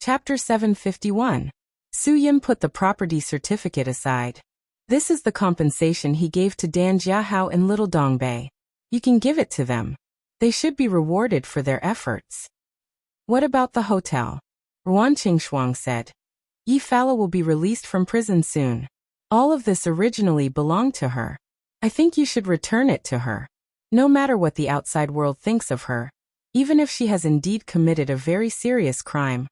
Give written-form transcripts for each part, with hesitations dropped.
Chapter 751. Su-yin put the property certificate aside. This is the compensation he gave to Dan Jiahao and Little Dongbei. You can give it to them. They should be rewarded for their efforts. What about the hotel? Ruan Qingshuang said. Yi Fala will be released from prison soon. All of this originally belonged to her. I think you should return it to her. No matter what the outside world thinks of her, even if she has indeed committed a very serious crime,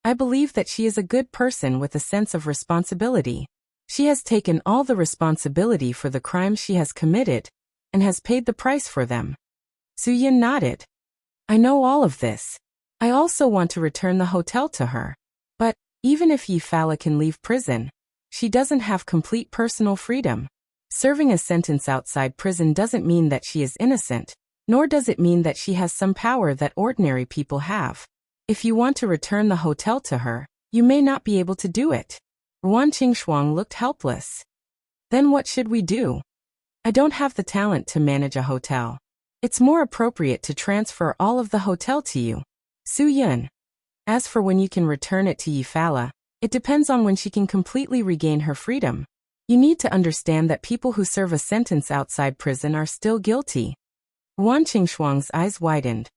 I believe that she is a good person with a sense of responsibility. She has taken all the responsibility for the crimes she has committed, and has paid the price for them. Su-yin nodded. I know all of this. I also want to return the hotel to her. But, even if Yi Fala can leave prison, she doesn't have complete personal freedom. Serving a sentence outside prison doesn't mean that she is innocent, nor does it mean that she has some power that ordinary people have. If you want to return the hotel to her, you may not be able to do it. Ruan Qingshuang looked helpless. Then what should we do? I don't have the talent to manage a hotel. It's more appropriate to transfer all of the hotel to you. Su-yin. As for when you can return it to Yi Fala, it depends on when she can completely regain her freedom. You need to understand that people who serve a sentence outside prison are still guilty. Ruan Qingshuang's eyes widened.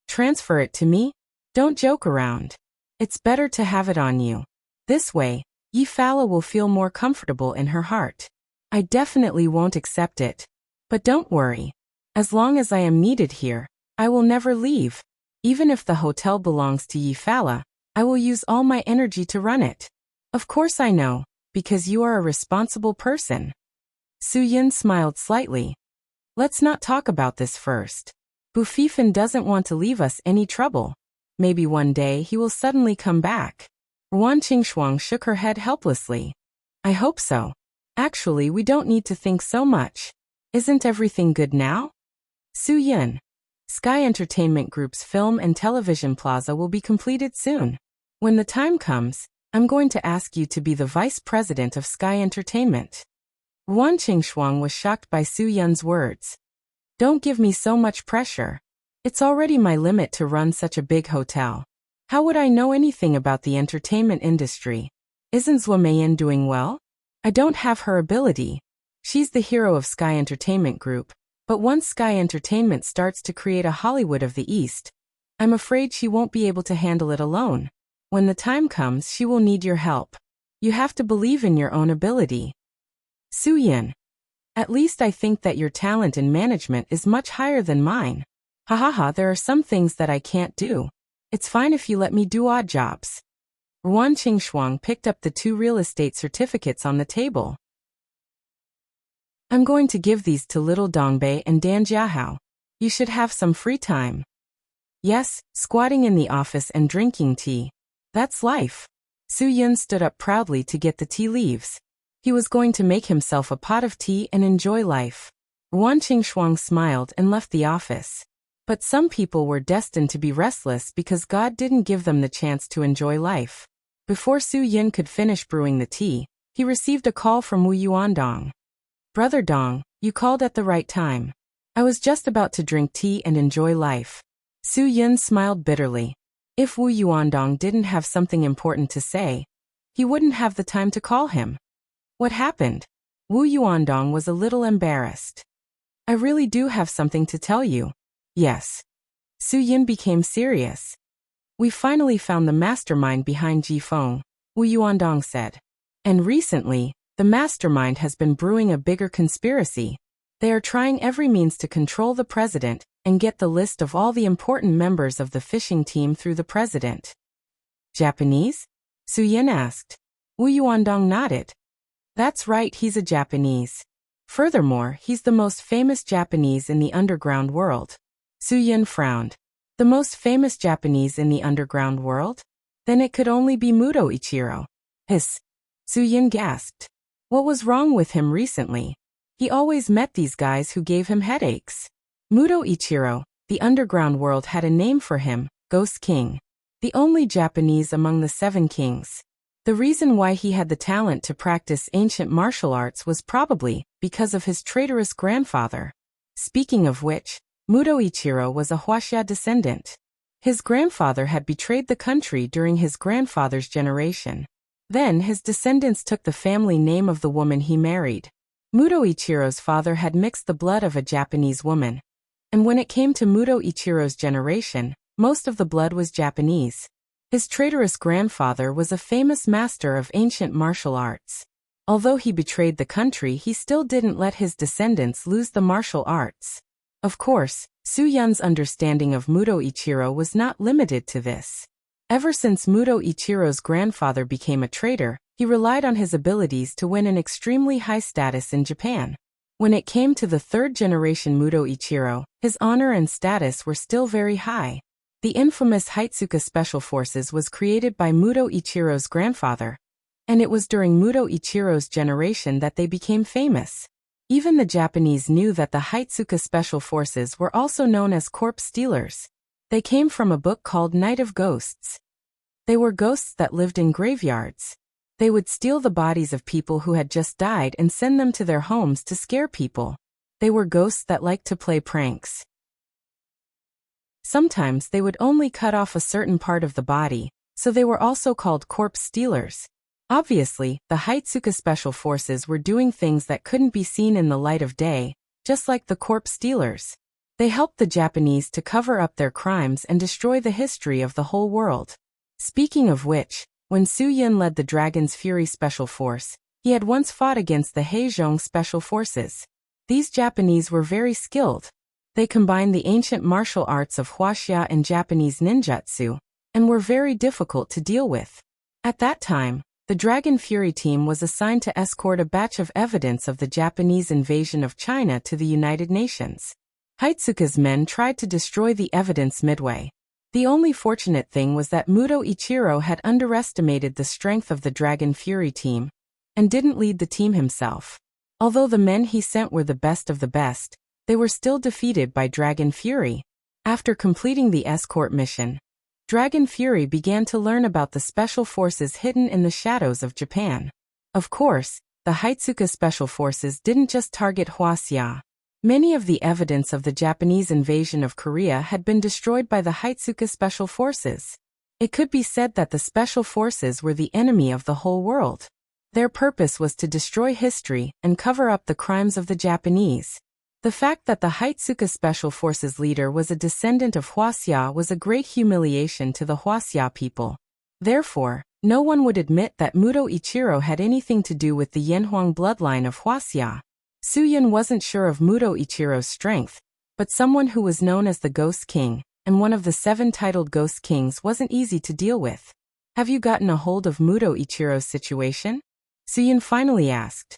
Transfer it to me? Don't joke around. It's better to have it on you. This way, Yi Fala will feel more comfortable in her heart. I definitely won't accept it. But don't worry. As long as I am needed here, I will never leave. Even if the hotel belongs to Yi Fala, I will use all my energy to run it. Of course I know, because you are a responsible person. Su-yin smiled slightly. Let's not talk about this first. Bu Fifan doesn't want to leave us any trouble. Maybe one day he will suddenly come back. Ruan Qingshuang shook her head helplessly. I hope so. Actually, we don't need to think so much. Isn't everything good now? Su-yin. Sky Entertainment Group's film and television plaza will be completed soon. When the time comes, I'm going to ask you to be the vice president of Sky Entertainment. Ruan Qingshuang was shocked by Su-yin's words. Don't give me so much pressure. It's already my limit to run such a big hotel. How would I know anything about the entertainment industry? Isn't Zhou Meiyan doing well? I don't have her ability. She's the hero of Sky Entertainment Group, but once Sky Entertainment starts to create a Hollywood of the East, I'm afraid she won't be able to handle it alone. When the time comes, she will need your help. You have to believe in your own ability. Su-yin. At least I think that your talent in management is much higher than mine. There are some things that I can't do. It's fine if you let me do odd jobs. Ruan Qingshuang picked up the 2 real estate certificates on the table. I'm going to give these to Little Dongbei and Dan Jiahao. You should have some free time. Yes, squatting in the office and drinking tea. That's life. Su-yin stood up proudly to get the tea leaves. He was going to make himself a pot of tea and enjoy life. Ruan Qingshuang smiled and left the office. But some people were destined to be restless because God didn't give them the chance to enjoy life. Before Su-yin could finish brewing the tea, he received a call from Wu Yuandong. Brother Dong, you called at the right time. I was just about to drink tea and enjoy life. Su-yin smiled bitterly. If Wu Yuandong didn't have something important to say, he wouldn't have the time to call him. What happened? Wu Yuandong was a little embarrassed. I really do have something to tell you. Yes. Su-yin became serious. We finally found the mastermind behind Jifeng, Wu Yuandong said. And recently, the mastermind has been brewing a bigger conspiracy. They are trying every means to control the president and get the list of all the important members of the fishing team through the president. Japanese? Su-yin asked. Wu Yuandong nodded. That's right, he's a Japanese. Furthermore, he's the most famous Japanese in the underground world. Su-yin frowned. The most famous Japanese in the underground world? Then it could only be Muto Ichiro. Hiss. Su-yin gasped. What was wrong with him recently? He always met these guys who gave him headaches. Muto Ichiro, the underground world had a name for him, Ghost King. The only Japanese among the 7 kings. The reason why he had the talent to practice ancient martial arts was probably because of his traitorous grandfather. Speaking of which, Muto Ichiro was a Huaxia descendant. His grandfather had betrayed the country during his grandfather's generation. Then his descendants took the family name of the woman he married. Muto Ichiro's father had mixed the blood of a Japanese woman. And when it came to Muto Ichiro's generation, most of the blood was Japanese. His traitorous grandfather was a famous master of ancient martial arts. Although he betrayed the country, he still didn't let his descendants lose the martial arts. Of course, Su Yun's understanding of Muto Ichiro was not limited to this. Ever since Muto Ichiro's grandfather became a traitor, he relied on his abilities to win an extremely high status in Japan. When it came to the third-generation Muto Ichiro, his honor and status were still very high. The infamous Hitsuka Special Forces was created by Muto Ichiro's grandfather, and it was during Muto Ichiro's generation that they became famous. Even the Japanese knew that the Hitsuka Special Forces were also known as corpse stealers. They came from a book called Night of Ghosts. They were ghosts that lived in graveyards. They would steal the bodies of people who had just died and send them to their homes to scare people. They were ghosts that liked to play pranks. Sometimes they would only cut off a certain part of the body, so they were also called corpse stealers. Obviously, the Hitsuka Special Forces were doing things that couldn't be seen in the light of day, just like the corpse stealers. They helped the Japanese to cover up their crimes and destroy the history of the whole world. Speaking of which, when Su Yun led the Dragon's Fury Special Force, he had once fought against the Heizhong Special Forces. These Japanese were very skilled. They combined the ancient martial arts of Huaxia and Japanese ninjutsu, and were very difficult to deal with. At that time, the Dragon Fury team was assigned to escort a batch of evidence of the Japanese invasion of China to the United Nations. Hitsuka's men tried to destroy the evidence midway. The only fortunate thing was that Muto Ichiro had underestimated the strength of the Dragon Fury team, and didn't lead the team himself. Although the men he sent were the best of the best, they were still defeated by Dragon Fury. After completing the escort mission, Dragon Fury began to learn about the special forces hidden in the shadows of Japan. Of course, the Hitsuka Special Forces didn't just target Huaxia. Many of the evidence of the Japanese invasion of Korea had been destroyed by the Hitsuka Special Forces. It could be said that the Special Forces were the enemy of the whole world. Their purpose was to destroy history and cover up the crimes of the Japanese. The fact that the Hitsuka Special Forces leader was a descendant of Huaxia was a great humiliation to the Huaxia people. Therefore, no one would admit that Muto Ichiro had anything to do with the Yanhuang bloodline of Huaxia. Su Yun wasn't sure of Muto Ichiro's strength, but someone who was known as the Ghost King, and one of the 7 titled Ghost Kings, wasn't easy to deal with. Have you gotten a hold of Muto Ichiro's situation? Su Yun finally asked.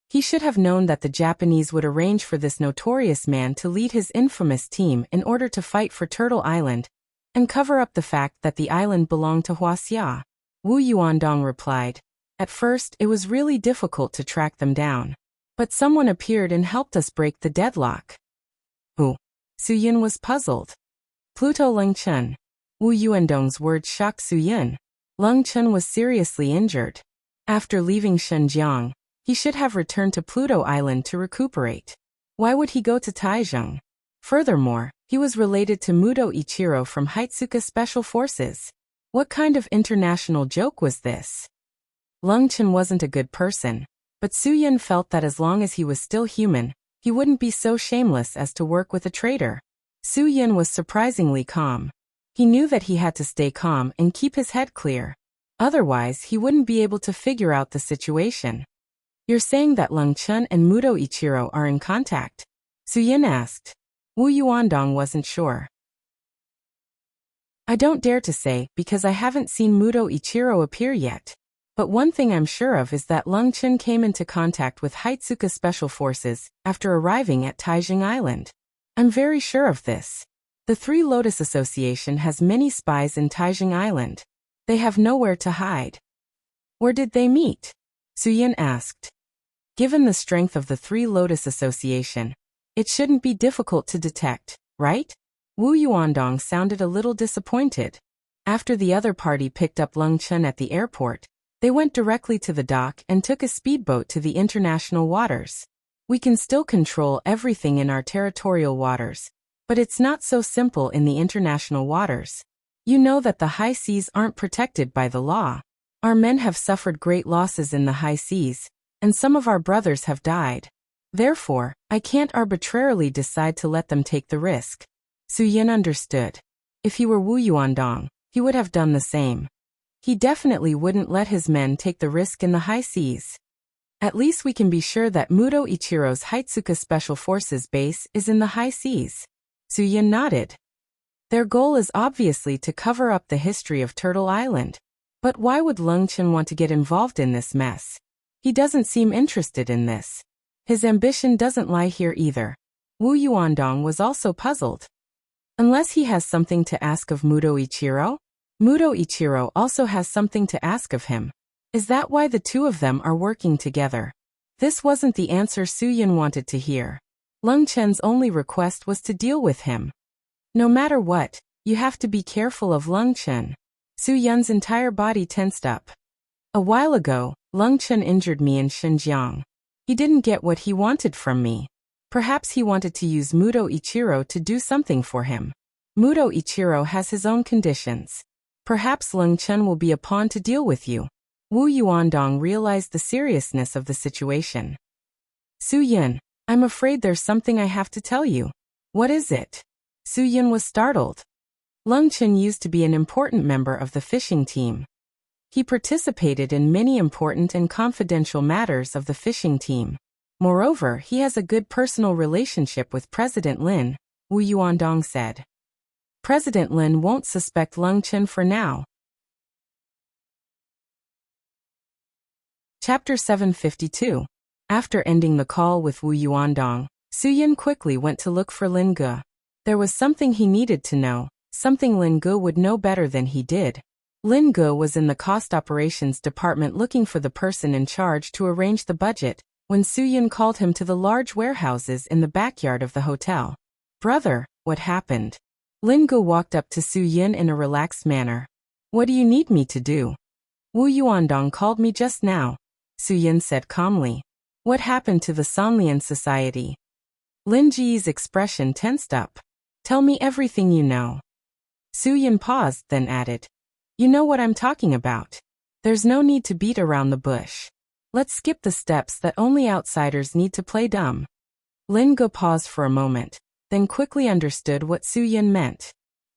He should have known that the Japanese would arrange for this notorious man to lead his infamous team in order to fight for Turtle Island, and cover up the fact that the island belonged to Huaxia. Wu Yuandong replied. At first, it was really difficult to track them down. But someone appeared and helped us break the deadlock. Who? Su Yun was puzzled. Pluto Leng Chun. Wu Yuandong's words shocked Su Yun. Leng Chun was seriously injured. After leaving Shenzhen, he should have returned to Pluto Island to recuperate. Why would he go to Taichung? Furthermore, he was related to Muto Ichiro from Hitsuka Special Forces. What kind of international joke was this? Leng Chun wasn't a good person. But Su Yun felt that as long as he was still human, he wouldn't be so shameless as to work with a traitor. Su Yun was surprisingly calm. He knew that he had to stay calm and keep his head clear. Otherwise, he wouldn't be able to figure out the situation. You're saying that Leng Chun and Muto Ichiro are in contact? Su Yun asked. Wu Yuandong wasn't sure. I don't dare to say, because I haven't seen Muto Ichiro appear yet. But one thing I'm sure of is that Leng Chun came into contact with Hitsuka Special Forces after arriving at Taijing Island. I'm very sure of this. The Three Lotus Association has many spies in Taijing Island. They have nowhere to hide. Where did they meet? Su Yun asked. Given the strength of the Three Lotus Association, it shouldn't be difficult to detect, right? Wu Yuandong sounded a little disappointed. After the other party picked up Leng Chun at the airport, they went directly to the dock and took a speedboat to the international waters. We can still control everything in our territorial waters, but it's not so simple in the international waters. You know that the high seas aren't protected by the law. Our men have suffered great losses in the high seas, and some of our brothers have died. Therefore, I can't arbitrarily decide to let them take the risk. Su Yin understood. If he were Wu Yuandong, he would have done the same. He definitely wouldn't let his men take the risk in the high seas. At least we can be sure that Muto Ichiro's Hitsuka Special Forces base is in the high seas. Su Yin nodded. Their goal is obviously to cover up the history of Turtle Island. But why would Leng Chen want to get involved in this mess? He doesn't seem interested in this. His ambition doesn't lie here either. Wu Yuandong was also puzzled. Unless he has something to ask of Muto Ichiro? Muto Ichiro also has something to ask of him. Is that why the two of them are working together? This wasn't the answer Su Yin wanted to hear. Leng Chen's only request was to deal with him. No matter what, you have to be careful of Leng Chen. Su Yin's entire body tensed up. A while ago, Leng Chen injured me in Xinjiang. He didn't get what he wanted from me. Perhaps he wanted to use Muto Ichiro to do something for him. Muto Ichiro has his own conditions. Perhaps Leng Chen will be a pawn to deal with you. Wu Yuandong realized the seriousness of the situation. Su Yin, I'm afraid there's something I have to tell you. What is it? Su Yin was startled. Leng Chen used to be an important member of the fishing team. He participated in many important and confidential matters of the fishing team. Moreover, he has a good personal relationship with President Lin, Wu Yuandong said. President Lin won't suspect Leng Chen for now. Chapter 752. After ending the call with Wu Yuandong, Su Yin quickly went to look for Lin Ge. There was something he needed to know, something Lin Ge would know better than he did. Lin Ge was in the cost operations department looking for the person in charge to arrange the budget, when Su Yin called him to the large warehouses in the backyard of the hotel. Brother, what happened? Lin Ge walked up to Su Yin in a relaxed manner. What do you need me to do? Wu Yuandong called me just now, Su Yin said calmly. What happened to the Sanlian Society? Lin Ji's expression tensed up. Tell me everything you know. Su Yin paused, then added. You know what I'm talking about. There's no need to beat around the bush. Let's skip the steps that only outsiders need to play dumb. Lin Ge paused for a moment, then quickly understood what Su Yin meant.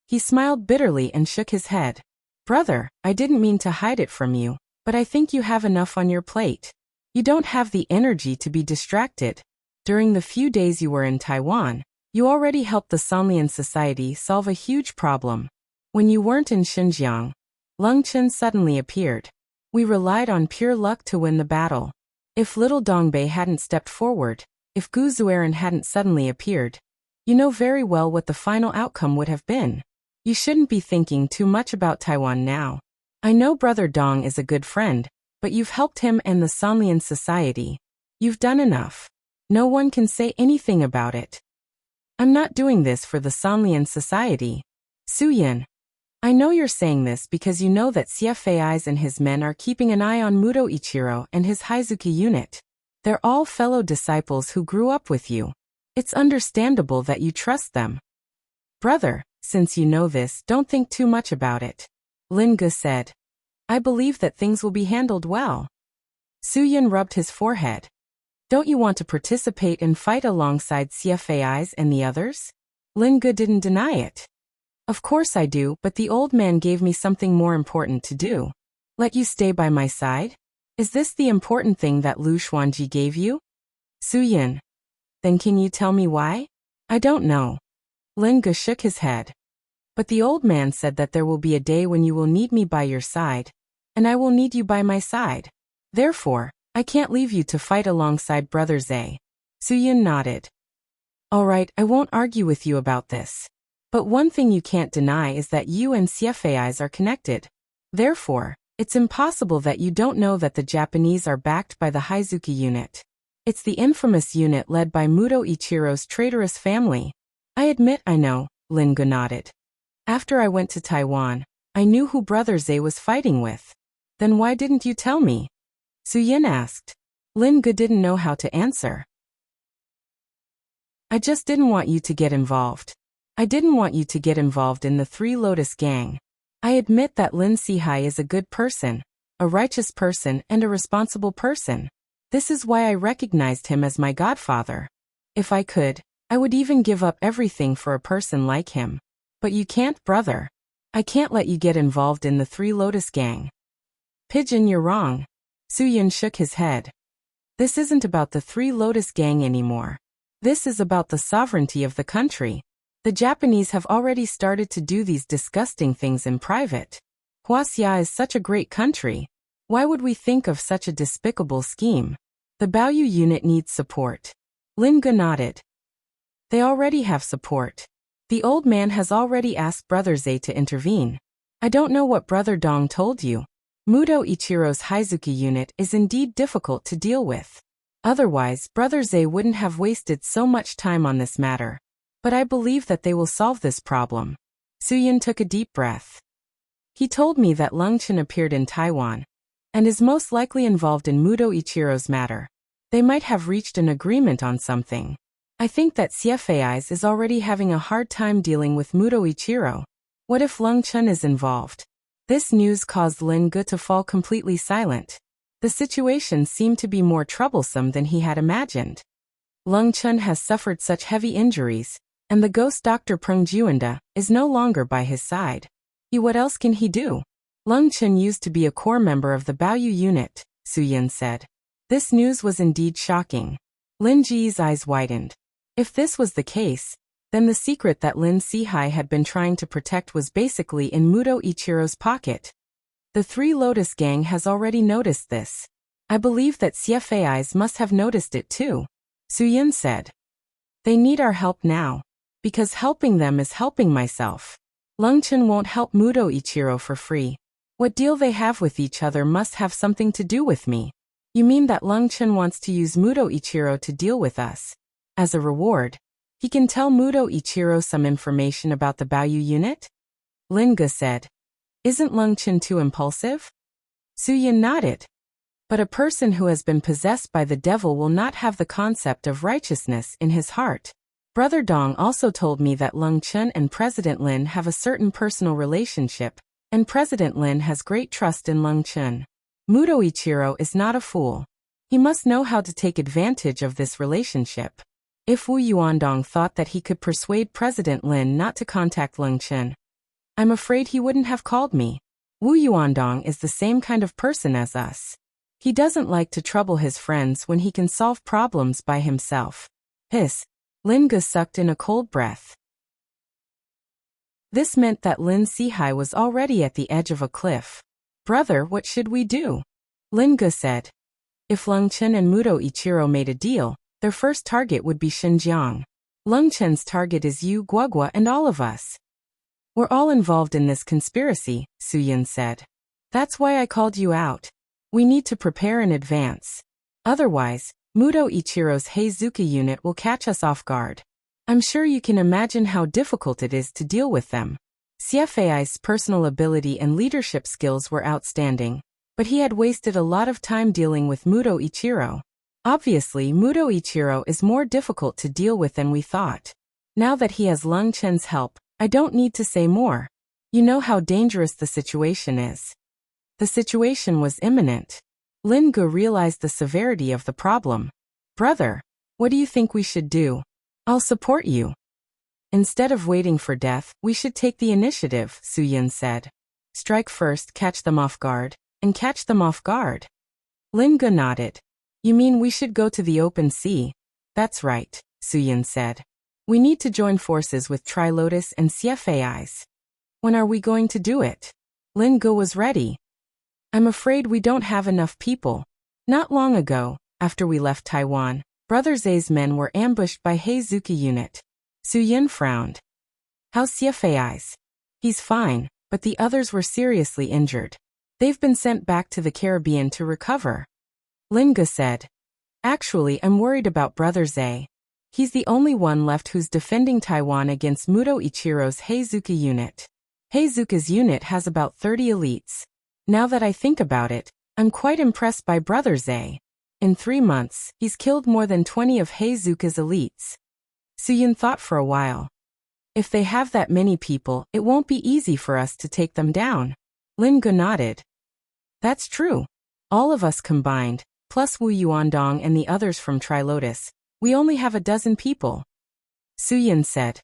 He smiled bitterly and shook his head. Brother, I didn't mean to hide it from you, but I think you have enough on your plate. You don't have the energy to be distracted. During the few days you were in Taiwan, you already helped the Sanlian Society solve a huge problem. When you weren't in Xinjiang, Leng Chen suddenly appeared. We relied on pure luck to win the battle. If little Dongbei hadn't stepped forward, if Gu Zueran hadn't suddenly appeared, you know very well what the final outcome would have been. You shouldn't be thinking too much about Taiwan now. I know Brother Dong is a good friend, but you've helped him and the Sanlian Society. You've done enough. No one can say anything about it. I'm not doing this for the Sanlian Society. Su Yin, I know you're saying this because you know that CFAIs and his men are keeping an eye on Muto Ichiro and his Heizuki unit. They're all fellow disciples who grew up with you. It's understandable that you trust them. Brother, since you know this, don't think too much about it. Lin Ge said. I believe that things will be handled well. Su Yin rubbed his forehead. Don't you want to participate and fight alongside CFAIs and the others? Lin Ge didn't deny it. Of course I do, but the old man gave me something more important to do. Let you stay by my side? Is this the important thing that Lu Xuanji gave you? Su Yin. Then can you tell me why? I don't know. Lin Ge shook his head. But the old man said that there will be a day when you will need me by your side, and I will need you by my side. Therefore, I can't leave you to fight alongside Brother Zhe. Su Yin nodded. All right, I won't argue with you about this. But one thing you can't deny is that you and CFAIs are connected. Therefore, it's impossible that you don't know that the Japanese are backed by the Heizuki unit. It's the infamous unit led by Muto Ichiro's traitorous family. I admit I know, Lin Ge nodded. After I went to Taiwan, I knew who Brother Zhe was fighting with. Then why didn't you tell me? Su Yin asked. Lin Ge didn't know how to answer. I just didn't want you to get involved. I didn't want you to get involved in the Three Lotus Gang. I admit that Lin Sihai is a good person, a righteous person and a responsible person. This is why I recognized him as my godfather. If I could, I would even give up everything for a person like him. But you can't, brother. I can't let you get involved in the Three Lotus Gang. Pigeon, you're wrong. Su-Yun shook his head. This isn't about the Three Lotus Gang anymore. This is about the sovereignty of the country. The Japanese have already started to do these disgusting things in private. Huaxia is such a great country. Why would we think of such a despicable scheme? The Baoyu unit needs support. Lin Ge nodded. They already have support. The old man has already asked Brother Zay to intervene. I don't know what Brother Dong told you. Muto Ichiro's Haizuki unit is indeed difficult to deal with. Otherwise, Brother Zay wouldn't have wasted so much time on this matter. But I believe that they will solve this problem. Su-Yun took a deep breath. He told me that Lung Chen appeared in Taiwan and is most likely involved in Muto Ichiro's matter. They might have reached an agreement on something. I think that CFAIs is already having a hard time dealing with Muto Ichiro. What if Lung Chen is involved? This news caused Lin Ge to fall completely silent. The situation seemed to be more troublesome than he had imagined. Lung Chen has suffered such heavy injuries, and the ghost Dr. Prung Juanda is no longer by his side. What else can he do? Lung Chen used to be a core member of the Baoyu unit, Su-Yun said. This news was indeed shocking. Lin Ji's eyes widened. If this was the case, then the secret that Lin Sihai had been trying to protect was basically in Muto Ichiro's pocket. The Three Lotus Gang has already noticed this. I believe that CFAIs must have noticed it too, Su-Yun said. They need our help now, because helping them is helping myself. Lung Chen won't help Muto Ichiro for free. What deal they have with each other must have something to do with me. You mean that Lung Chen wants to use Muto Ichiro to deal with us? As a reward, he can tell Muto Ichiro some information about the Baoyu unit? Lin Ge said. Isn't Lung Chen too impulsive? Su-Yun nodded. But a person who has been possessed by the devil will not have the concept of righteousness in his heart. Brother Dong also told me that Lung Chen and President Lin have a certain personal relationship, and President Lin has great trust in Lung Chen. Muto Ichiro is not a fool. He must know how to take advantage of this relationship. If Wu Yuandong thought that he could persuade President Lin not to contact Lung Chen, I'm afraid he wouldn't have called me. Wu Yuandong is the same kind of person as us. He doesn't like to trouble his friends when he can solve problems by himself. Hiss. Lin Ge sucked in a cold breath. This meant that Lin Sihai was already at the edge of a cliff. Brother, what should we do? Lin Ge said. If Lung Chen and Muto Ichiro made a deal, their first target would be Xinjiang. Lung Chen's target is you, Guagua, and all of us. We're all involved in this conspiracy, Su-Yun said. That's why I called you out. We need to prepare in advance. Otherwise, Muto Ichiro's Heizuki unit will catch us off guard. I'm sure you can imagine how difficult it is to deal with them. CFAI's personal ability and leadership skills were outstanding, but he had wasted a lot of time dealing with Muto Ichiro. Obviously, Muto Ichiro is more difficult to deal with than we thought. Now that he has Lung Chen's help, I don't need to say more. You know how dangerous the situation is. The situation was imminent. Lin Ge realized the severity of the problem. Brother, what do you think we should do? I'll support you. Instead of waiting for death, we should take the initiative, Su-Yun said. Strike first, catch them off guard, and catch them off guard. Lin Ge nodded. You mean we should go to the open sea? That's right, Su-Yun said. We need to join forces with Tri-Lotus and CFAIs. When are we going to do it? Lin Ge was ready. I'm afraid we don't have enough people. Not long ago, after we left Taiwan, Brother Zay's men were ambushed by Heizuki unit. Su-Yun frowned. How's CFAIs? He's fine, but the others were seriously injured. They've been sent back to the Caribbean to recover. Lin Ge said. Actually, I'm worried about Brother Zay. He's the only one left who's defending Taiwan against Muto Ichiro's Heizuki unit. Heizuka's unit has about 30 elites. Now that I think about it, I'm quite impressed by Brother Zay. In 3 months, he's killed more than 20 of Heizuka's elites. Su-Yun thought for a while. If they have that many people, it won't be easy for us to take them down. Lin Ge nodded. That's true. All of us combined, plus Wu Yuandong and the others from Trilotus, we only have a dozen people. Su Yin said.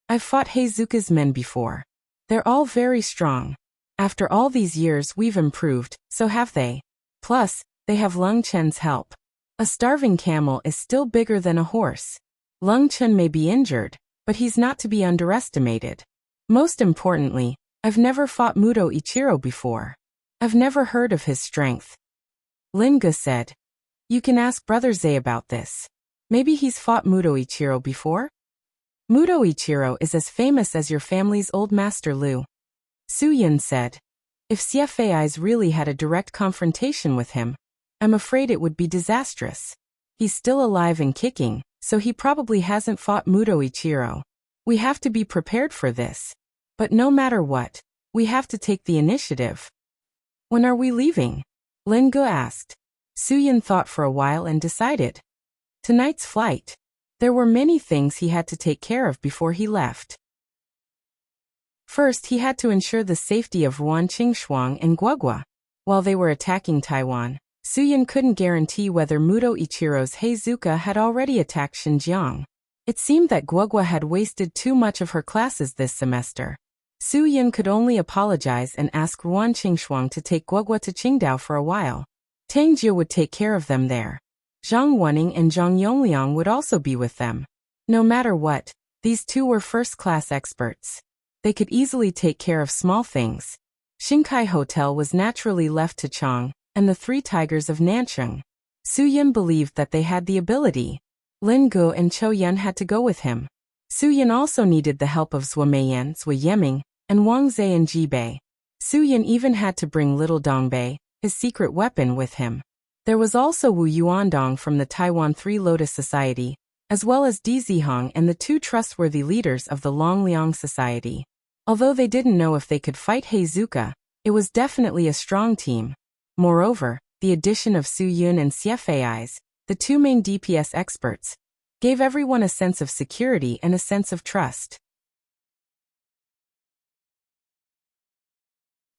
I've fought Heizuka's men before. They're all very strong. After all these years we've improved, so have they. Plus, they have Lung Chen's help. A starving camel is still bigger than a horse. Lung Chen may be injured, but he's not to be underestimated. Most importantly, I've never fought Muto Ichiro before. I've never heard of his strength. Lin Ge said. You can ask Brother Zay about this. Maybe he's fought Muto Ichiro before? Muto Ichiro is as famous as your family's old master Lu. Su Yin said. If CFAIs really had a direct confrontation with him, I'm afraid it would be disastrous. He's still alive and kicking, so he probably hasn't fought Muto Ichiro. We have to be prepared for this. But no matter what, we have to take the initiative. When are we leaving? Lin Ge asked. Su Yin thought for a while and decided. Tonight's flight. There were many things he had to take care of before he left. First, he had to ensure the safety of Ruan Qingshuang and Guogua. While they were attacking Taiwan, Su Yin couldn't guarantee whether Muto Ichiro's Heizuka had already attacked Xinjiang. It seemed that Guogua had wasted too much of her classes this semester. Su Yin could only apologize and ask Ruan Qingshuang to take Guogua to Qingdao for a while. Tang Jie would take care of them there. Zhang Wenning and Zhang Yongliang would also be with them. No matter what, these two were first-class experts. They could easily take care of small things. Xinkai Hotel was naturally left to Chang and the Three Tigers of Nancheng. Su Yin believed that they had the ability. Lin Ge and Chou Yun had to go with him. Su Yin also needed the help of Zhou Meiyan, Zhou Yeming, and Wang Zhe and Ji Bei. Su Yin even had to bring little Dongbei, his secret weapon, with him. There was also Wu Yuandong from the Taiwan Three Lotus Society, as well as Di Zihong and the two trustworthy leaders of the Longliang Society. Although they didn't know if they could fight Heizuka, it was definitely a strong team. Moreover, the addition of Su Yun and CFAIs, the two main DPS experts, gave everyone a sense of security and a sense of trust.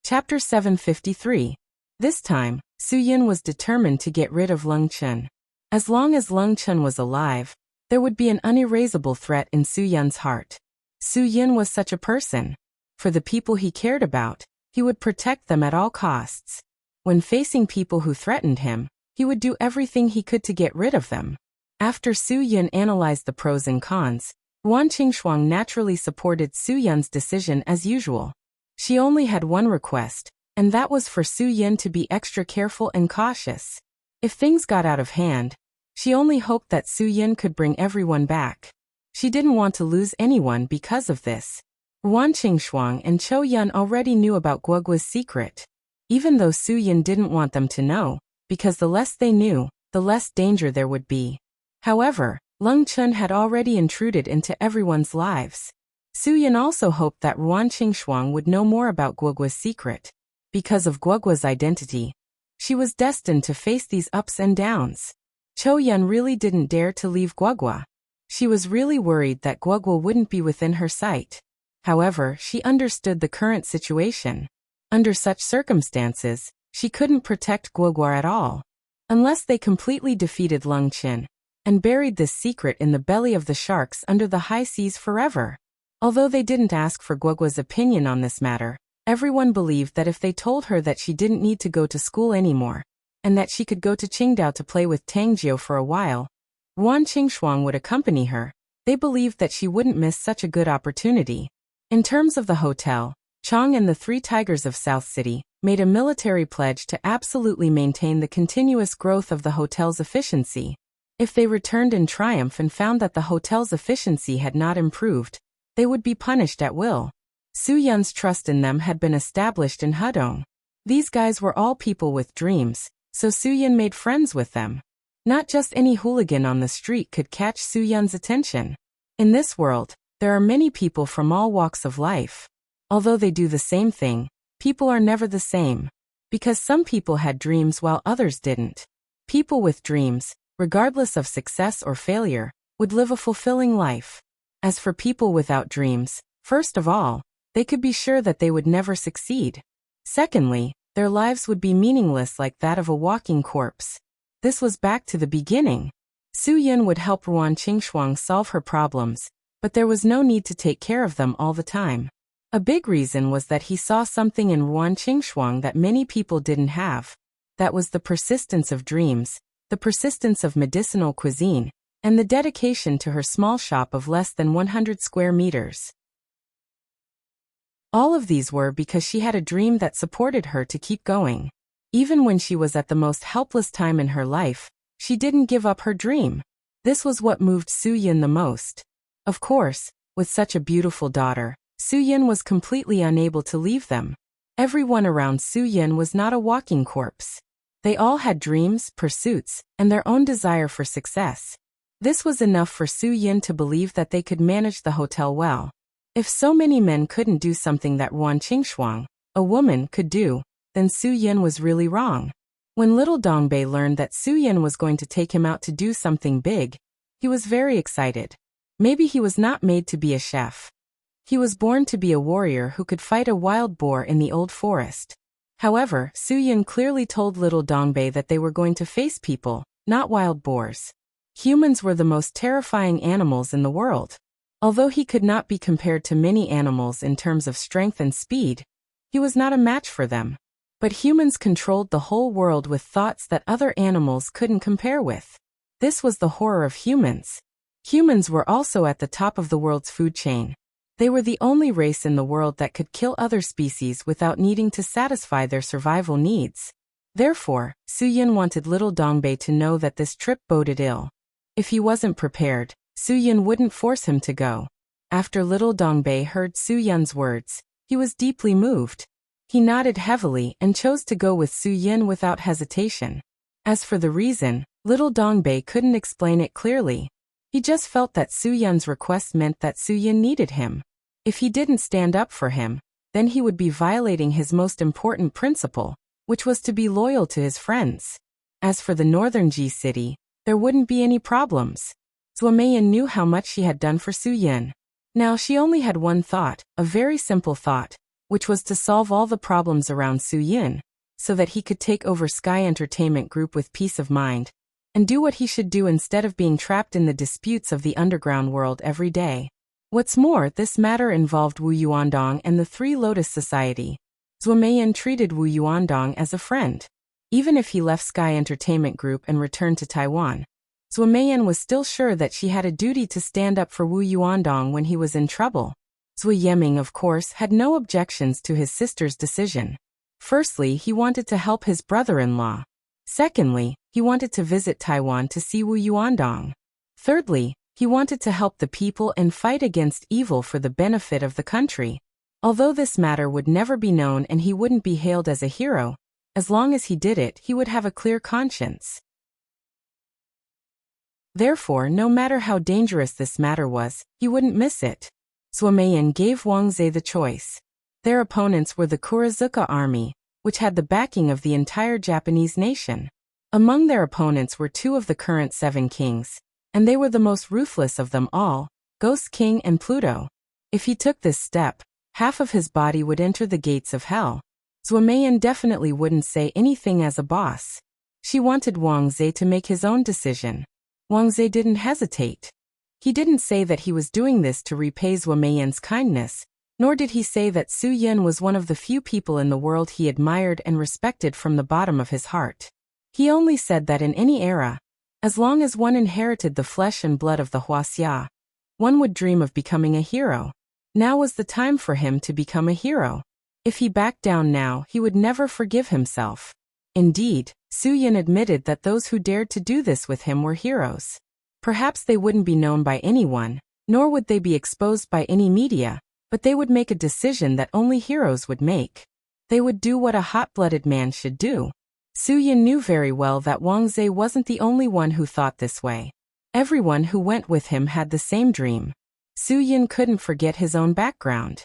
Chapter 753. This time, Su Yin was determined to get rid of Lung Chen. As long as Lung Chen was alive, there would be an unerasable threat in Su Yun's heart. Su Yin was such a person. For the people he cared about, he would protect them at all costs. When facing people who threatened him, he would do everything he could to get rid of them. After Su Yin analyzed the pros and cons, Ruan Qingshuang naturally supported Su Yun's decision as usual. She only had one request, and that was for Su Yin to be extra careful and cautious. If things got out of hand, she only hoped that Su Yin could bring everyone back. She didn't want to lose anyone because of this. Ruan Qingshuang and Chou Yun already knew about Guogua's secret. Even though Su Yin didn't want them to know, because the less they knew, the less danger there would be. However, Lung Chen had already intruded into everyone's lives. Su Yin also hoped that Ruan Qingshuang would know more about Guogua's secret. Because of Guogua's identity, she was destined to face these ups and downs. Chou Yun really didn't dare to leave Guogua. She was really worried that Guogua wouldn't be within her sight. However, she understood the current situation. Under such circumstances, she couldn't protect Guogua at all. Unless they completely defeated Lung Chen and buried this secret in the belly of the sharks under the high seas forever. Although they didn't ask for Guogua's opinion on this matter, everyone believed that if they told her that she didn't need to go to school anymore, and that she could go to Qingdao to play with Tang Jie for a while, Ruan Qingshuang would accompany her. They believed that she wouldn't miss such a good opportunity. In terms of the hotel, Chang and the Three Tigers of South City made a military pledge to absolutely maintain the continuous growth of the hotel's efficiency. If they returned in triumph and found that the hotel's efficiency had not improved, they would be punished at will. Su Yun's trust in them had been established in Hudong. These guys were all people with dreams, so Su Yun made friends with them. Not just any hooligan on the street could catch Su Yun's attention. In this world, there are many people from all walks of life. Although they do the same thing, people are never the same. Because some people had dreams while others didn't. People with dreams, regardless of success or failure, would live a fulfilling life. As for people without dreams, first of all, they could be sure that they would never succeed. Secondly, their lives would be meaningless like that of a walking corpse. This was back to the beginning. Su Yin would help Ruan Qingshuang solve her problems, but there was no need to take care of them all the time. A big reason was that he saw something in Ruan Qingshuang that many people didn't have. That was the persistence of dreams, the persistence of medicinal cuisine, and the dedication to her small shop of less than 100 square meters. All of these were because she had a dream that supported her to keep going. Even when she was at the most helpless time in her life, she didn't give up her dream. This was what moved Su Yin the most. Of course, with such a beautiful daughter, Su Yin was completely unable to leave them. Everyone around Su Yin was not a walking corpse. They all had dreams, pursuits, and their own desire for success. This was enough for Su Yin to believe that they could manage the hotel well. If so many men couldn't do something that Ruan Qingshuang, a woman, could do, then Su Yin was really wrong. When little Dongbei learned that Su Yin was going to take him out to do something big, he was very excited. Maybe he was not made to be a chef. He was born to be a warrior who could fight a wild boar in the old forest. However, Su Yin clearly told little Dongbei that they were going to face people, not wild boars. Humans were the most terrifying animals in the world. Although he could not be compared to many animals in terms of strength and speed, he was not a match for them. But humans controlled the whole world with thoughts that other animals couldn't compare with. This was the horror of humans. Humans were also at the top of the world's food chain. They were the only race in the world that could kill other species without needing to satisfy their survival needs. Therefore, Su Yin wanted little Dongbei to know that this trip boded ill. If he wasn't prepared, Su Yin wouldn't force him to go. After little Dongbei heard Su Yin's words, he was deeply moved. He nodded heavily and chose to go with Su Yin without hesitation. As for the reason, little Dongbei couldn't explain it clearly. He just felt that Su Yin's request meant that Su Yin needed him. If he didn't stand up for him, then he would be violating his most important principle, which was to be loyal to his friends. As for the northern Ji city, there wouldn't be any problems. Zhuo Meiyan knew how much she had done for Su Yin. Now she only had one thought, a very simple thought, which was to solve all the problems around Su Yin, so that he could take over Sky Entertainment Group with peace of mind, and do what he should do instead of being trapped in the disputes of the underground world every day. What's more, this matter involved Wu Yuandong and the Three Lotus Society. Zhuo Meiyan treated Wu Yuandong as a friend. Even if he left Sky Entertainment Group and returned to Taiwan, Zhuo Meiyan was still sure that she had a duty to stand up for Wu Yuandong when he was in trouble. Zhuo Yeming, of course, had no objections to his sister's decision. Firstly, he wanted to help his brother-in-law. Secondly, he wanted to visit Taiwan to see Wu Yuandong. Thirdly, he wanted to help the people and fight against evil for the benefit of the country. Although this matter would never be known and he wouldn't be hailed as a hero, as long as he did it, he would have a clear conscience. Therefore, no matter how dangerous this matter was, he wouldn't miss it. Zhuo Meiyan gave Wang Zhe the choice. Their opponents were the Kurizuka army, which had the backing of the entire Japanese nation. Among their opponents were two of the current 7 kings, and they were the most ruthless of them all, Ghost King and Pluto. If he took this step, half of his body would enter the gates of hell. Zhuo Meiyan definitely wouldn't say anything as a boss. She wanted Wang Zhe to make his own decision. Wang Zhe didn't hesitate. He didn't say that he was doing this to repay Zhuo Meiyan's kindness, nor did he say that Su Yin was one of the few people in the world he admired and respected from the bottom of his heart. He only said that in any era, as long as one inherited the flesh and blood of the Huaxia, one would dream of becoming a hero. Now was the time for him to become a hero. If he backed down now, he would never forgive himself. Indeed, Su Yin admitted that those who dared to do this with him were heroes. Perhaps they wouldn't be known by anyone, nor would they be exposed by any media, but they would make a decision that only heroes would make. They would do what a hot-blooded man should do. Su Yin knew very well that Wang Zhe wasn't the only one who thought this way. Everyone who went with him had the same dream. Su Yin couldn't forget his own background.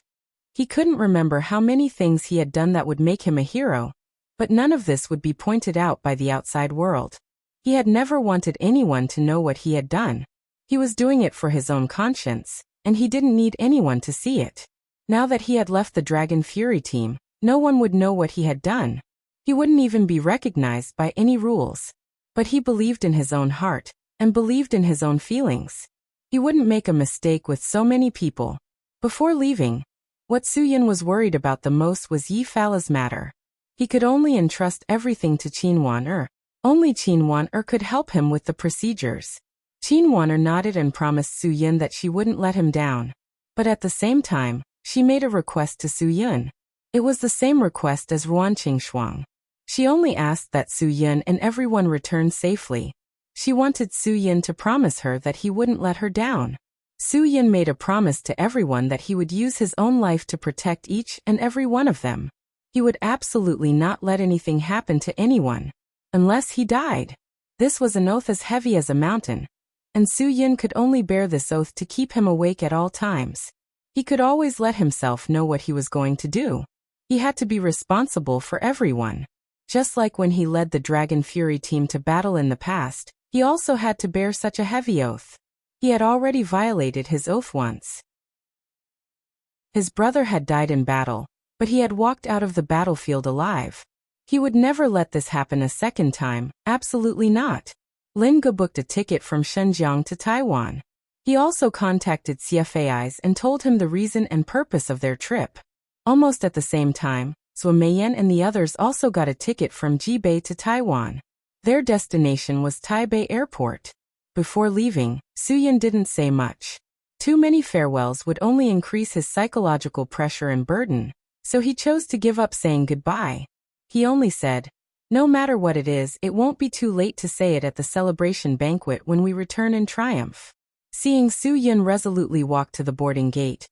He couldn't remember how many things he had done that would make him a hero, but none of this would be pointed out by the outside world. He had never wanted anyone to know what he had done. He was doing it for his own conscience, and he didn't need anyone to see it. Now that he had left the Dragon Fury team, no one would know what he had done. He wouldn't even be recognized by any rules. But he believed in his own heart, and believed in his own feelings. He wouldn't make a mistake with so many people. Before leaving, what Suyin was worried about the most was Yi Fala's matter. He could only entrust everything to Qin Wan-er. Only Qin Wan-er could help him with the procedures. Qin Wan-er nodded and promised Suyin that she wouldn't let him down. But at the same time, she made a request to Suyin. It was the same request as Ruan Qingshuang. She only asked that Suyin and everyone return safely. She wanted Suyin to promise her that he wouldn't let her down. Suyin made a promise to everyone that he would use his own life to protect each and every one of them. He would absolutely not let anything happen to anyone, unless he died. This was an oath as heavy as a mountain, and Suyin could only bear this oath to keep him awake at all times. He could always let himself know what he was going to do. He had to be responsible for everyone. Just like when he led the Dragon Fury team to battle in the past, he also had to bear such a heavy oath. He had already violated his oath once. His brother had died in battle, but he had walked out of the battlefield alive. He would never let this happen a second time, absolutely not. Lin Ge booked a ticket from Shenzhen to Taiwan. He also contacted CFAIs and told him the reason and purpose of their trip. Almost at the same time, Zhou Meiyan and the others also got a ticket from Jibei to Taiwan. Their destination was Taipei Airport. Before leaving, Suyin didn't say much. Too many farewells would only increase his psychological pressure and burden, so he chose to give up saying goodbye. He only said, "No matter what it is, it won't be too late to say it at the celebration banquet when we return in triumph." Seeing Suyin resolutely walk to the boarding gate,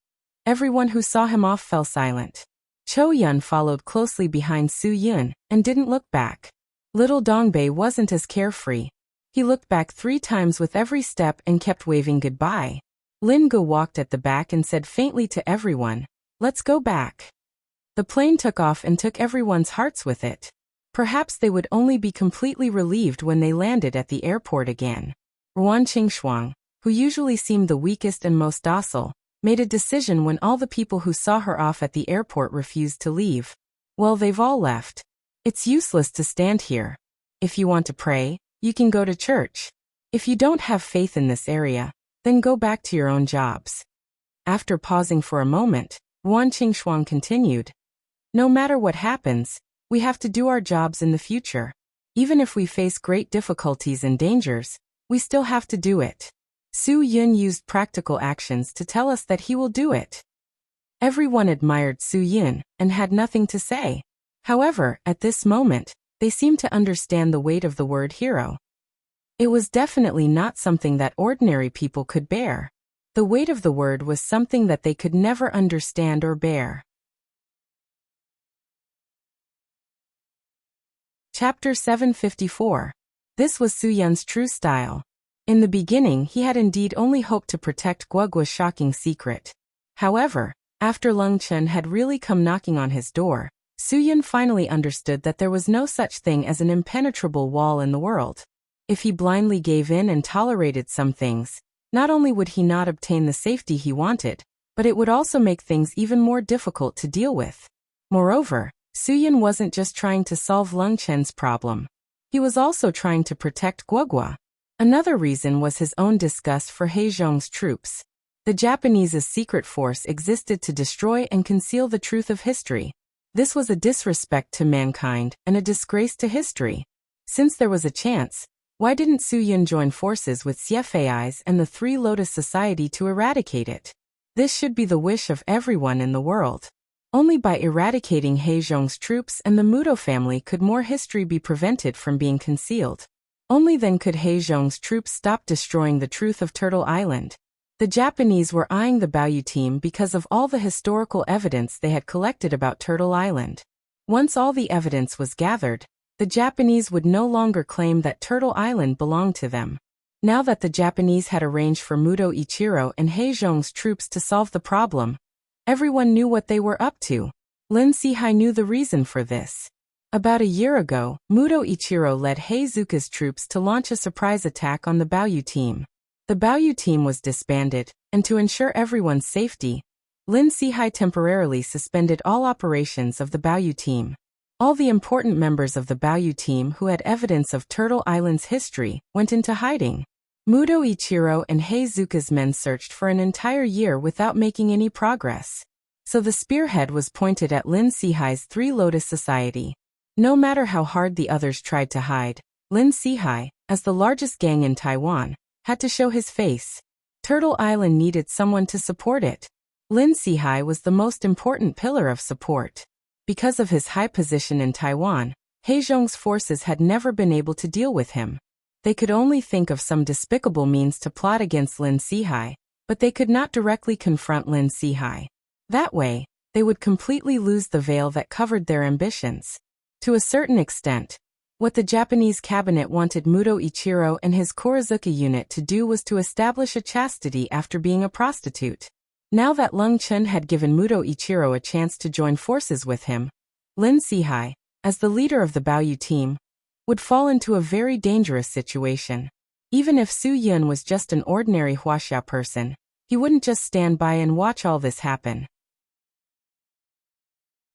everyone who saw him off fell silent. Chou Yun followed closely behind Suyin and didn't look back. Little Dongbei wasn't as carefree. He looked back 3 times with every step and kept waving goodbye. Lin Ge walked at the back and said faintly to everyone, "Let's go back." The plane took off and took everyone's hearts with it. Perhaps they would only be completely relieved when they landed at the airport again. Ruan Qingshuang, who usually seemed the weakest and most docile, made a decision when all the people who saw her off at the airport refused to leave. "Well, they've all left. It's useless to stand here. If you want to pray, you can go to church. If you don't have faith in this area, then go back to your own jobs." After pausing for a moment, Ruan Qingshuang continued, "No matter what happens, we have to do our jobs in the future. Even if we face great difficulties and dangers, we still have to do it." Su Yun used practical actions to tell us that he will do it. Everyone admired Su Yun and had nothing to say. However, at this moment, they seemed to understand the weight of the word hero. It was definitely not something that ordinary people could bear. The weight of the word was something that they could never understand or bear. Chapter 754. This was Su Yun's true style. In the beginning, he had indeed only hoped to protect Guogua's shocking secret. However, after Leng Chen had really come knocking on his door, Su Yun finally understood that there was no such thing as an impenetrable wall in the world. If he blindly gave in and tolerated some things, not only would he not obtain the safety he wanted, but it would also make things even more difficult to deal with. Moreover, Su Yun wasn't just trying to solve Leng Chen's problem. He was also trying to protect Guogua. Another reason was his own disgust for He Zhong's troops. The Japanese's secret force existed to destroy and conceal the truth of history. This was a disrespect to mankind and a disgrace to history. Since there was a chance, why didn't Su Yun join forces with CFAIs and the Three Lotus Society to eradicate it? This should be the wish of everyone in the world. Only by eradicating He Zhong's troops and the Muto family could more history be prevented from being concealed. Only then could He Zhong's troops stop destroying the truth of Turtle Island. The Japanese were eyeing the Baoyu team because of all the historical evidence they had collected about Turtle Island. Once all the evidence was gathered, the Japanese would no longer claim that Turtle Island belonged to them. Now that the Japanese had arranged for Muto Ichiro and He Zhong's troops to solve the problem, everyone knew what they were up to. Lin Sihai knew the reason for this. About a year ago, Muto Ichiro led Heizuka's troops to launch a surprise attack on the Baoyu team. The Baoyu team was disbanded, and to ensure everyone's safety, Lin Sihai temporarily suspended all operations of the Baoyu team. All the important members of the Baoyu team who had evidence of Turtle Island's history went into hiding. Muto Ichiro and Heizuka's men searched for an entire year without making any progress. So the spearhead was pointed at Lin Sihai's Three Lotus Society. No matter how hard the others tried to hide, Lin Sihai, as the largest gang in Taiwan, had to show his face. Turtle Island needed someone to support it. Lin Sihai was the most important pillar of support. Because of his high position in Taiwan, Heizhong's forces had never been able to deal with him. They could only think of some despicable means to plot against Lin Sihai, but they could not directly confront Lin Sihai. That way, they would completely lose the veil that covered their ambitions. To a certain extent, what the Japanese cabinet wanted Muto Ichiro and his Korozuka unit to do was to establish a chastity after being a prostitute. Now that Lung Chun had given Muto Ichiro a chance to join forces with him, Lin Sihai, as the leader of the Baoyu team, would fall into a very dangerous situation. Even if Su Yun was just an ordinary Huaxia person, he wouldn't just stand by and watch all this happen.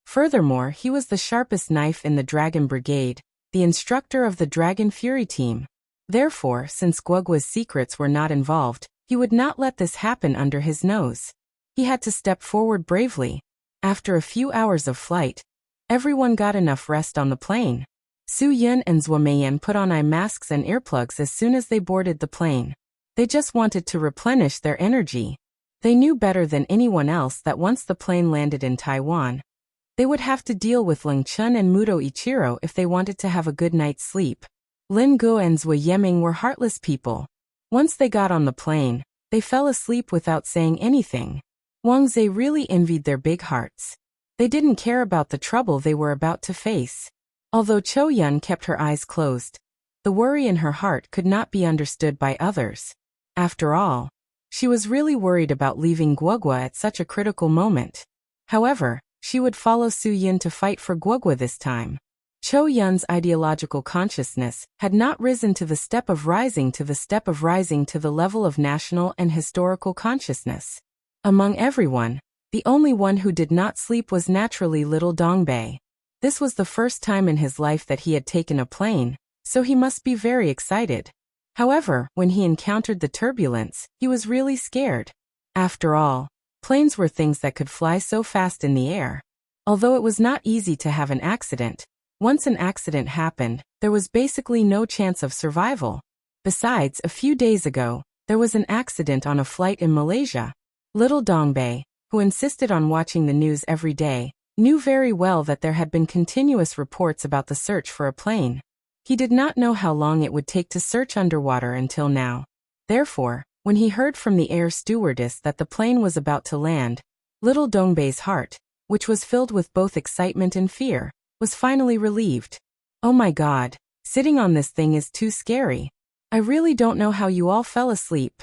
Furthermore, he was the sharpest knife in the Dragon Brigade, the instructor of the Dragon Fury team. Therefore, since Guogua's secrets were not involved, he would not let this happen under his nose. He had to step forward bravely. After a few hours of flight, everyone got enough rest on the plane. Su Yun and Zhou Meiyan put on eye masks and earplugs as soon as they boarded the plane. They just wanted to replenish their energy. They knew better than anyone else that once the plane landed in Taiwan, they would have to deal with Lin Chun and Muto Ichiro if they wanted to have a good night's sleep. Lin Guo and Zhou Yeming were heartless people. Once they got on the plane, they fell asleep without saying anything. Wang Zhe really envied their big hearts. They didn't care about the trouble they were about to face. Although Cho Yun kept her eyes closed, the worry in her heart could not be understood by others. After all, she was really worried about leaving Guogua at such a critical moment. However, she would follow Su Yun to fight for Guogua this time. Cho Yun's ideological consciousness had not risen to the step of rising to the level of national and historical consciousness. Among everyone, the only one who did not sleep was naturally little Dongbei. This was the first time in his life that he had taken a plane, so he must be very excited. However, when he encountered the turbulence, he was really scared. After all, planes were things that could fly so fast in the air. Although it was not easy to have an accident, once an accident happened, there was basically no chance of survival. Besides, a few days ago, there was an accident on a flight in Malaysia. Little Dongbei, who insisted on watching the news every day, knew very well that there had been continuous reports about the search for a plane. He did not know how long it would take to search underwater until now. Therefore, when he heard from the air stewardess that the plane was about to land, little Dongbei's heart, which was filled with both excitement and fear, was finally relieved. Oh my God, sitting on this thing is too scary. I really don't know how you all fell asleep.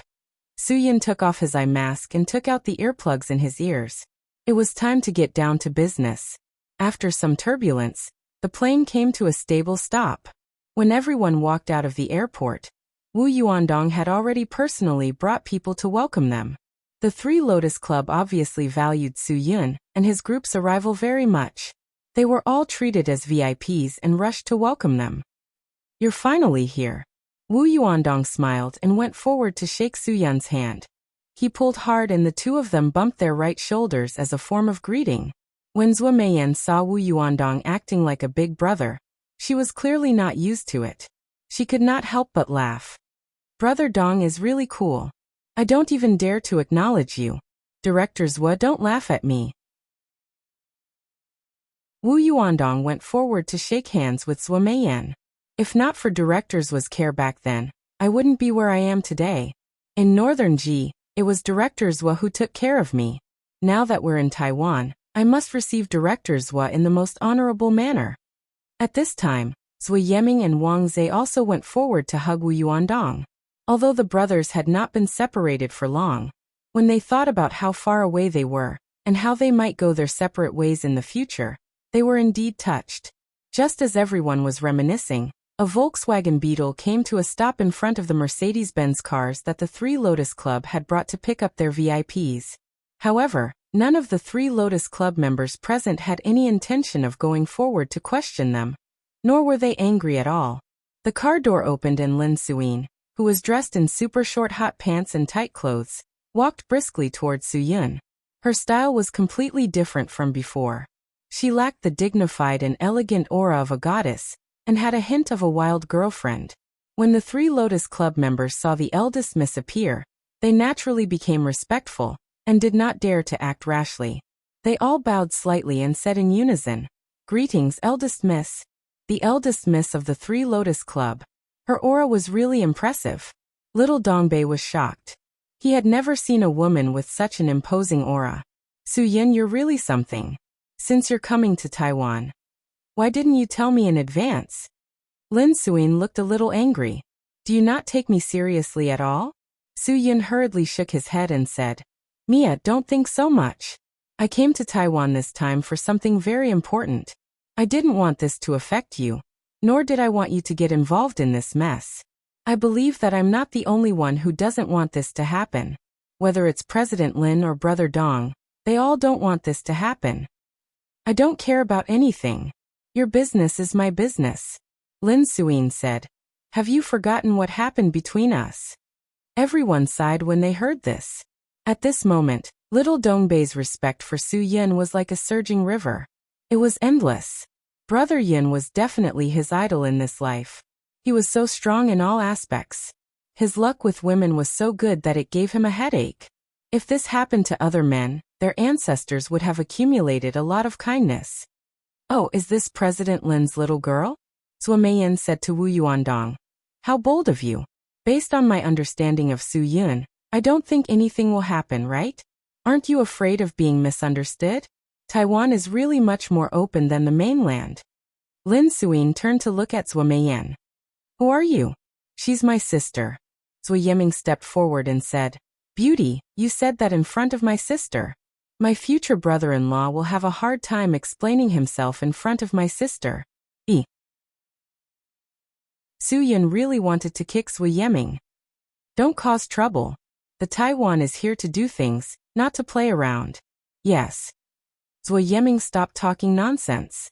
Su Yun took off his eye mask and took out the earplugs in his ears. It was time to get down to business. After some turbulence, the plane came to a stable stop. When everyone walked out of the airport, Wu Yuandong had already personally brought people to welcome them. The Three Lotus Club obviously valued Su Yun and his group's arrival very much. They were all treated as VIPs and rushed to welcome them. You're finally here. Wu Yuandong smiled and went forward to shake Su Yun's hand. He pulled hard and the two of them bumped their right shoulders as a form of greeting. When Zhou Meiyan saw Wu Yuandong acting like a big brother, she was clearly not used to it. She could not help but laugh. Brother Dong is really cool. I don't even dare to acknowledge you. Director Zhou, don't laugh at me. Wu Yuandong went forward to shake hands with Zhou Meiyan. If not for Director Zhuo's care back then, I wouldn't be where I am today. In Northern Ji, it was Director Zhou who took care of me. Now that we're in Taiwan, I must receive Director Zhou in the most honorable manner. At this time, Zhou Yeming and Wang Zhe also went forward to hug Wu Yuandong. Although the brothers had not been separated for long, when they thought about how far away they were, and how they might go their separate ways in the future, they were indeed touched. Just as everyone was reminiscing, A Volkswagen Beetle came to a stop in front of the Mercedes-Benz cars that the Three Lotus Club had brought to pick up their VIPs. However, none of the Three Lotus Club members present had any intention of going forward to question them, nor were they angry at all. The car door opened and Lin Suyin, who was dressed in super short hot pants and tight clothes, walked briskly towards Suyun. Her style was completely different from before. She lacked the dignified and elegant aura of a goddess, and had a hint of a wild girlfriend. When the Three Lotus Club members saw the eldest miss appear, they naturally became respectful, and did not dare to act rashly. They all bowed slightly and said in unison, "Greetings, eldest miss." The eldest miss of the Three Lotus Club. Her aura was really impressive. Little Dongbei was shocked. He had never seen a woman with such an imposing aura. "Suyin, you're really something. Since you're coming to Taiwan, why didn't you tell me in advance?" Lin Suyin looked a little angry. "Do you not take me seriously at all?" Suyun hurriedly shook his head and said, "Mia, don't think so much. I came to Taiwan this time for something very important. I didn't want this to affect you, nor did I want you to get involved in this mess. I believe that I'm not the only one who doesn't want this to happen. Whether it's President Lin or Brother Dong, they all don't want this to happen. I don't care about anything. Your business is my business." Lin Suyin said, "Have you forgotten what happened between us?" Everyone sighed when they heard this. At this moment, little Dongbei's respect for Su Yin was like a surging river. It was endless. Brother Yin was definitely his idol in this life. He was so strong in all aspects. His luck with women was so good that it gave him a headache. If this happened to other men, their ancestors would have accumulated a lot of kindness. "Oh, is this President Lin's little girl?" Zhuo Meiyan said to Wu Yuandong. "How bold of you. Based on my understanding of Su Yun, I don't think anything will happen, right? Aren't you afraid of being misunderstood? Taiwan is really much more open than the mainland." Lin Suyin turned to look at Zhuo Meiyan. "Who are you?" "She's my sister." Zhuo Yiming stepped forward and said, "Beauty, you said that in front of my sister. My future brother-in-law will have a hard time explaining himself in front of my sister." Su Yun really wanted to kick Zhuo Yiming. "Don't cause trouble. The Taiwan is here to do things, not to play around." "Yes." Zhuo Yiming stopped talking nonsense.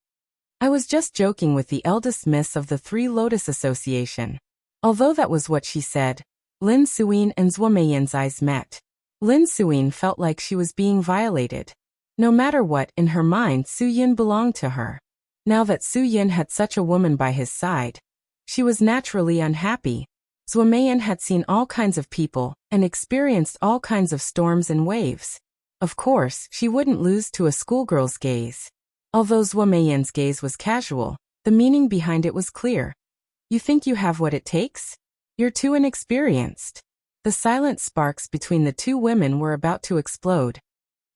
"I was just joking with the eldest miss of the Three Lotus Association." Although that was what she said, Lin Suyin and Zhuo Meiyan's eyes met. Lin Suyin felt like she was being violated. No matter what, in her mind Su Yin belonged to her. Now that Su Yin had such a woman by his side, she was naturally unhappy. Zhuo Meiyan had seen all kinds of people, and experienced all kinds of storms and waves. Of course, she wouldn't lose to a schoolgirl's gaze. Although Zhuo Meiyan's gaze was casual, the meaning behind it was clear. "You think you have what it takes? You're too inexperienced." The silent sparks between the two women were about to explode.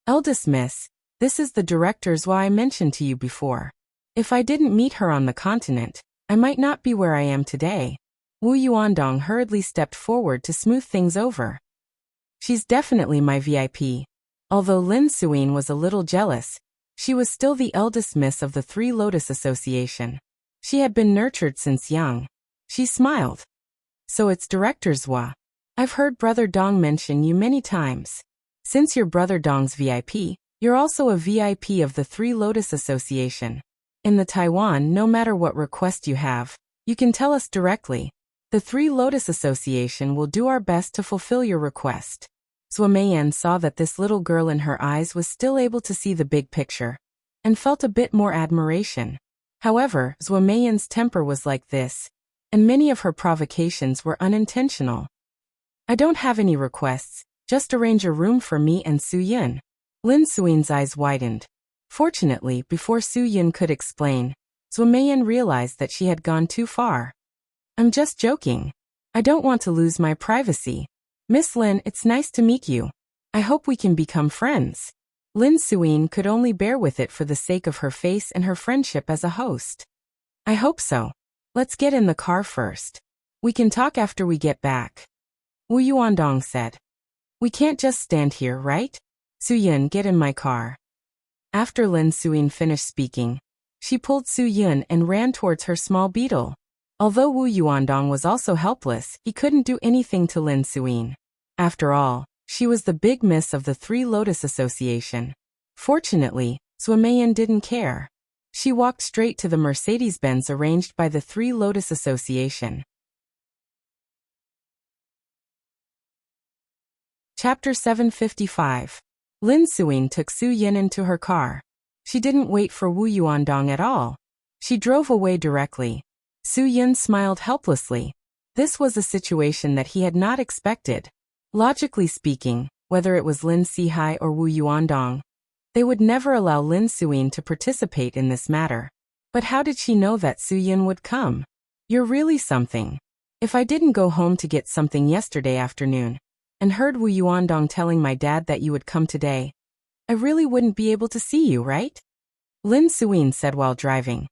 "Eldest miss, this is the director's Zhuo I mentioned to you before. If I didn't meet her on the continent, I might not be where I am today." Wu Yuandong hurriedly stepped forward to smooth things over. "She's definitely my VIP." Although Lin Suyin was a little jealous, she was still the eldest miss of the Three Lotus Association. She had been nurtured since young. She smiled. "So it's Director Zhuo. I've heard Brother Dong mention you many times. Since you're Brother Dong's VIP, you're also a VIP of the Three Lotus Association. In the Taiwan, no matter what request you have, you can tell us directly. The Three Lotus Association will do our best to fulfill your request." Zhuo Meiyan saw that this little girl in her eyes was still able to see the big picture, and felt a bit more admiration. However, Zhuo Meiyan's temper was like this, and many of her provocations were unintentional. "I don't have any requests, just arrange a room for me and Su Yun." Lin Suyin's eyes widened. Fortunately, before Su Yun could explain, Zhuo Meiyan realized that she had gone too far. "I'm just joking. I don't want to lose my privacy. Miss Lin, it's nice to meet you. I hope we can become friends." Lin Suyin could only bear with it for the sake of her face and her friendship as a host. "I hope so. Let's get in the car first. We can talk after we get back," Wu Yuandong said. "We can't just stand here, right? Su Yun, get in my car." After Lin Suyin finished speaking, she pulled Su Yun and ran towards her small beetle. Although Wu Yuandong was also helpless, he couldn't do anything to Lin Suyin. After all, she was the big miss of the Three Lotus Association. Fortunately, Zhuo Meiyan didn't care. She walked straight to the Mercedes-Benz arranged by the Three Lotus Association. Chapter 755. Lin Suyin took Su Yin into her car. She didn't wait for Wu Yuandong at all. She drove away directly. Su Yin smiled helplessly. This was a situation that he had not expected. Logically speaking, whether it was Lin Sihai or Wu Yuandong, they would never allow Lin Suyin to participate in this matter. But how did she know that Su Yin would come? You're really something. If I didn't go home to get something yesterday afternoon, and heard Wu Yuandong telling my dad that you would come today, I really wouldn't be able to see you, right? Lin Suyin said while driving.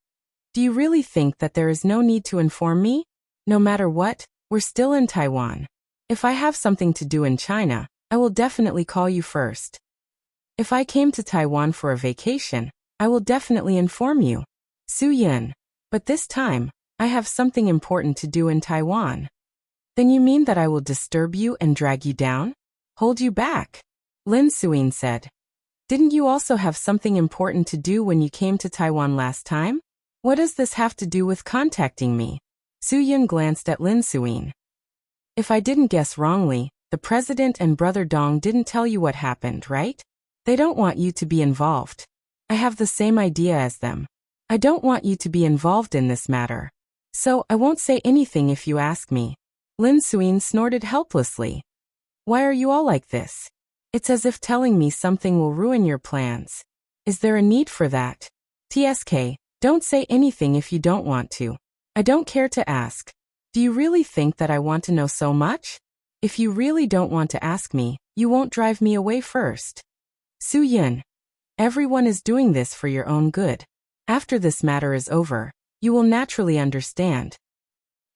Do you really think that there is no need to inform me? No matter what, we're still in Taiwan. If I have something to do in China, I will definitely call you first. If I came to Taiwan for a vacation, I will definitely inform you. Su Yin. But this time, I have something important to do in Taiwan. Then you mean that I will disturb you and drag you down? Hold you back? Lin Suyin said. Didn't you also have something important to do when you came to Taiwan last time? What does this have to do with contacting me? Su Yin glanced at Lin Suyin. If I didn't guess wrongly, the president and brother Dong didn't tell you what happened, right? They don't want you to be involved. I have the same idea as them. I don't want you to be involved in this matter. So I won't say anything if you ask me. Lin Suyin snorted helplessly. Why are you all like this? It's as if telling me something will ruin your plans. Is there a need for that? TSK, don't say anything if you don't want to. I don't care to ask. Do you really think that I want to know so much? If you really don't want to ask me, you won't drive me away first. Su Yin. Everyone is doing this for your own good. After this matter is over, you will naturally understand.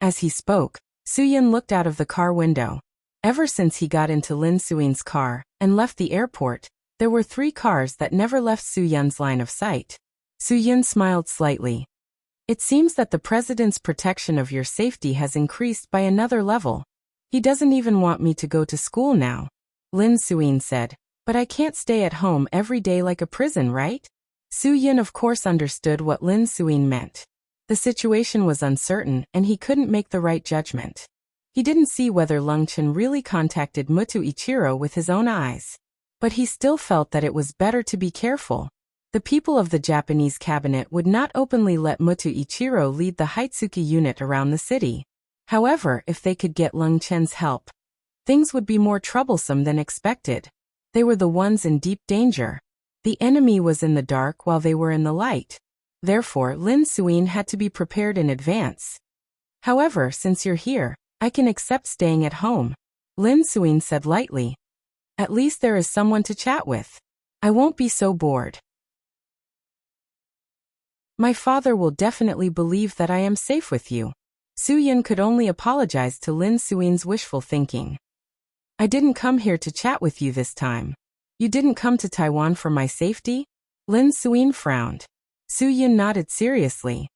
As he spoke, Su Yin looked out of the car window. Ever since he got into Lin Suyin's car and left the airport, there were 3 cars that never left Su Yin's line of sight. Su Yin smiled slightly. It seems that the president's protection of your safety has increased by another level. He doesn't even want me to go to school now. Lin Suyin said, but I can't stay at home every day like a prison, right? Su Yin of course understood what Lin Suyin meant. The situation was uncertain and he couldn't make the right judgment. He didn't see whether Lung Chen really contacted Mutu Ichiro with his own eyes. But he still felt that it was better to be careful. The people of the Japanese cabinet would not openly let Mutu Ichiro lead the Hitsuki unit around the city. However, if they could get Lung Chen's help, things would be more troublesome than expected. They were the ones in deep danger. The enemy was in the dark while they were in the light. Therefore, Lin Suyin had to be prepared in advance. However, since you're here, I can accept staying at home. Lin Suyin said lightly. At least there is someone to chat with. I won't be so bored. My father will definitely believe that I am safe with you. Su Yin could only apologize to Lin Suyin's wishful thinking. I didn't come here to chat with you this time. You didn't come to Taiwan for my safety? Lin Suyin frowned. Su Yin nodded seriously.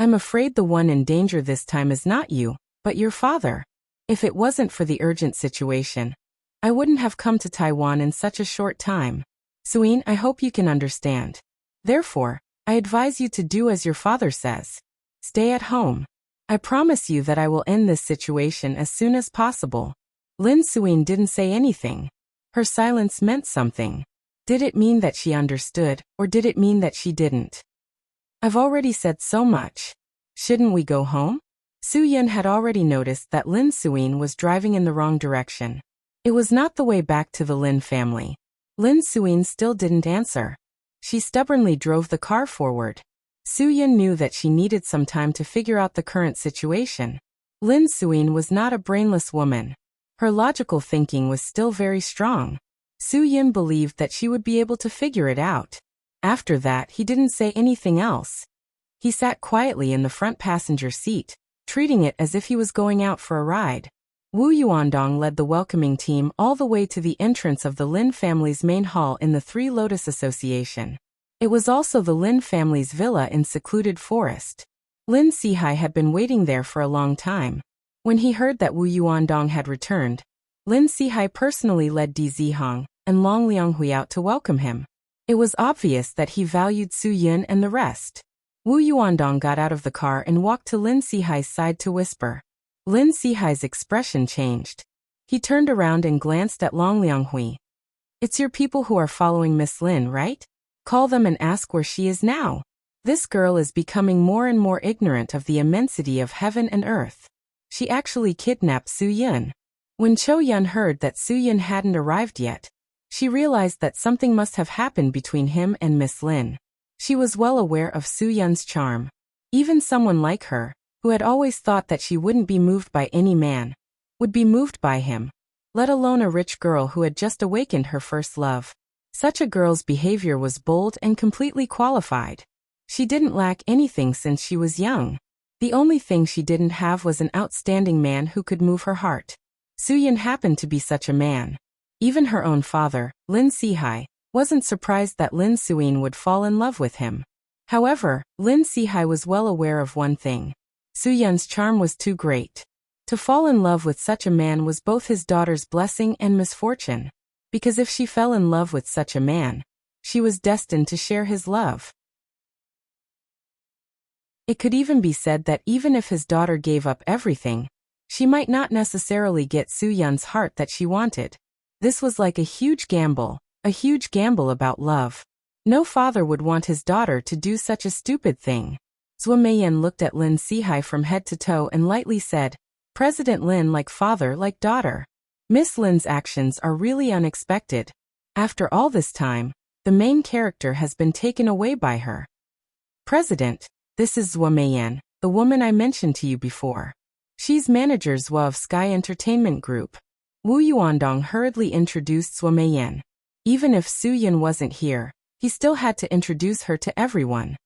I'm afraid the one in danger this time is not you, but your father. If it wasn't for the urgent situation, I wouldn't have come to Taiwan in such a short time. Suyin, I hope you can understand. Therefore, I advise you to do as your father says. Stay at home. I promise you that I will end this situation as soon as possible. Lin Suyin didn't say anything. Her silence meant something. Did it mean that she understood, or did it mean that she didn't? I've already said so much. Shouldn't we go home? Su Yin had already noticed that Lin Suyin was driving in the wrong direction. It was not the way back to the Lin family. Lin Suyin still didn't answer. She stubbornly drove the car forward. Su Yin knew that she needed some time to figure out the current situation. Lin Suyin was not a brainless woman. Her logical thinking was still very strong. Su Yin believed that she would be able to figure it out. After that, he didn't say anything else. He sat quietly in the front passenger seat, treating it as if he was going out for a ride. Wu Yuandong led the welcoming team all the way to the entrance of the Lin family's main hall in the Three Lotus Association. It was also the Lin family's villa in secluded forest. Lin Sihai had been waiting there for a long time. When he heard that Wu Yuandong had returned, Lin Sihai personally led Di Zihong and Long Lianghui out to welcome him. It was obvious that he valued Su Yun and the rest. Wu Yuandong got out of the car and walked to Lin Sihai's side to whisper. Lin Sihai's expression changed. He turned around and glanced at Long Lianghui. It's your people who are following Miss Lin, right? Call them and ask where she is now. This girl is becoming more and more ignorant of the immensity of heaven and earth. She actually kidnapped Su Yun. When Cho Yun heard that Su Yun hadn't arrived yet, she realized that something must have happened between him and Miss Lin. She was well aware of Su Yun's charm. Even someone like her, who had always thought that she wouldn't be moved by any man, would be moved by him, let alone a rich girl who had just awakened her first love. Such a girl's behavior was bold and completely qualified. She didn't lack anything since she was young. The only thing she didn't have was an outstanding man who could move her heart. Su Yun happened to be such a man. Even her own father, Lin Sihai, wasn't surprised that Lin Suyin would fall in love with him. However, Lin Sihai was well aware of one thing. Su Yun's charm was too great. To fall in love with such a man was both his daughter's blessing and misfortune. Because if she fell in love with such a man, she was destined to share his love. It could even be said that even if his daughter gave up everything, she might not necessarily get Su Yun's heart that she wanted. This was like a huge gamble about love. No father would want his daughter to do such a stupid thing. Zhuo Meiyan looked at Lin Sihai from head to toe and lightly said, President Lin, like father, like daughter. Miss Lin's actions are really unexpected. After all this time, the main character has been taken away by her. President, this is Zhuo Meiyan, the woman I mentioned to you before. She's manager Zhuo of Sky Entertainment Group. Wu Yuandong hurriedly introduced Zhuo Meiyan. Even if Su Yun wasn't here, he still had to introduce her to everyone.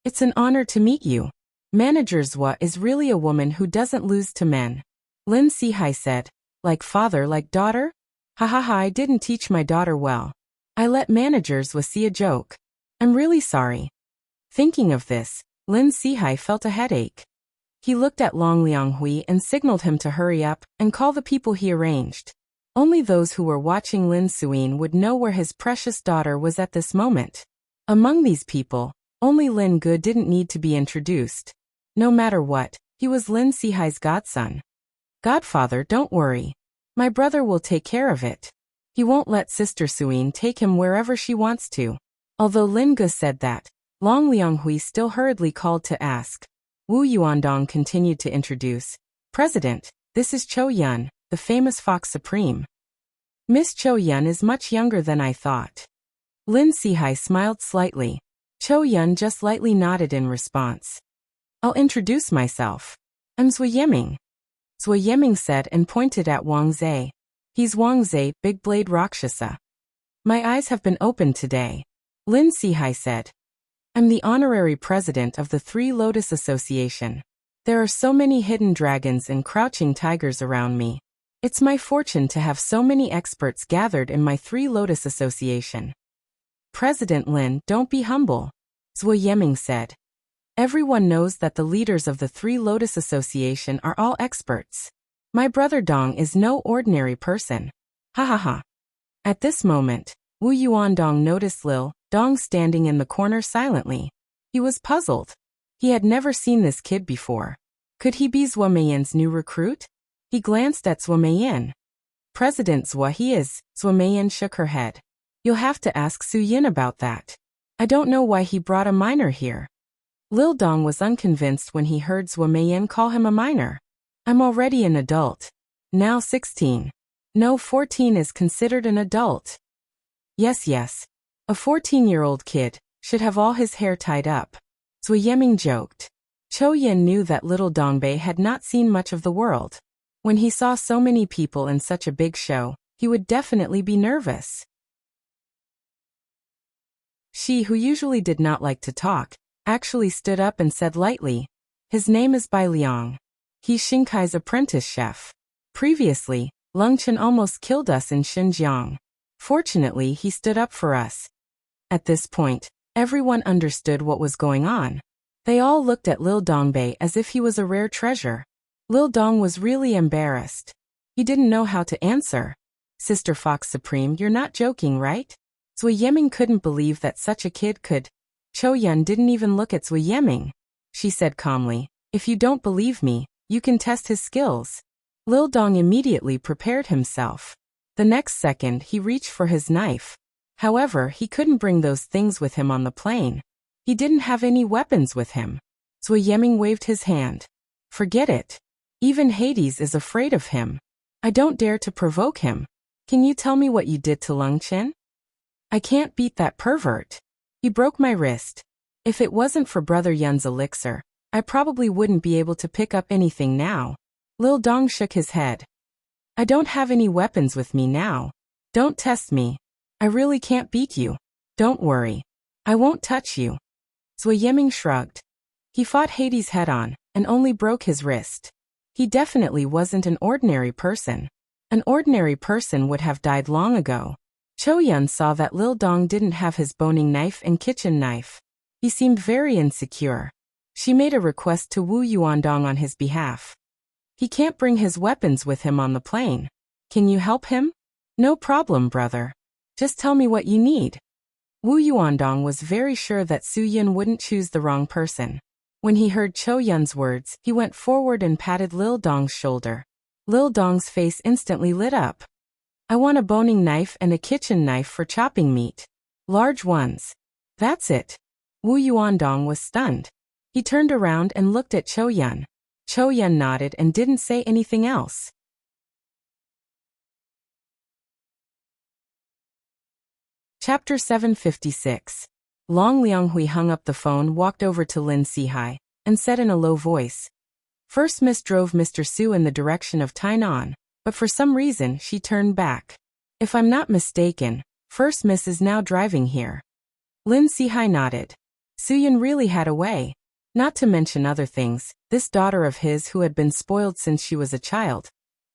It's an honor to meet you. Manager Zhuo is really a woman who doesn't lose to men. Lin Sihai said, like father, like daughter? I didn't teach my daughter well. I let manager Zhuo see a joke. I'm really sorry. Thinking of this, Lin Sihai felt a headache. He looked at Long Lianghui and signaled him to hurry up and call the people he arranged. Only those who were watching Lin Suyin would know where his precious daughter was at this moment. Among these people, only Lin Ge didn't need to be introduced. No matter what, he was Lin Sihai's godson. Godfather, don't worry. My brother will take care of it. He won't let Sister Suyin take him wherever she wants to. Although Lin Ge said that, Long Lianghui still hurriedly called to ask. Wu Yuandong continued to introduce. President, this is Cho Yun, the famous Fox Supreme. Miss Cho Yun is much younger than I thought. Lin Sihai smiled slightly. Cho Yun just lightly nodded in response. I'll introduce myself. I'm Zhuo Yiming. Zhuo Yiming said and pointed at Wang Zhe. He's Wang Zhe, Big Blade Rakshasa. My eyes have been opened today. Lin Sihai said. I'm the honorary president of the Three Lotus Association. There are so many hidden dragons and crouching tigers around me. It's my fortune to have so many experts gathered in my Three Lotus Association. President Lin, don't be humble, Zhuo Yiming said. Everyone knows that the leaders of the Three Lotus Association are all experts. My brother Dong is no ordinary person. Ha. At this moment, Wu Yuandong noticed Lil Dong standing in the corner silently. He was puzzled. He had never seen this kid before. Could he be Zhuo Meiyan's new recruit? He glanced at Zhuo Meiyan. President Zhuo, he is. Zhuo Meiyan shook her head. You'll have to ask Su Yun about that. I don't know why he brought a minor here. Lil Dong was unconvinced when he heard Zhuo Meiyan call him a minor. I'm already an adult. Now 16. No, 14 is considered an adult. Yes. A 14-year-old kid should have all his hair tied up. Zhuo Yiming joked. Cho Yun knew that little Dongbei had not seen much of the world. When he saw so many people in such a big show, he would definitely be nervous. She, who usually did not like to talk, actually stood up and said lightly, his name is Bai Liang. He's Xingkai's apprentice chef. Previously, Leng Chen almost killed us in Xinjiang. Fortunately, he stood up for us. At this point, everyone understood what was going on. They all looked at Lil Dongbei as if he was a rare treasure. Lil Dong was really embarrassed. He didn't know how to answer. Sister Fox Supreme, you're not joking, right? Zui Yiming couldn't believe that such a kid could. Cho Yun didn't even look at Zui Yiming. She said calmly, if you don't believe me, you can test his skills. Lil Dong immediately prepared himself. The next second he reached for his knife. However, he couldn't bring those things with him on the plane. He didn't have any weapons with him. Zui Yiming waved his hand. Forget it. Even Hades is afraid of him. I don't dare to provoke him. Can you tell me what you did to Lung Chen? I can't beat that pervert. He broke my wrist. If it wasn't for Brother Yun's elixir, I probably wouldn't be able to pick up anything now. Lil Dong shook his head. I don't have any weapons with me now. Don't test me. I really can't beat you. Don't worry. I won't touch you. Zui Yiming shrugged. He fought Hades head-on, and only broke his wrist. He definitely wasn't an ordinary person. An ordinary person would have died long ago. Cho Yun saw that Lil Dong didn't have his boning knife and kitchen knife. He seemed very insecure. She made a request to Wu Yuandong on his behalf. He can't bring his weapons with him on the plane. Can you help him? No problem, brother. Just tell me what you need. Wu Yuandong was very sure that Su Yun wouldn't choose the wrong person. When he heard Cho Yun's words, he went forward and patted Lil Dong's shoulder. Lil Dong's face instantly lit up. I want a boning knife and a kitchen knife for chopping meat. Large ones. That's it. Wu Yuandong was stunned. He turned around and looked at Cho Yun. Cho Yun nodded and didn't say anything else. Chapter 756. Long Lianghui hung up the phone, walked over to Lin Sihai, and said in a low voice. First Miss drove Mr. Su in the direction of Tainan, but for some reason she turned back. If I'm not mistaken, First Miss is now driving here. Lin Sihai nodded. Su Yun really had a way. Not to mention other things, this daughter of his who had been spoiled since she was a child.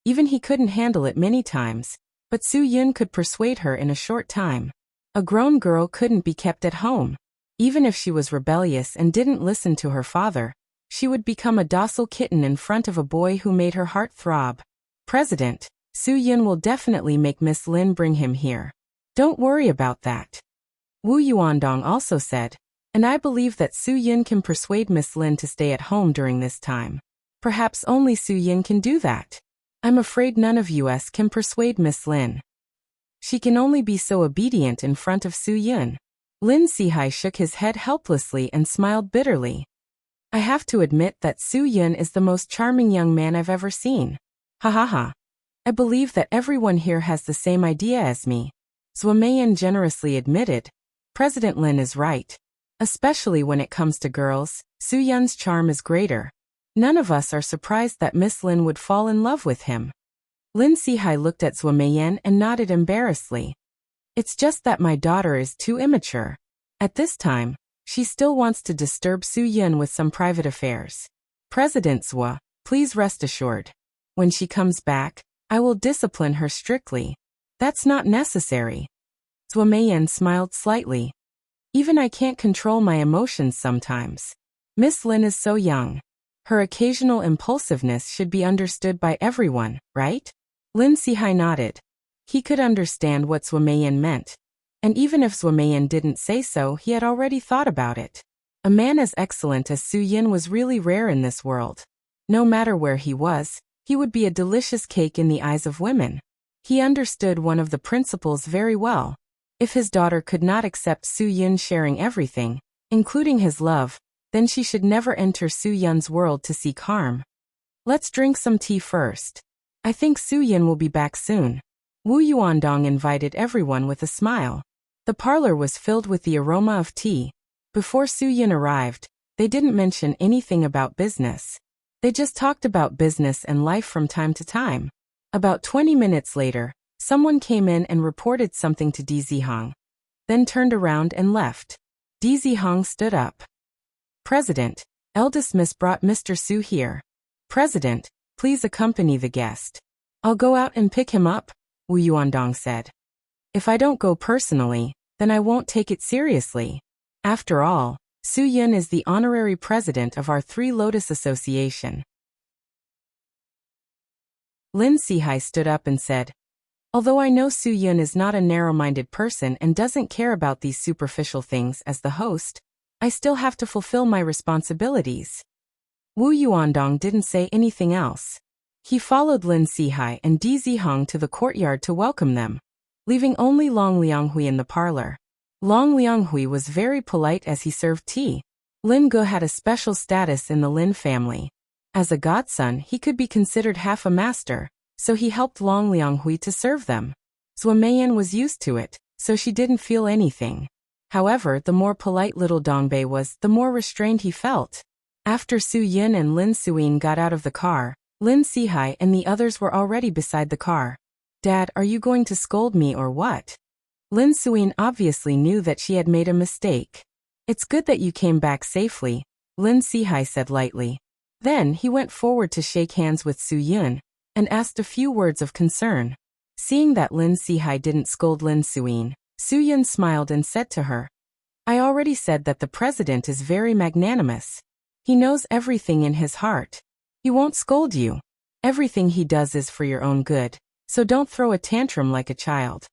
Even he couldn't handle it many times, but Su Yun could persuade her in a short time. A grown girl couldn't be kept at home. Even if she was rebellious and didn't listen to her father, she would become a docile kitten in front of a boy who made her heart throb. President, Su Yun will definitely make Miss Lin bring him here. Don't worry about that. Wu Yuandong also said, and I believe that Su Yun can persuade Miss Lin to stay at home during this time. Perhaps only Su Yun can do that. I'm afraid none of us can persuade Miss Lin. She can only be so obedient in front of Su Yun. Lin Sihai shook his head helplessly and smiled bitterly. I have to admit that Su Yun is the most charming young man I've ever seen. Ha ha ha. I believe that everyone here has the same idea as me. Zhuo Meiyan generously admitted. President Lin is right. Especially when it comes to girls, Su Yun's charm is greater. None of us are surprised that Miss Lin would fall in love with him. Lin Sihai looked at Zhuo Meiyan and nodded embarrassedly. It's just that my daughter is too immature. At this time, she still wants to disturb Su Yun with some private affairs. President Zhuo, please rest assured. When she comes back, I will discipline her strictly. That's not necessary. Zhuo Meiyan smiled slightly. Even I can't control my emotions sometimes. Miss Lin is so young. Her occasional impulsiveness should be understood by everyone, right? Lin Sihai nodded. He could understand what Zhuo Meiyan meant. And even if Zhuo Meiyan didn't say so, he had already thought about it. A man as excellent as Su Yun was really rare in this world. No matter where he was, he would be a delicious cake in the eyes of women. He understood one of the principles very well. If his daughter could not accept Su Yun sharing everything, including his love, then she should never enter Su Yun's world to seek harm. Let's drink some tea first. I think Su Yun will be back soon. Wu Yuandong invited everyone with a smile. The parlor was filled with the aroma of tea. Before Su Yun arrived, they didn't mention anything about business. They just talked about business and life from time to time. About 20 minutes later, someone came in and reported something to Di Zihong, then turned around and left. Di Zihong stood up. President, eldest miss brought Mr. Su here. President, please accompany the guest. I'll go out and pick him up, Wu Yuandong said. If I don't go personally, then I won't take it seriously. After all, Su Yun is the honorary president of our Three Lotus Association. Lin Sihai stood up and said, although I know Su Yun is not a narrow-minded person and doesn't care about these superficial things as the host, I still have to fulfill my responsibilities. Wu Yuandong didn't say anything else. He followed Lin Sihai and Di Zihong to the courtyard to welcome them, leaving only Long Lianghui in the parlor. Long Lianghui was very polite as he served tea. Lin Ge had a special status in the Lin family. As a godson, he could be considered half a master, so he helped Long Lianghui to serve them. Zhou Meiyan was used to it, so she didn't feel anything. However, the more polite little Dongbei was, the more restrained he felt. After Su Yun and Lin Suyin got out of the car, Lin Sihai and the others were already beside the car. Dad, are you going to scold me or what? Lin Suyin obviously knew that she had made a mistake. It's good that you came back safely, Lin Sihai said lightly. Then he went forward to shake hands with Su Yun and asked a few words of concern. Seeing that Lin Sihai didn't scold Lin Suyin, Su Yun smiled and said to her, I already said that the president is very magnanimous. He knows everything in his heart. He won't scold you. Everything he does is for your own good, so don't throw a tantrum like a child.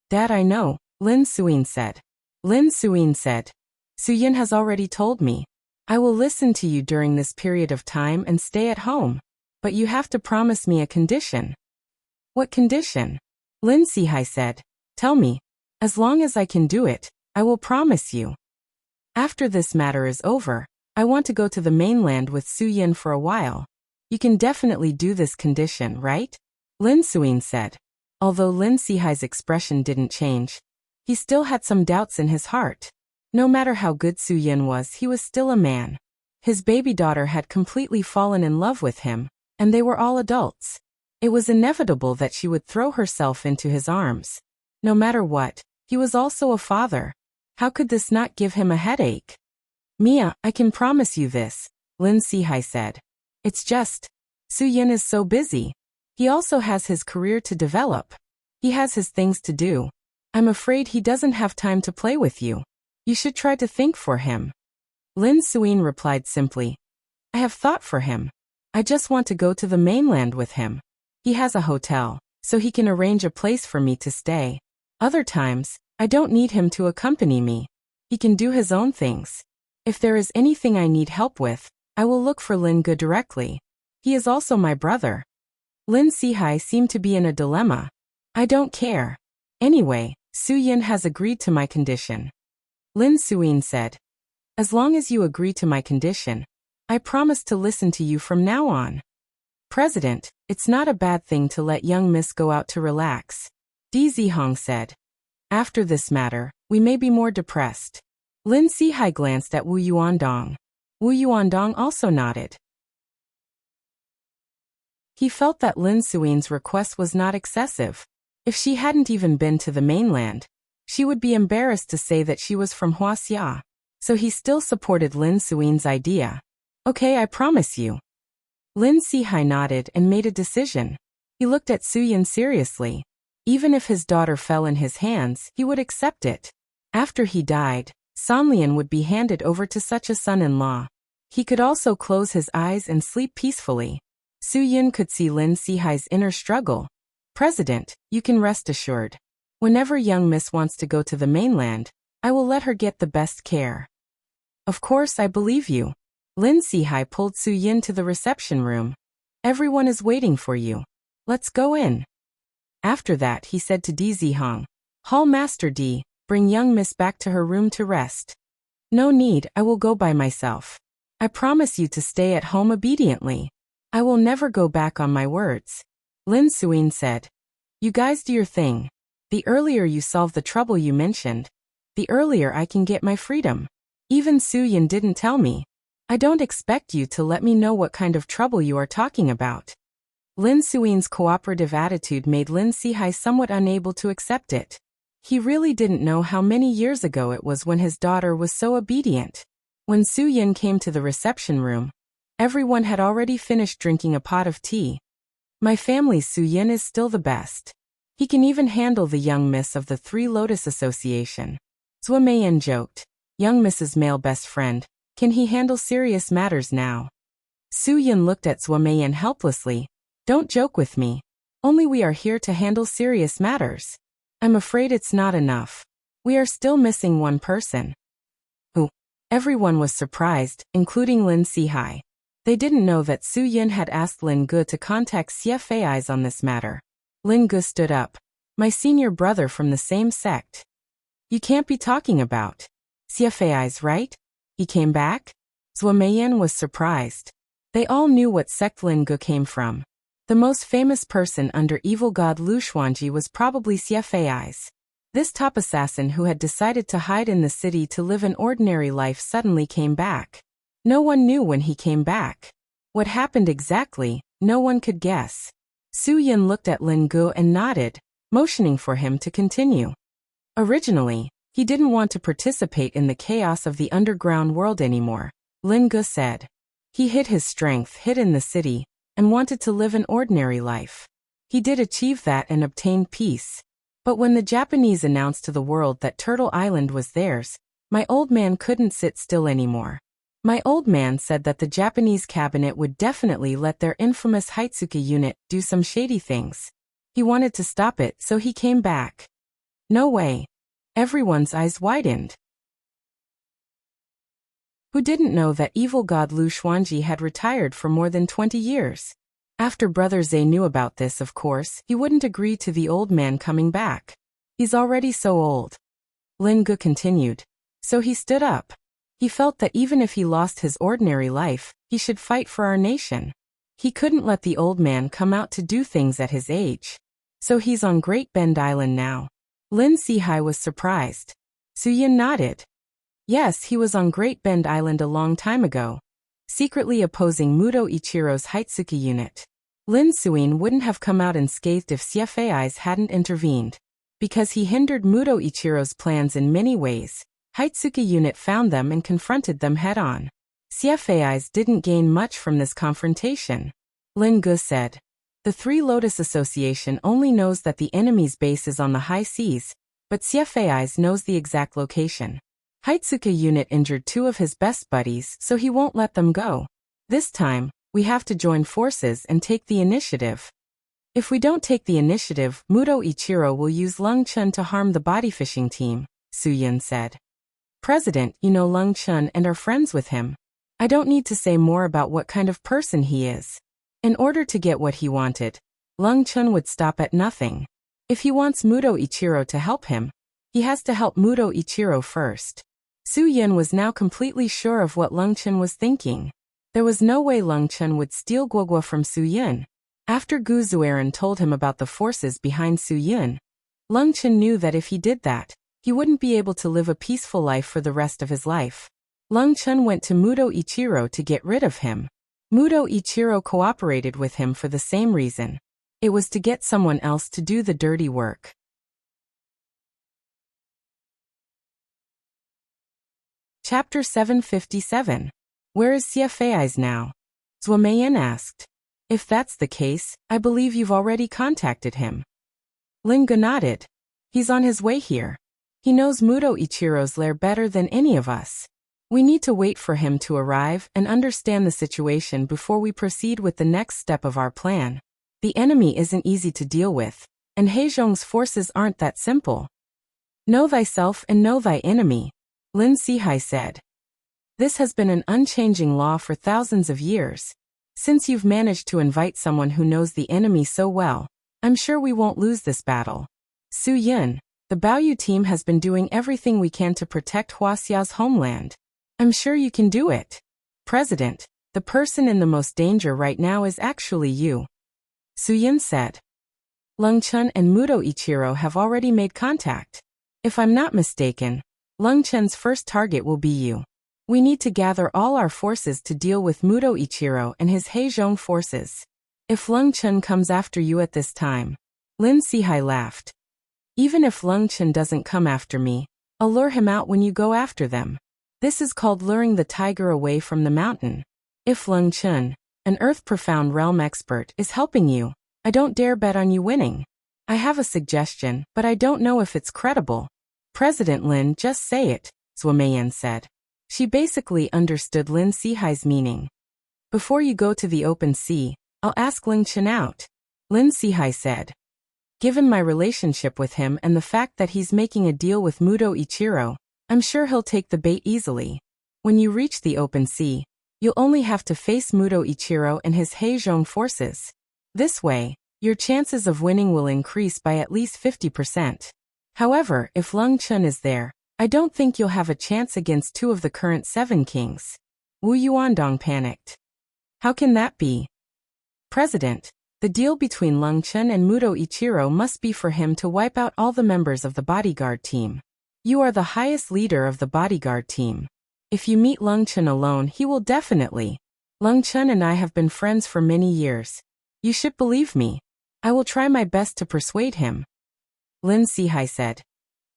Dad, I know, Lin Suyin said. Lin Suyin said, Su Yun has already told me. I will listen to you during this period of time and stay at home. But you have to promise me a condition. What condition? Lin Sihai said, tell me. As long as I can do it, I will promise you. After this matter is over, I want to go to the mainland with Su Yun for a while. You can definitely do this condition, right? Lin Suyin said. Although Lin Sihai's expression didn't change, he still had some doubts in his heart. No matter how good Su Yun was, he was still a man. His baby daughter had completely fallen in love with him, and they were all adults. It was inevitable that she would throw herself into his arms. No matter what, he was also a father. How could this not give him a headache? Mia, I can promise you this, Lin Sihai said. It's just, Su Yun is so busy. He also has his career to develop. He has his things to do. I'm afraid he doesn't have time to play with you. You should try to think for him. Lin Suyin replied simply, I have thought for him. I just want to go to the mainland with him. He has a hotel, so he can arrange a place for me to stay. Other times, I don't need him to accompany me. He can do his own things. If there is anything I need help with, I will look for Lin Ge directly. He is also my brother. Lin Sihai seemed to be in a dilemma. I don't care. Anyway, Su Yun has agreed to my condition. Lin Suyin said, as long as you agree to my condition, I promise to listen to you from now on. President, it's not a bad thing to let young miss go out to relax, Di Zihong said. After this matter, we may be more depressed. Lin Sihai glanced at Wu Yuandong. Wu Yuandong also nodded. He felt that Lin Suyin's request was not excessive. If she hadn't even been to the mainland, she would be embarrassed to say that she was from Huaxia. So he still supported Lin Suyin's idea. Okay, I promise you. Lin Sihai nodded and made a decision. He looked at Su Yun seriously. Even if his daughter fell in his hands, he would accept it. After he died, Sanlian would be handed over to such a son-in-law. He could also close his eyes and sleep peacefully. Su Yun could see Lin Sihai's inner struggle. President, you can rest assured. Whenever young miss wants to go to the mainland, I will let her get the best care. Of course, I believe you. Lin Sihai pulled Su Yun to the reception room. Everyone is waiting for you. Let's go in. After that, he said to Di Zihong, Hall Master Di, bring young miss back to her room to rest. No need, I will go by myself. I promise you to stay at home obediently. I will never go back on my words. Lin Suyin said. You guys do your thing. The earlier you solve the trouble you mentioned, the earlier I can get my freedom. Even Su Yun didn't tell me. I don't expect you to let me know what kind of trouble you are talking about. Lin Suyin's cooperative attitude made Lin Sihai somewhat unable to accept it. He really didn't know how many years ago it was when his daughter was so obedient. When Su Yun came to the reception room, everyone had already finished drinking a pot of tea. My family's Su Yun is still the best. He can even handle the young miss of the Three Lotus Association. Zhou Meiyan joked. Young Mrs. Male best friend, can he handle serious matters now? Su Yin looked at Zhuo Meiyan helplessly. Don't joke with me. Only we are here to handle serious matters. I'm afraid it's not enough. We are still missing one person. Who? Everyone was surprised, including Lin Sihai. They didn't know that Su Yin had asked Lin Ge to contact Xie Fei's on this matter. Lin Ge stood up. My senior brother from the same sect. You can't be talking about Xie Fei's, right? He came back? Zhuo Meiyan was surprised. They all knew what sect Lin Ge came from. The most famous person under evil god Lu Xuanji was probably Xie Fei's. This top assassin who had decided to hide in the city to live an ordinary life suddenly came back. No one knew when he came back. What happened exactly, no one could guess. Su Yin looked at Lin Ge and nodded, motioning for him to continue. Originally, he didn't want to participate in the chaos of the underground world anymore, Lin Ge said. He hid his strength hid in the city, and wanted to live an ordinary life. He did achieve that and obtained peace. But when the Japanese announced to the world that Turtle Island was theirs, my old man couldn't sit still anymore. My old man said that the Japanese cabinet would definitely let their infamous Hitsuki unit do some shady things. He wanted to stop it, so he came back. No way. Everyone's eyes widened. Who didn't know that evil god Lu Xuanji had retired for more than 20 years? After Brother Zhe knew about this, of course, he wouldn't agree to the old man coming back. He's already so old. Lin Ge continued. So he stood up. He felt that even if he lost his ordinary life, he should fight for our nation. He couldn't let the old man come out to do things at his age. So he's on Great Bend Island now. Lin Sihai was surprised. Su Yin nodded. Yes, he was on Great Bend Island a long time ago, secretly opposing Muto Ichiro's Hitsuki unit. Lin Suin wouldn't have come out unscathed if Xie Fei's hadn't intervened. Because he hindered Muto Ichiro's plans in many ways, Hitsuki unit found them and confronted them head-on. Xie Fei's didn't gain much from this confrontation. Lin Ge said. The Three Lotus Association only knows that the enemy's base is on the high seas, but Xie Fei's knows the exact location. Hitsuki unit injured two of his best buddies, so he won't let them go. This time, we have to join forces and take the initiative. If we don't take the initiative, Muto Ichiro will use Lung Chun to harm the bodyfishing team, Su Yin said. President, you know Lung Chun and are friends with him. I don't need to say more about what kind of person he is. In order to get what he wanted, Lung Chun would stop at nothing. If he wants Muto Ichiro to help him, he has to help Muto Ichiro first. Su Yin was now completely sure of what Lung Chun was thinking. There was no way Lung Chun would steal Guogua from Su Yin. After Gu Zueran told him about the forces behind Su Yin, Lung Chun knew that if he did that, he wouldn't be able to live a peaceful life for the rest of his life. Lung Chun went to Muto Ichiro to get rid of him. Muto Ichiro cooperated with him for the same reason. It was to get someone else to do the dirty work. Chapter 757. Where is Xie Fei's now? Zhuo Meiyan asked. If that's the case, I believe you've already contacted him. Lin Ge nodded. He's on his way here. He knows Muto Ichiro's lair better than any of us. We need to wait for him to arrive and understand the situation before we proceed with the next step of our plan. The enemy isn't easy to deal with, and Heizhong's forces aren't that simple. Know thyself and know thy enemy, Lin Sihai said. This has been an unchanging law for thousands of years. Since you've managed to invite someone who knows the enemy so well, I'm sure we won't lose this battle. Su Yin, the Baoyu team has been doing everything we can to protect Huaxia's homeland. I'm sure you can do it. President, the person in the most danger right now is actually you. Su Yin said. Lung Chun and Muto Ichiro have already made contact. If I'm not mistaken, Lung Chun's first target will be you. We need to gather all our forces to deal with Muto Ichiro and his Heizhong forces. If Lung Chun comes after you at this time, Lin Sihai laughed. Even if Lung Chun doesn't come after me, I'll lure him out when you go after them. This is called luring the tiger away from the mountain. If Lung Chun, an Earth-profound realm expert, is helping you, I don't dare bet on you winning. I have a suggestion, but I don't know if it's credible. President Lin, just say it, Zhuo Meiyan said. She basically understood Lin Sihai's meaning. Before you go to the open sea, I'll ask Ling Chen out, Lin Sihai said. Given my relationship with him and the fact that he's making a deal with Muto Ichiro, I'm sure he'll take the bait easily. When you reach the open sea, you'll only have to face Muto Ichiro and his Heizhong forces. This way, your chances of winning will increase by at least 50%. However, if Lung Chun is there, I don't think you'll have a chance against two of the current 7 kings. Wu Yuandong panicked. How can that be? President, the deal between Lung Chun and Muto Ichiro must be for him to wipe out all the members of the bodyguard team. You are the highest leader of the bodyguard team. If you meet Lung Chun alone, he will definitely. Lung Chun and I have been friends for many years. You should believe me. I will try my best to persuade him. Lin Sihai said.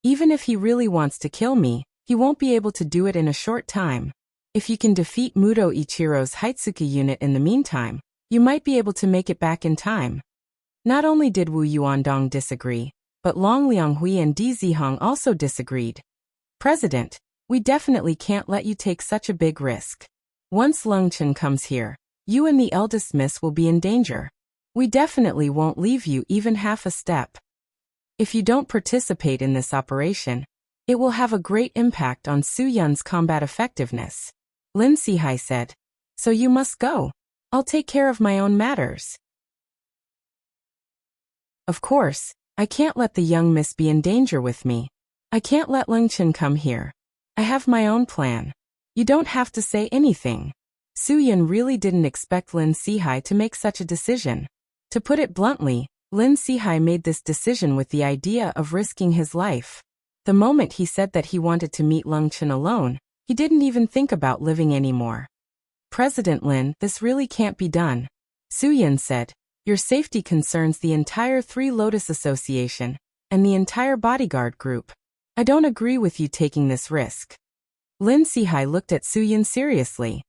Even if he really wants to kill me, he won't be able to do it in a short time. If you can defeat Muto Ichiro's Hitsuki unit in the meantime, you might be able to make it back in time. Not only did Wu Yuandong disagree, but Long Lianghui and Di Zihong also disagreed. President, we definitely can't let you take such a big risk. Once Lung Chen comes here, you and the eldest miss will be in danger. We definitely won't leave you even half a step. If you don't participate in this operation, it will have a great impact on Su Yun's combat effectiveness. Lin Sihai said. So you must go. I'll take care of my own matters. Of course, I can't let the young miss be in danger with me. I can't let Lung Chen come here. I have my own plan. You don't have to say anything. Su Yun really didn't expect Lin Sihai to make such a decision. To put it bluntly, Lin Sihai made this decision with the idea of risking his life. The moment he said that he wanted to meet Lung Chen alone, he didn't even think about living anymore. President Lin, this really can't be done. Su Yun said, your safety concerns the entire Three Lotus Association and the entire bodyguard group. I don't agree with you taking this risk. Lin Sihai looked at Su Yun seriously.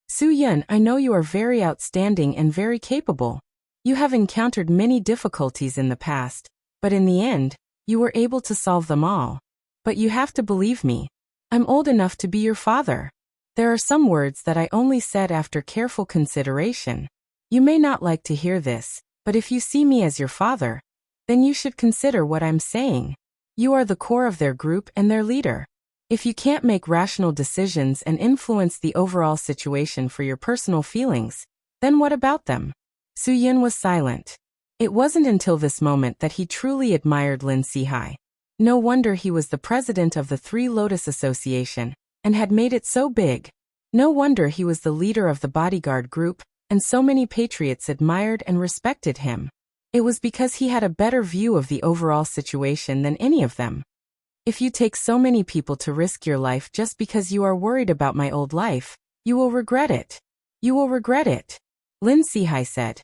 Su Yun, I know you are very outstanding and very capable. You have encountered many difficulties in the past, but in the end, you were able to solve them all. But you have to believe me. I'm old enough to be your father. There are some words that I only said after careful consideration. You may not like to hear this, but if you see me as your father, then you should consider what I'm saying. You are the core of their group and their leader. If you can't make rational decisions and influence the overall situation for your personal feelings, then what about them? Su Yun was silent. It wasn't until this moment that he truly admired Lin Sihai. No wonder he was the president of the Three Lotus Association, and had made it so big. No wonder he was the leader of the bodyguard group, and so many patriots admired and respected him. It was because he had a better view of the overall situation than any of them. If you take so many people to risk your life just because you are worried about my old life, you will regret it. You will regret it. Lin Sihai said.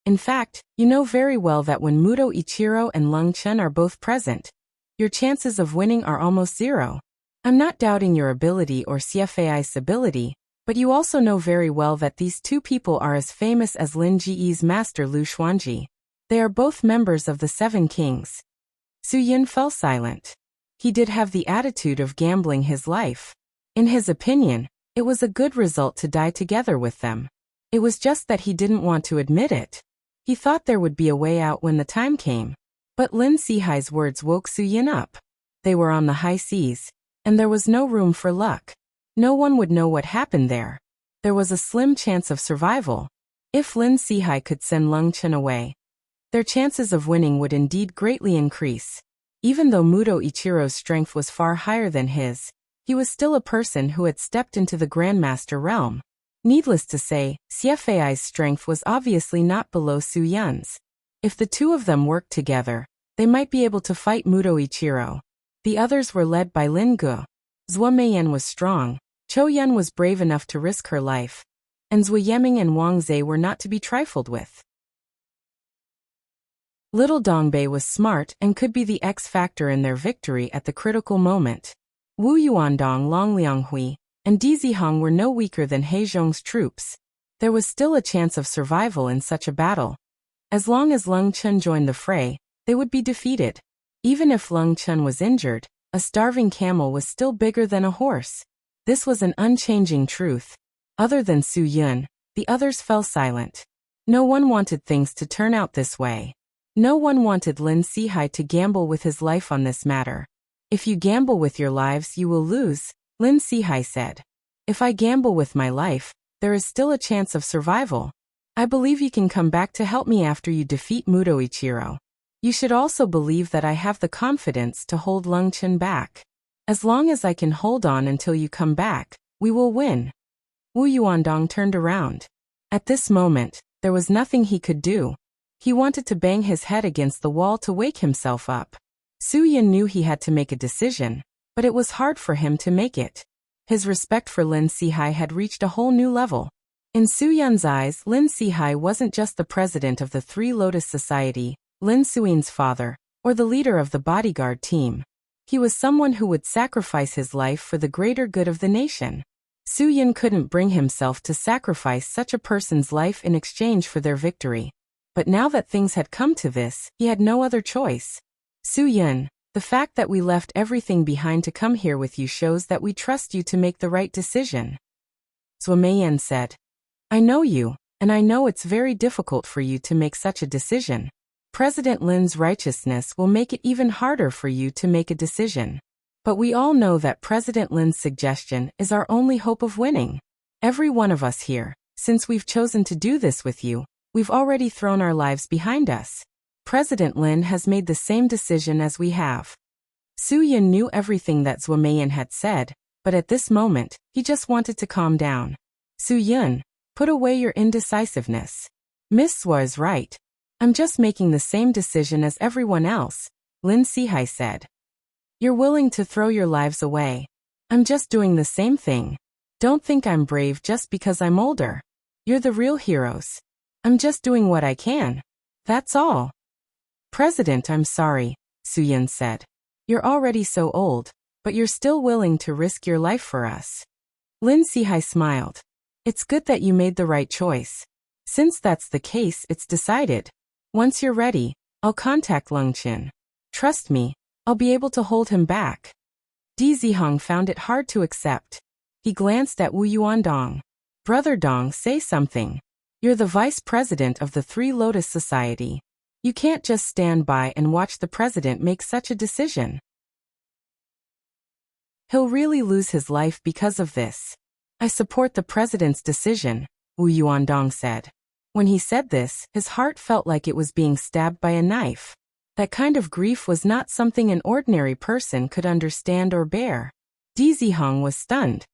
In fact, you know very well that when Muto Ichiro and Lung Chen are both present, your chances of winning are almost zero. I'm not doubting your ability or CFAI's ability, but you also know very well that these two people are as famous as Lin Ji's master Lu Xuanji. They are both members of the 7 Kings. Su Yun fell silent. He did have the attitude of gambling his life. In his opinion, it was a good result to die together with them. It was just that he didn't want to admit it. He thought there would be a way out when the time came. But Lin Sihai's words woke Su Yun up. They were on the high seas, and there was no room for luck. No one would know what happened there. There was a slim chance of survival. If Lin Sihai could send Lung Chen away, their chances of winning would indeed greatly increase. Even though Muto Ichiro's strength was far higher than his, he was still a person who had stepped into the Grandmaster realm. Needless to say, CFAI's strength was obviously not below Su Yun's. If the two of them worked together, they might be able to fight Muto Ichiro. The others were led by Lin Gu. Zhuo Meiyan was strong, Cho Yun was brave enough to risk her life, and Zhuo Yeming and Wang Zhe were not to be trifled with. Little Dongbei was smart and could be the X factor in their victory at the critical moment. Wu Yuandong, Long Lianghui, and Di Zihong were no weaker than Heizhong's troops. There was still a chance of survival in such a battle. As long as Lung Chen joined the fray, they would be defeated. Even if Lung Chen was injured, A starving camel was still bigger than a horse. This was an unchanging truth. Other than Su Yun, the others fell silent. No one wanted things to turn out this way. No one wanted Lin Sihai to gamble with his life on this matter. If you gamble with your lives, you will lose, Lin Sihai said. If I gamble with my life, there is still a chance of survival. I believe you can come back to help me after you defeat Muto Ichiro. You should also believe that I have the confidence to hold Lung Chen back. As long as I can hold on until you come back, we will win. Wu Yuandong turned around. At this moment, there was nothing he could do. He wanted to bang his head against the wall to wake himself up. Su Yun knew he had to make a decision, but it was hard for him to make it. His respect for Lin Sihai had reached a whole new level. In Su Yun's eyes, Lin Sihai wasn't just the president of the Three Lotus Society, Lin Suin's father, or the leader of the bodyguard team. He was someone who would sacrifice his life for the greater good of the nation. Su Yun couldn't bring himself to sacrifice such a person's life in exchange for their victory. But now that things had come to this, he had no other choice. Su Yun, the fact that we left everything behind to come here with you shows that we trust you to make the right decision. Zhou Meiyan said. I know you, and I know it's very difficult for you to make such a decision. President Lin's righteousness will make it even harder for you to make a decision. But we all know that President Lin's suggestion is our only hope of winning. Every one of us here, since we've chosen to do this with you, we've already thrown our lives behind us. President Lin has made the same decision as we have. Su Yun knew everything that Zhou Meiyan had said, but at this moment, he just wanted to calm down. Su Yun, put away your indecisiveness. Miss Zhou is right. I'm just making the same decision as everyone else, Lin Sihai said. You're willing to throw your lives away. I'm just doing the same thing. Don't think I'm brave just because I'm older. You're the real heroes. I'm just doing what I can. That's all. President, I'm sorry, Su Yun said. You're already so old, but you're still willing to risk your life for us. Lin Sihai smiled. It's good that you made the right choice. Since that's the case, it's decided. Once you're ready, I'll contact Lung Chen. Trust me, I'll be able to hold him back. Di Zihong found it hard to accept. He glanced at Wu Yuandong. Brother Dong, say something. You're the vice president of the Three Lotus Society. You can't just stand by and watch the president make such a decision. He'll really lose his life because of this. I support the president's decision, Wu Yuandong said. When he said this, his heart felt like it was being stabbed by a knife. That kind of grief was not something an ordinary person could understand or bear. Di Zihong was stunned.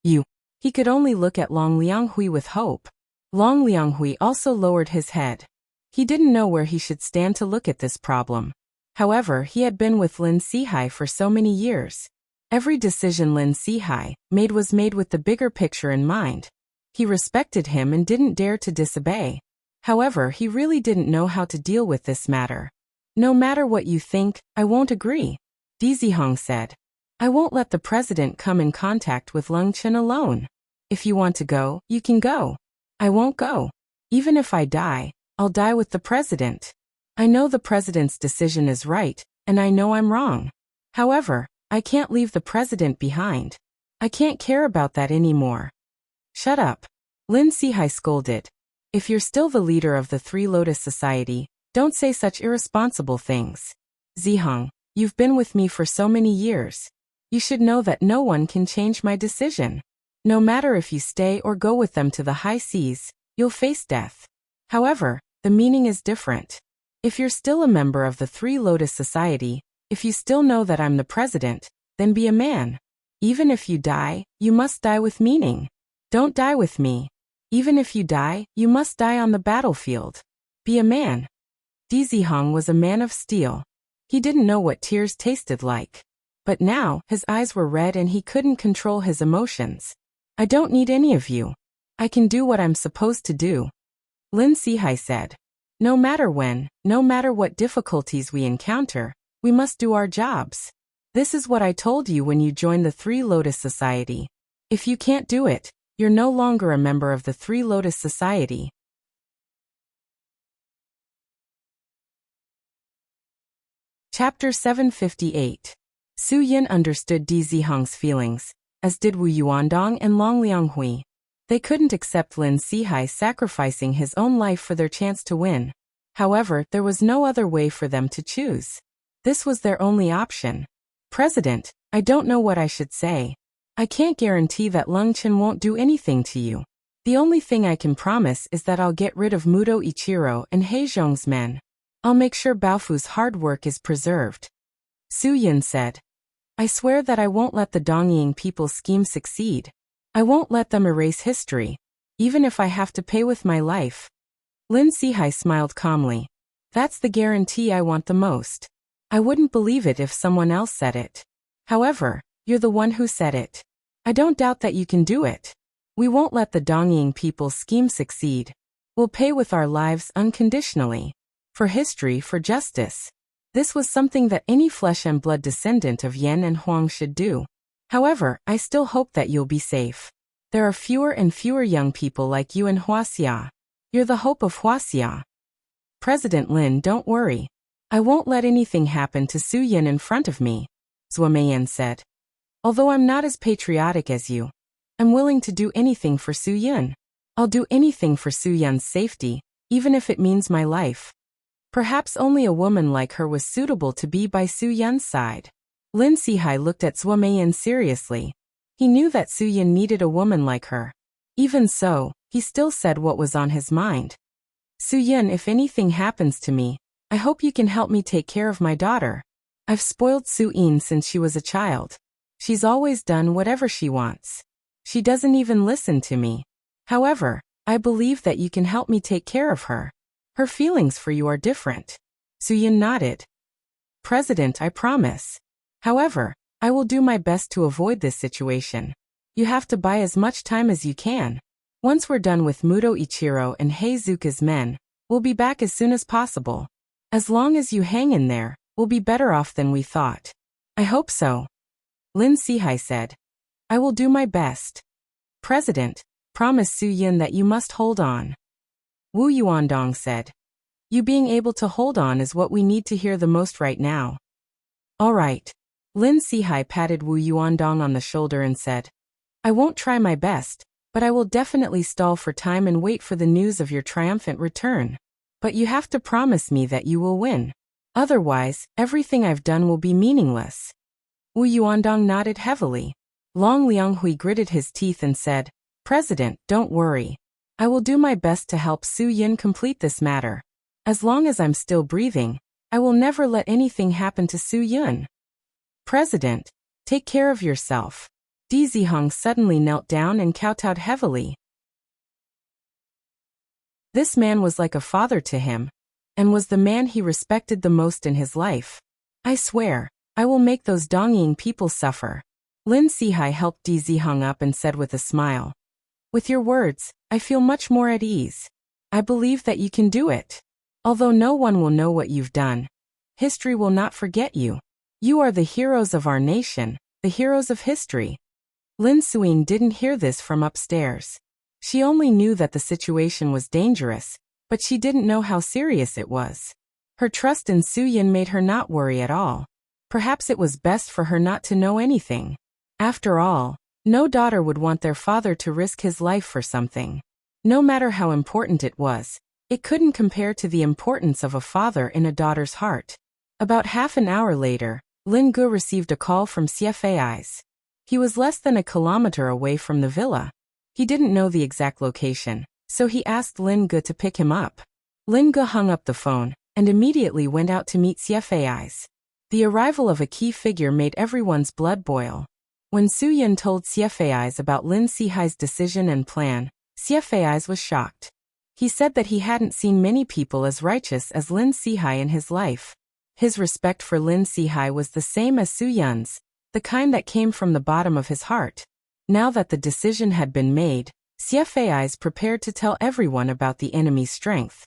He could only look at Long Lianghui with hope. Long Lianghui also lowered his head. He didn't know where he should stand to look at this problem. However, he had been with Lin Sihai for so many years. Every decision Lin Sihai made was made with the bigger picture in mind. He respected him and didn't dare to disobey. However, he really didn't know how to deal with this matter. No matter what you think, I won't agree, Di Zihong said. I won't let the president come in contact with Lung Chen alone. If you want to go, you can go. I won't go. Even if I die, I'll die with the president. I know the president's decision is right, and I know I'm wrong. However, I can't leave the president behind. I can't care about that anymore. Shut up. Lin Sihai scolded. If you're still the leader of the Three Lotus Society, don't say such irresponsible things. Zihong, you've been with me for so many years. You should know that no one can change my decision. No matter if you stay or go with them to the high seas, you'll face death. However, the meaning is different. If you're still a member of the Three Lotus Society, if you still know that I'm the president, then be a man. Even if you die, you must die with meaning. Don't die with me. Even if you die, you must die on the battlefield. Be a man. Di Zihong was a man of steel. He didn't know what tears tasted like. But now, his eyes were red and he couldn't control his emotions. I don't need any of you. I can do what I'm supposed to do. Lin Sihai said. No matter when, no matter what difficulties we encounter, we must do our jobs. This is what I told you when you joined the Three Lotus Society. If you can't do it, you're no longer a member of the Three Lotus Society. Chapter 758. Su Yin understood Di Zihong's feelings, as did Wu Yuandong and Long Lianghui. They couldn't accept Lin Sihai sacrificing his own life for their chance to win. However, there was no other way for them to choose. This was their only option. President, I don't know what I should say. I can't guarantee that Leng Chen won't do anything to you. The only thing I can promise is that I'll get rid of Mudo Ichiro and He Zhong's men. I'll make sure Baofu's hard work is preserved. Su Yin said. I swear that I won't let the Dongying people's scheme succeed. I won't let them erase history, even if I have to pay with my life. Lin Sihai smiled calmly. That's the guarantee I want the most. I wouldn't believe it if someone else said it. However, you're the one who said it. I don't doubt that you can do it. We won't let the Dongying people's scheme succeed. We'll pay with our lives unconditionally. For history, for justice. This was something that any flesh and blood descendant of Yan and Huang should do. However, I still hope that you'll be safe. There are fewer and fewer young people like you in Huaxia. You're the hope of Huaxia. President Lin, don't worry. I won't let anything happen to Su Yin in front of me, Zhuo Meiyan said. Although I'm not as patriotic as you, I'm willing to do anything for Su Yin. I'll do anything for Su Yin's safety, even if it means my life. Perhaps only a woman like her was suitable to be by Su Yin's side. Lin Sihai looked at Zhuo Meiyan seriously. He knew that Su Yin needed a woman like her. Even so, he still said what was on his mind. Su Yin, if anything happens to me, I hope you can help me take care of my daughter. I've spoiled Su Yin since she was a child. She's always done whatever she wants. She doesn't even listen to me. However, I believe that you can help me take care of her. Her feelings for you are different. Su Yin nodded. President, I promise. However, I will do my best to avoid this situation. You have to buy as much time as you can. Once we're done with Mudo Ichiro and Heizuka's men, we'll be back as soon as possible. As long as you hang in there, we'll be better off than we thought. I hope so. Lin Sihai said. I will do my best. President, promise Su Yin that you must hold on. Wu Yuandong said. You being able to hold on is what we need to hear the most right now. All right. Lin Sihai patted Wu Yuandong on the shoulder and said, I won't try my best, but I will definitely stall for time and wait for the news of your triumphant return. But you have to promise me that you will win. Otherwise, everything I've done will be meaningless. Wu Yuandong nodded heavily. Long Lianghui gritted his teeth and said, President, don't worry. I will do my best to help Su Yin complete this matter. As long as I'm still breathing, I will never let anything happen to Su Yin. President, take care of yourself. Di Zihong suddenly knelt down and kowtowed heavily. This man was like a father to him, and was the man he respected the most in his life. I swear, I will make those Dongying people suffer. Lin Sihai helped Di Zihong up and said with a smile. With your words, I feel much more at ease. I believe that you can do it. Although no one will know what you've done, history will not forget you. You are the heroes of our nation, the heroes of history. Lin Suing didn't hear this from upstairs. She only knew that the situation was dangerous, but she didn't know how serious it was. Her trust in Su Yin made her not worry at all. Perhaps it was best for her not to know anything. After all, no daughter would want their father to risk his life for something. No matter how important it was, it couldn't compare to the importance of a father in a daughter's heart. About half an hour later, Lin Gu received a call from CFAI's. He was less than a kilometer away from the villa. He didn't know the exact location, so he asked Lin Gu to pick him up. Lin Gu hung up the phone, and immediately went out to meet CFAI's. The arrival of a key figure made everyone's blood boil. When Su Yin told CFAI's about Lin Sihai's decision and plan, CFAI's was shocked. He said that he hadn't seen many people as righteous as Lin Sihai in his life. His respect for Lin Sihai was the same as Su Yin's, the kind that came from the bottom of his heart. Now that the decision had been made, CFAI's prepared to tell everyone about the enemy's strength.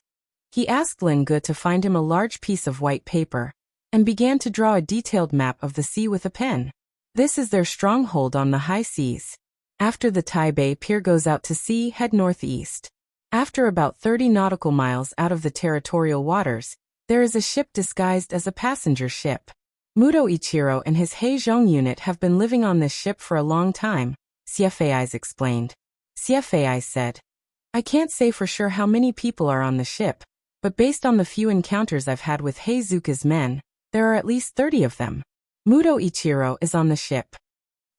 He asked Lin Gu to find him a large piece of white paper, and began to draw a detailed map of the sea with a pen. This is their stronghold on the high seas. After the Taipei Pier goes out to sea, head northeast. After about 30 nautical miles out of the territorial waters, there is a ship disguised as a passenger ship. Muto Ichiro and his Heizhong unit have been living on this ship for a long time, CFAIs explained. CFAI said, I can't say for sure how many people are on the ship, but based on the few encounters I've had with Heizuka's men, there are at least 30 of them. Muto Ichiro is on the ship.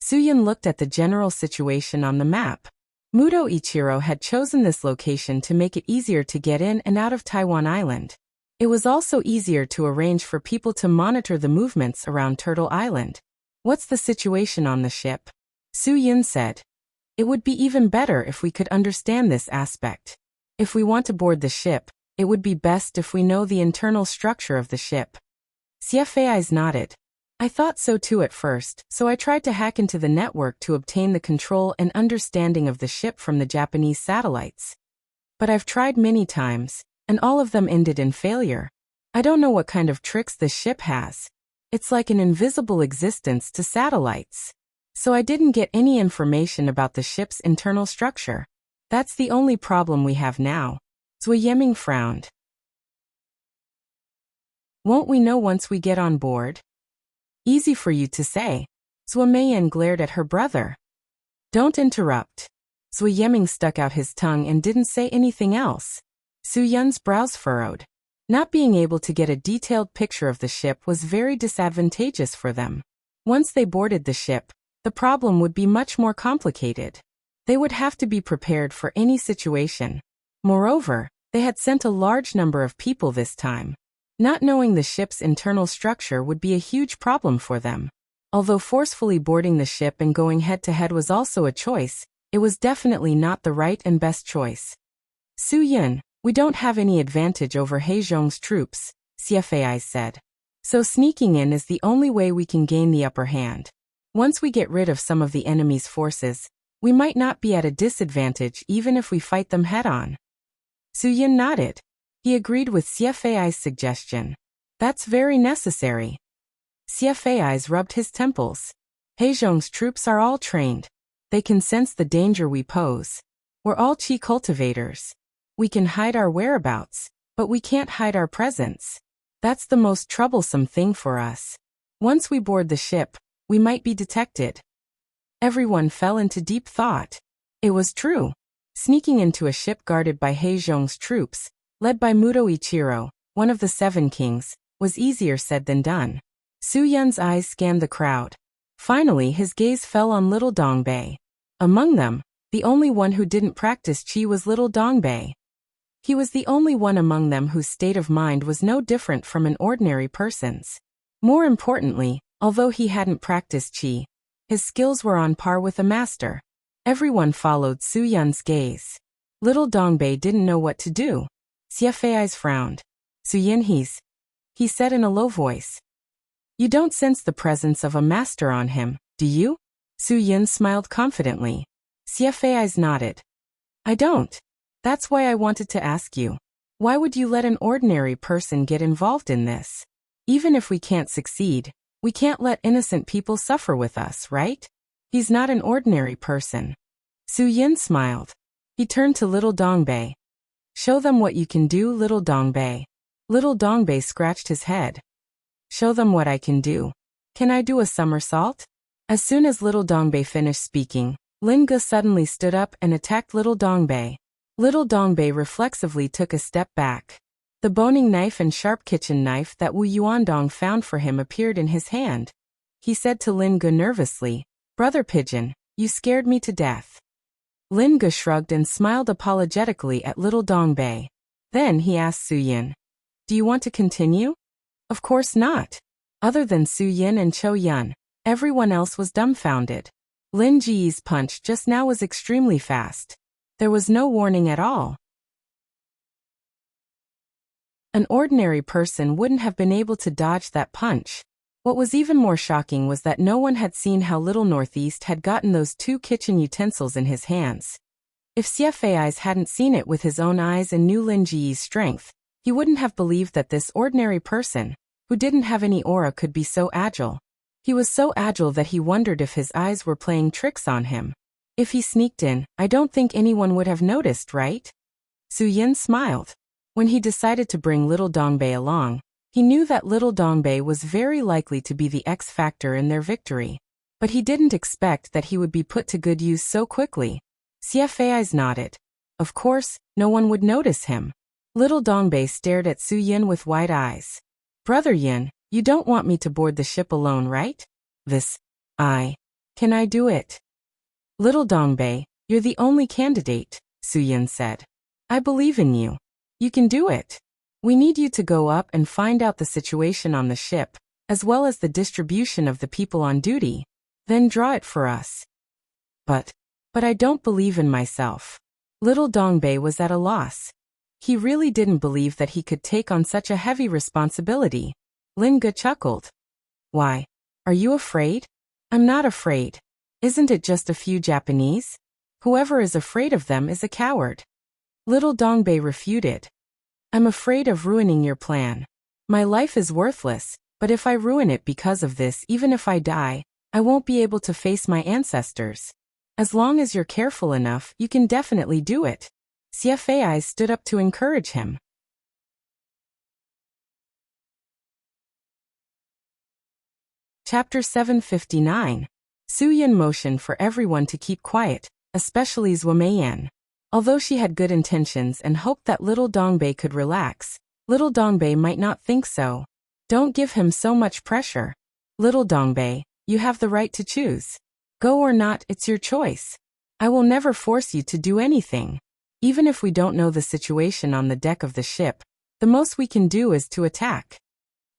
Suyin looked at the general situation on the map. Muto Ichiro had chosen this location to make it easier to get in and out of Taiwan Island. It was also easier to arrange for people to monitor the movements around Turtle Island. What's the situation on the ship? Suyin said. It would be even better if we could understand this aspect. If we want to board the ship, it would be best if we know the internal structure of the ship. CFAIs nodded. I thought so too at first, so I tried to hack into the network to obtain the control and understanding of the ship from the Japanese satellites. But I've tried many times, and all of them ended in failure. I don't know what kind of tricks this ship has. It's like an invisible existence to satellites. So I didn't get any information about the ship's internal structure. That's the only problem we have now. Zui Yeming frowned. Won't we know once we get on board? Easy for you to say. Zui Meiyan glared at her brother. Don't interrupt. Zui Yeming stuck out his tongue and didn't say anything else. Su Yun's brows furrowed. Not being able to get a detailed picture of the ship was very disadvantageous for them. Once they boarded the ship, the problem would be much more complicated. They would have to be prepared for any situation. Moreover, they had sent a large number of people this time. Not knowing the ship's internal structure would be a huge problem for them. Although forcefully boarding the ship and going head-to-head was also a choice, it was definitely not the right and best choice. Su Yun, we don't have any advantage over Heizhong's troops, CFAI said. So sneaking in is the only way we can gain the upper hand. Once we get rid of some of the enemy's forces, we might not be at a disadvantage even if we fight them head-on. Su Yun nodded. He agreed with CFAI's suggestion. That's very necessary. CFAI's rubbed his temples. Heizhong's troops are all trained. They can sense the danger we pose. We're all chi cultivators. We can hide our whereabouts, but we can't hide our presence. That's the most troublesome thing for us. Once we board the ship, we might be detected. Everyone fell into deep thought. It was true. Sneaking into a ship guarded by Heizhong's troops, led by Muto Ichiro, one of the 7 kings, was easier said than done. Su Yun's eyes scanned the crowd. Finally, his gaze fell on little Dongbei. Among them, the only one who didn't practice qi was little Dongbei. He was the only one among them whose state of mind was no different from an ordinary person's. More importantly, although he hadn't practiced qi, his skills were on par with a master. Everyone followed Su Yun's gaze. Little Dongbei didn't know what to do. CFAI's frowned. Su Yun he said in a low voice. You don't sense the presence of a master on him, do you? Su Yun smiled confidently. CFAI's nodded. I don't. That's why I wanted to ask you. Why would you let an ordinary person get involved in this? Even if we can't succeed, we can't let innocent people suffer with us, right? He's not an ordinary person. Su Yun smiled. He turned to little Dongbei. Show them what you can do, little Dongbei. Little Dongbei scratched his head. Show them what I can do. Can I do a somersault? As soon as little Dongbei finished speaking, Lin Ge suddenly stood up and attacked little Dongbei. Little Dongbei reflexively took a step back. The boning knife and sharp kitchen knife that Wu Yuandong found for him appeared in his hand. He said to Lin Ge nervously, Brother Pigeon, you scared me to death. Lin Ge shrugged and smiled apologetically at little Dongbei. Then he asked Su Yun, do you want to continue? Of course not. Other than Su Yun and Cho Yun, everyone else was dumbfounded. Lin Ji's punch just now was extremely fast. There was no warning at all. An ordinary person wouldn't have been able to dodge that punch. What was even more shocking was that no one had seen how little Northeast had gotten those 2 kitchen utensils in his hands. If CFAIs hadn't seen it with his own eyes and knew Lin Ji's strength, he wouldn't have believed that this ordinary person, who didn't have any aura, could be so agile. He was so agile that he wondered if his eyes were playing tricks on him. If he sneaked in, I don't think anyone would have noticed, right? Su Yun smiled. When he decided to bring little Dongbei along, He knew that little Dongbei was very likely to be the X factor in their victory. But he didn't expect that he would be put to good use so quickly. CFAI's nodded. Of course, no one would notice him. Little Dongbei stared at Su Yin with wide eyes. Brother Yin, you don't want me to board the ship alone, right? Can I do it? Little Dongbei, you're the only candidate, Su Yin said. I believe in you. You can do it. We need you to go up and find out the situation on the ship, as well as the distribution of the people on duty. Then draw it for us. But I don't believe in myself. Little Dongbei was at a loss. He really didn't believe that he could take on such a heavy responsibility. Lin Ge chuckled. Why? Are you afraid? I'm not afraid. Isn't it just a few Japanese? Whoever is afraid of them is a coward. Little Dongbei refuted. I'm afraid of ruining your plan. My life is worthless, but if I ruin it because of this, even if I die, I won't be able to face my ancestors. As long as you're careful enough, you can definitely do it. CFAI stood up to encourage him. Chapter 759. Su Yin motioned for everyone to keep quiet, especially Zhuo Meiyan. Although she had good intentions and hoped that little Dongbei could relax, little Dongbei might not think so. Don't give him so much pressure. Little Dongbei, you have the right to choose. Go or not, it's your choice. I will never force you to do anything. Even if we don't know the situation on the deck of the ship, the most we can do is to attack.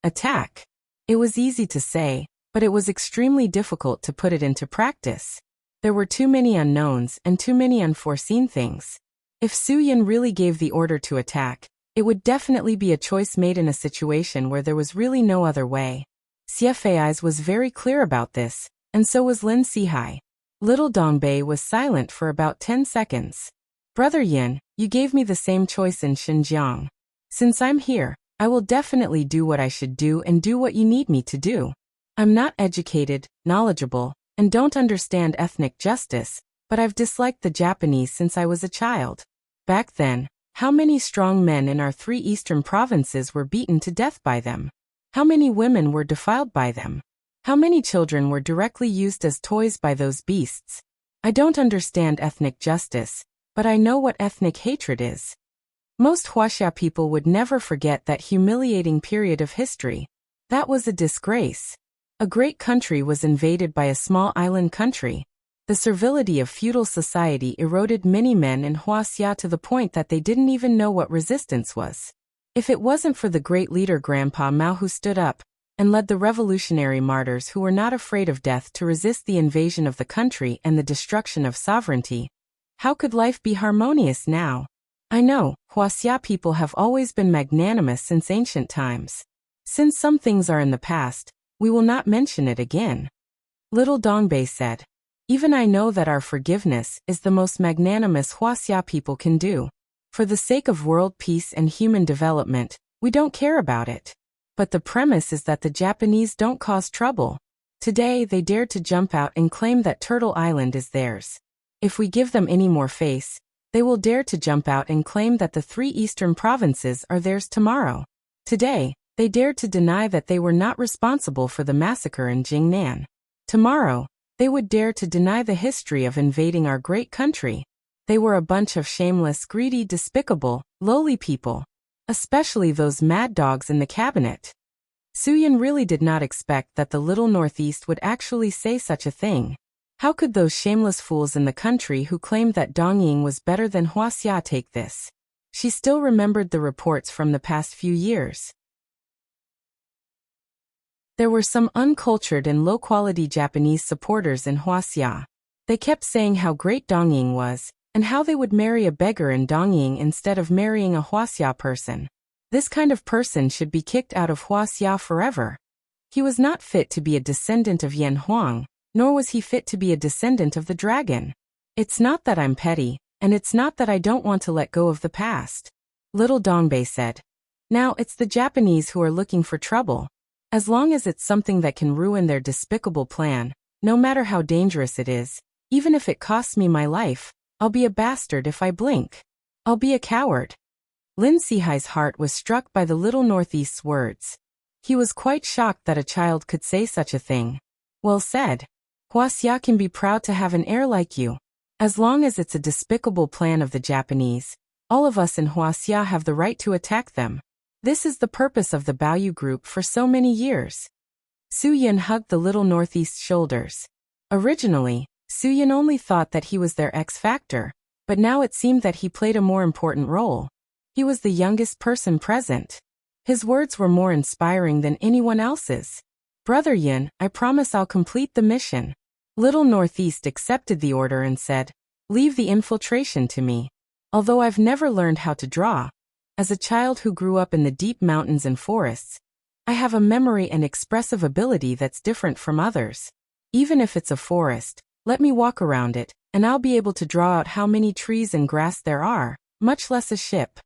Attack. It was easy to say, but it was extremely difficult to put it into practice. There were too many unknowns and too many unforeseen things. If Su Yin really gave the order to attack, it would definitely be a choice made in a situation where there was really no other way. CFAI's was very clear about this, and so was Lin Sihai. Little Dongbei was silent for about 10 seconds. Brother Yin, you gave me the same choice in Xinjiang. Since I'm here, I will definitely do what I should do and do what you need me to do. I'm not educated, knowledgeable, and don't understand ethnic justice, but I've disliked the Japanese since I was a child. Back then, how many strong men in our 3 eastern provinces were beaten to death by them? How many women were defiled by them? How many children were directly used as toys by those beasts? I don't understand ethnic justice, but I know what ethnic hatred is. Most Huaxia people would never forget that humiliating period of history. That was a disgrace. A great country was invaded by a small island country. The servility of feudal society eroded many men in Huaxia to the point that they didn't even know what resistance was. If it wasn't for the great leader Grandpa Mao who stood up and led the revolutionary martyrs who were not afraid of death to resist the invasion of the country and the destruction of sovereignty, how could life be harmonious now? I know, Huaxia people have always been magnanimous since ancient times. Since some things are in the past, we will not mention it again. Little Dongbei said. Even I know that our forgiveness is the most magnanimous Huaxia people can do. For the sake of world peace and human development, we don't care about it. But the premise is that the Japanese don't cause trouble. Today they dared to jump out and claim that Turtle Island is theirs. If we give them any more face, they will dare to jump out and claim that the 3 eastern provinces are theirs tomorrow. Today, they dared to deny that they were not responsible for the massacre in Jingnan. Tomorrow, they would dare to deny the history of invading our great country. They were a bunch of shameless, greedy, despicable, lowly people. Especially those mad dogs in the cabinet. Su Yin really did not expect that the little Northeast would actually say such a thing. How could those shameless fools in the country who claimed that Dongying was better than Huaxia take this? She still remembered the reports from the past few years. There were some uncultured and low-quality Japanese supporters in Huaxia. They kept saying how great Dongying was, and how they would marry a beggar in Dongying instead of marrying a Huaxia person. This kind of person should be kicked out of Huaxia forever. He was not fit to be a descendant of Yan Huang, nor was he fit to be a descendant of the dragon. It's not that I'm petty, and it's not that I don't want to let go of the past. Little Dongbei said. Now it's the Japanese who are looking for trouble. As long as it's something that can ruin their despicable plan, no matter how dangerous it is, even if it costs me my life, I'll be a bastard if I blink. I'll be a coward. Lin Sihai's heart was struck by the little Northeast's words. He was quite shocked that a child could say such a thing. Well said. Huaxia can be proud to have an heir like you. As long as it's a despicable plan of the Japanese, all of us in Huaxia have the right to attack them. This is the purpose of the Baoyu group for so many years. Su Yin hugged the little Northeast's shoulders. Originally, Su Yin only thought that he was their X-factor, but now it seemed that he played a more important role. He was the youngest person present. His words were more inspiring than anyone else's. Brother Yin, I promise I'll complete the mission. Little Northeast accepted the order and said, leave the infiltration to me. Although I've never learned how to draw, as a child who grew up in the deep mountains and forests, I have a memory and expressive ability that's different from others. Even if it's a forest, let me walk around it, and I'll be able to draw out how many trees and grass there are, much less a ship.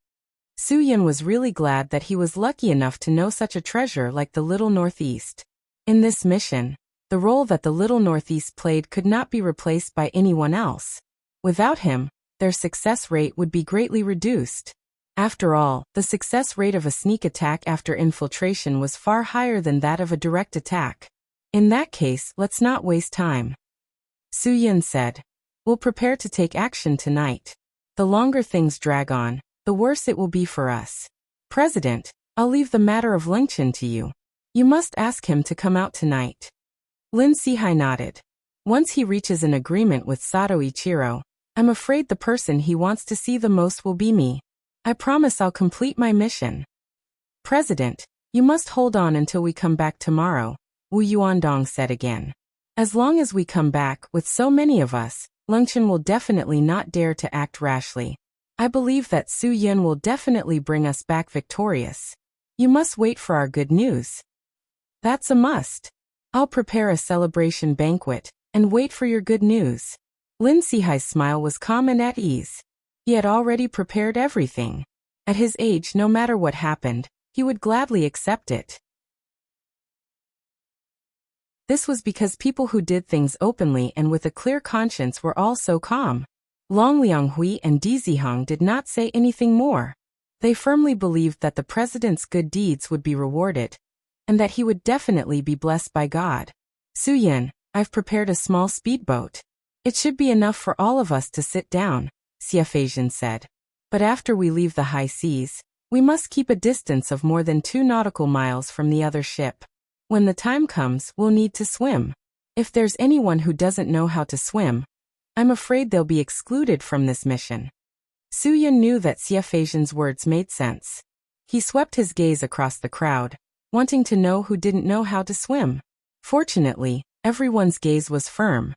Su Yin was really glad that he was lucky enough to know such a treasure like the Little Northeast. In this mission, the role that the Little Northeast played could not be replaced by anyone else. Without him, their success rate would be greatly reduced. After all, the success rate of a sneak attack after infiltration was far higher than that of a direct attack. In that case, let's not waste time. Su Yin said, we'll prepare to take action tonight. The longer things drag on, the worse it will be for us. President, I'll leave the matter of Lingchen to you. You must ask him to come out tonight. Lin Sihai nodded. Once he reaches an agreement with Sato Ichiro, I'm afraid the person he wants to see the most will be me. I promise I'll complete my mission. President, you must hold on until we come back tomorrow, Wu Yuandong said again. As long as we come back with so many of us, Lingchen will definitely not dare to act rashly. I believe that Su Yin will definitely bring us back victorious. You must wait for our good news. That's a must. I'll prepare a celebration banquet and wait for your good news. Lin Sihai's smile was calm and at ease. He had already prepared everything. At his age, no matter what happened, he would gladly accept it. This was because people who did things openly and with a clear conscience were all so calm. Long Lianghui and Di Zihong did not say anything more. They firmly believed that the president's good deeds would be rewarded, and that he would definitely be blessed by God. Su Yin, I've prepared a small speedboat. It should be enough for all of us to sit down, Xiafeijian said. But after we leave the high seas, we must keep a distance of more than 2 nautical miles from the other ship. When the time comes, we'll need to swim. If there's anyone who doesn't know how to swim, I'm afraid they'll be excluded from this mission. Su Yin knew that Xiafeijian's words made sense. He swept his gaze across the crowd, wanting to know who didn't know how to swim. Fortunately, everyone's gaze was firm.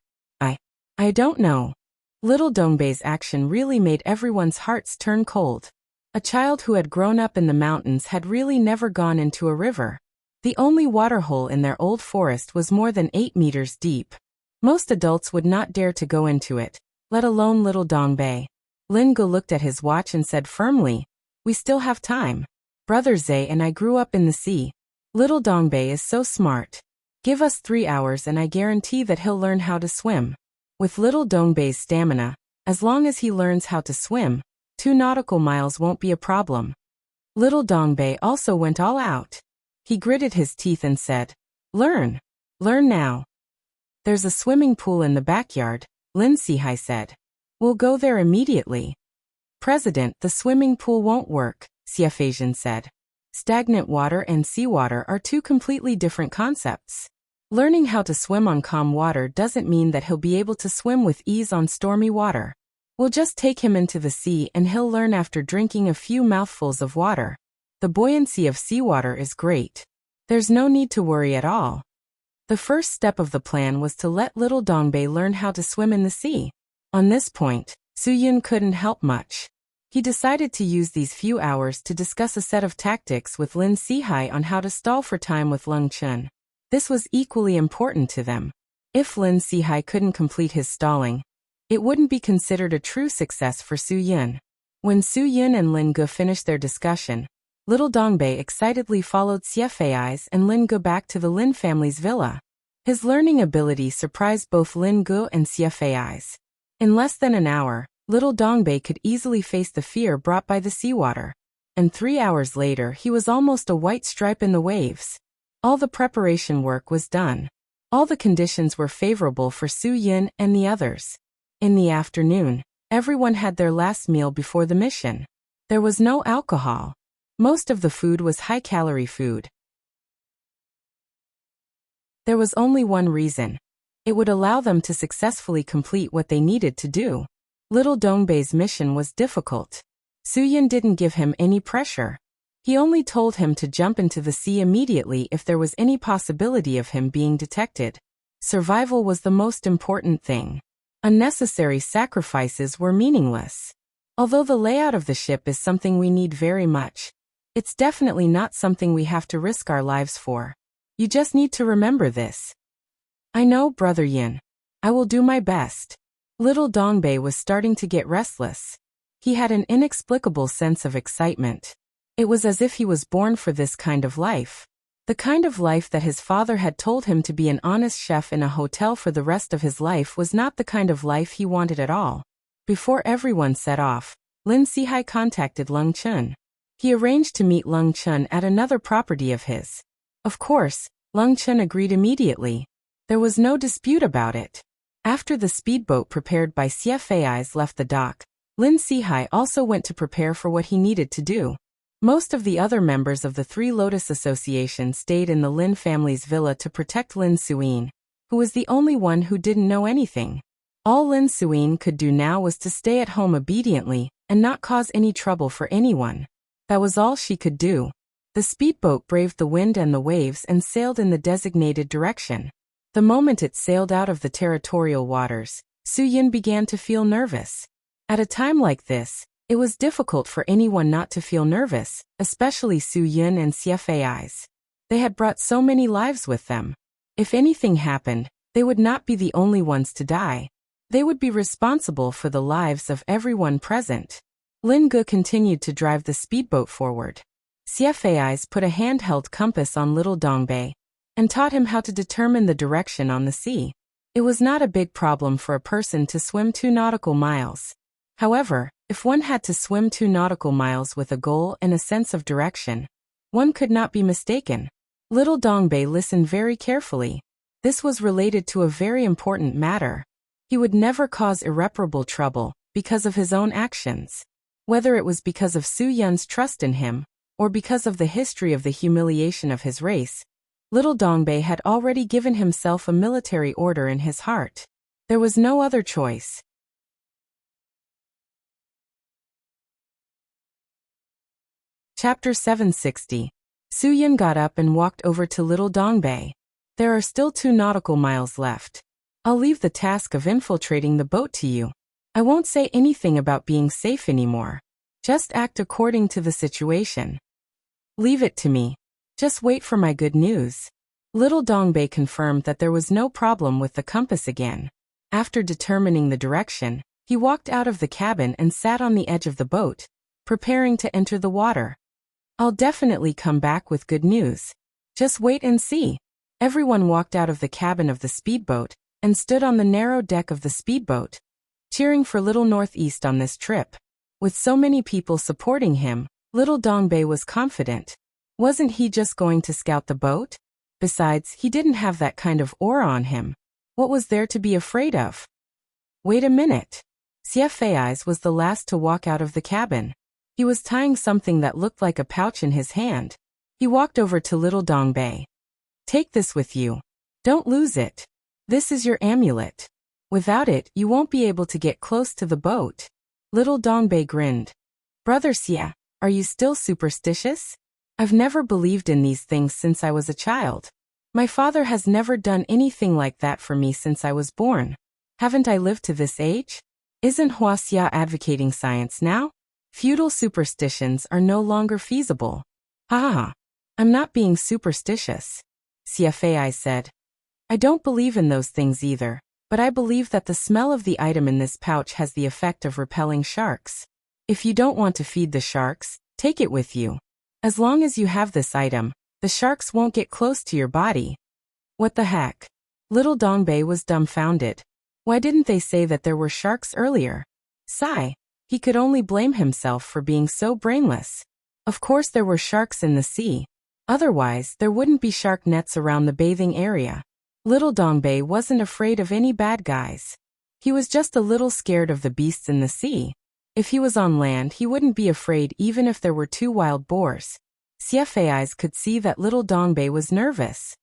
I don't know. Little Dongbei's action really made everyone's hearts turn cold. A child who had grown up in the mountains had really never gone into a river. The only waterhole in their old forest was more than 8 meters deep. Most adults would not dare to go into it, let alone little Dongbei. Lin Ge looked at his watch and said firmly, we still have time. Brother Zhe and I grew up in the sea. Little Dongbei is so smart. Give us 3 hours and I guarantee that he'll learn how to swim. With little Dongbei's stamina, as long as he learns how to swim, 2 nautical miles won't be a problem. Little Dongbei also went all out. He gritted his teeth and said, learn. Learn now. There's a swimming pool in the backyard, Lin Sihai said. We'll go there immediately. President, the swimming pool won't work, Xiafeijian said. Stagnant water and seawater are 2 completely different concepts. Learning how to swim on calm water doesn't mean that he'll be able to swim with ease on stormy water. We'll just take him into the sea and he'll learn after drinking a few mouthfuls of water. The buoyancy of seawater is great. There's no need to worry at all. The first step of the plan was to let little Dongbei learn how to swim in the sea. On this point, Su Yin couldn't help much. He decided to use these few hours to discuss a set of tactics with Lin Sihai on how to stall for time with Leng Chun. This was equally important to them. If Lin Sihai couldn't complete his stalling, it wouldn't be considered a true success for Su Yin. When Su Yin and Lin Ge finished their discussion, little Dongbei excitedly followed Xiafei's and Lin Ge back to the Lin family's villa. His learning ability surprised both Lin Ge and Xiafei's. In less than an hour, little Dongbei could easily face the fear brought by the seawater. And 3 hours later he was almost a white stripe in the waves. All the preparation work was done. All the conditions were favorable for Su Yin and the others. In the afternoon, everyone had their last meal before the mission. There was no alcohol. Most of the food was high-calorie food. There was only one reason. It would allow them to successfully complete what they needed to do. Little Dongbei's mission was difficult. Su Yin didn't give him any pressure. He only told him to jump into the sea immediately if there was any possibility of him being detected. Survival was the most important thing. Unnecessary sacrifices were meaningless. Although the layout of the ship is something we need very much, it's definitely not something we have to risk our lives for. You just need to remember this. I know, Brother Yin. I will do my best. Little Dongbei was starting to get restless. He had an inexplicable sense of excitement. It was as if he was born for this kind of life. The kind of life that his father had told him to be an honest chef in a hotel for the rest of his life was not the kind of life he wanted at all. Before everyone set off, Lin Sihai contacted Lung Chun. He arranged to meet Lung Chun at another property of his. Of course, Lung Chun agreed immediately. There was no dispute about it. After the speedboat prepared by Xie Fei's left the dock, Lin Sihai also went to prepare for what he needed to do. Most of the other members of the Three Lotus Association stayed in the Lin family's villa to protect Lin Suyin, who was the only one who didn't know anything. All Lin Suyin could do now was to stay at home obediently and not cause any trouble for anyone. That was all she could do. The speedboat braved the wind and the waves and sailed in the designated direction. The moment it sailed out of the territorial waters, Su Yin began to feel nervous. At a time like this, it was difficult for anyone not to feel nervous, especially Su Yin and Xie Fei's. They had brought so many lives with them. If anything happened, they would not be the only ones to die. They would be responsible for the lives of everyone present. Lin Ge continued to drive the speedboat forward. Xie Fei's put a handheld compass on Little Dongbei and taught him how to determine the direction on the sea. It was not a big problem for a person to swim 2 nautical miles. However, if one had to swim 2 nautical miles with a goal and a sense of direction, one could not be mistaken. Little Dongbei listened very carefully. This was related to a very important matter. He would never cause irreparable trouble because of his own actions. Whether it was because of Su Yun's trust in him, or because of the history of the humiliation of his race, Little Dongbei had already given himself a military order in his heart. There was no other choice. Chapter 760. Su Yin got up and walked over to Little Dongbei. There are still 2 nautical miles left. I'll leave the task of infiltrating the boat to you. I won't say anything about being safe anymore. Just act according to the situation. Leave it to me. Just wait for my good news. Little Dongbei confirmed that there was no problem with the compass again. After determining the direction, he walked out of the cabin and sat on the edge of the boat, preparing to enter the water. I'll definitely come back with good news. Just wait and see. Everyone walked out of the cabin of the speedboat and stood on the narrow deck of the speedboat, cheering for Little Northeast on this trip. With so many people supporting him, Little Dongbei was confident. Wasn't he just going to scout the boat? Besides, he didn't have that kind of aura on him. What was there to be afraid of? Wait a minute. Xie Fei's was the last to walk out of the cabin. He was tying something that looked like a pouch in his hand. He walked over to Little Dongbei. Take this with you. Don't lose it. This is your amulet. Without it, you won't be able to get close to the boat. Little Dongbei grinned. Brother Xie, are you still superstitious? I've never believed in these things since I was a child. My father has never done anything like that for me since I was born. Haven't I lived to this age? Isn't Hua Xia advocating science now? Feudal superstitions are no longer feasible. Ha! I'm not being superstitious. Xie Fei said. I don't believe in those things either, but I believe that the smell of the item in this pouch has the effect of repelling sharks. If you don't want to feed the sharks, take it with you. As long as you have this item, the sharks won't get close to your body. What the heck? Little Dongbei was dumbfounded. Why didn't they say that there were sharks earlier? Sigh. He could only blame himself for being so brainless. Of course there were sharks in the sea. Otherwise, there wouldn't be shark nets around the bathing area. Little Dongbei wasn't afraid of any bad guys. He was just a little scared of the beasts in the sea. If he was on land, he wouldn't be afraid even if there were 2 wild boars. Xiafei's could see that little Dongbei was nervous.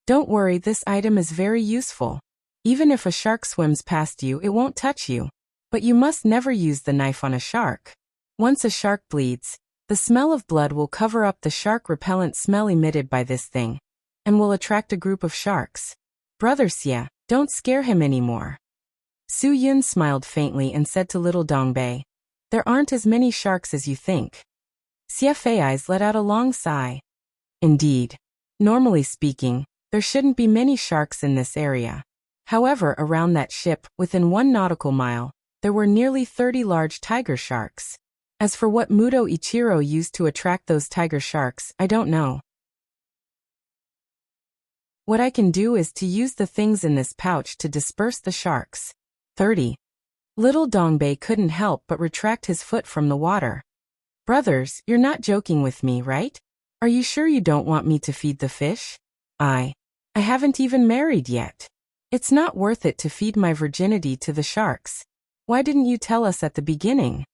Don't worry, this item is very useful. Even if a shark swims past you, it won't touch you. But you must never use the knife on a shark. Once a shark bleeds, the smell of blood will cover up the shark repellent smell emitted by this thing, and will attract a group of sharks. Brother Xia, don't scare him anymore. Su Yun smiled faintly and said to little Dongbei, there aren't as many sharks as you think. Xiafei's let out a long sigh. Indeed. Normally speaking, there shouldn't be many sharks in this area. However, around that ship, within 1 nautical mile, there were nearly 30 large tiger sharks. As for what Muto Ichiro used to attract those tiger sharks, I don't know. What I can do is to use the things in this pouch to disperse the sharks. 30. Little Dongbei couldn't help but retract his foot from the water. Brothers, you're not joking with me, right? Are you sure you don't want me to feed the fish? I haven't even married yet. It's not worth it to feed my virginity to the sharks. Why didn't you tell us at the beginning?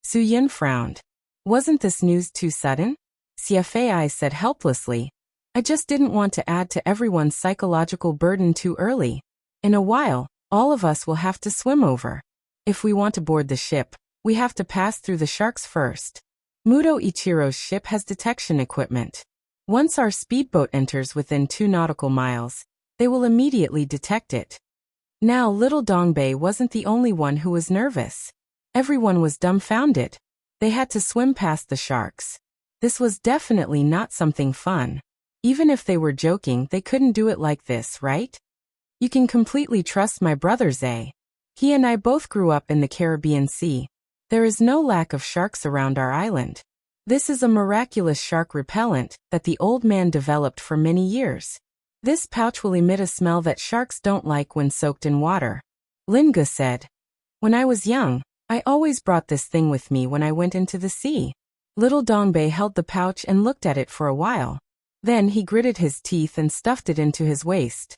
Su Yun frowned. Wasn't this news too sudden? Xiafei said helplessly. I just didn't want to add to everyone's psychological burden too early. In a while, all of us will have to swim over. If we want to board the ship, we have to pass through the sharks first. Muto Ichiro's ship has detection equipment. Once our speedboat enters within 2 nautical miles, they will immediately detect it. Now little Dongbei wasn't the only one who was nervous. Everyone was dumbfounded. They had to swim past the sharks. This was definitely not something fun. Even if they were joking, they couldn't do it like this, right? You can completely trust my brother Zay. He and I both grew up in the Caribbean Sea. There is no lack of sharks around our island. This is a miraculous shark repellent that the old man developed for many years. This pouch will emit a smell that sharks don't like when soaked in water. Linga said. When I was young, I always brought this thing with me when I went into the sea. Little Dongbei held the pouch and looked at it for a while. Then he gritted his teeth and stuffed it into his waist.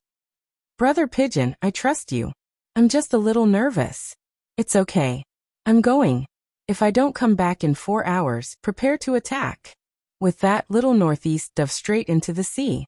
Brother Pigeon, I trust you. I'm just a little nervous. It's okay. I'm going. If I don't come back in 4 hours, prepare to attack. With that, little Northeast dove straight into the sea.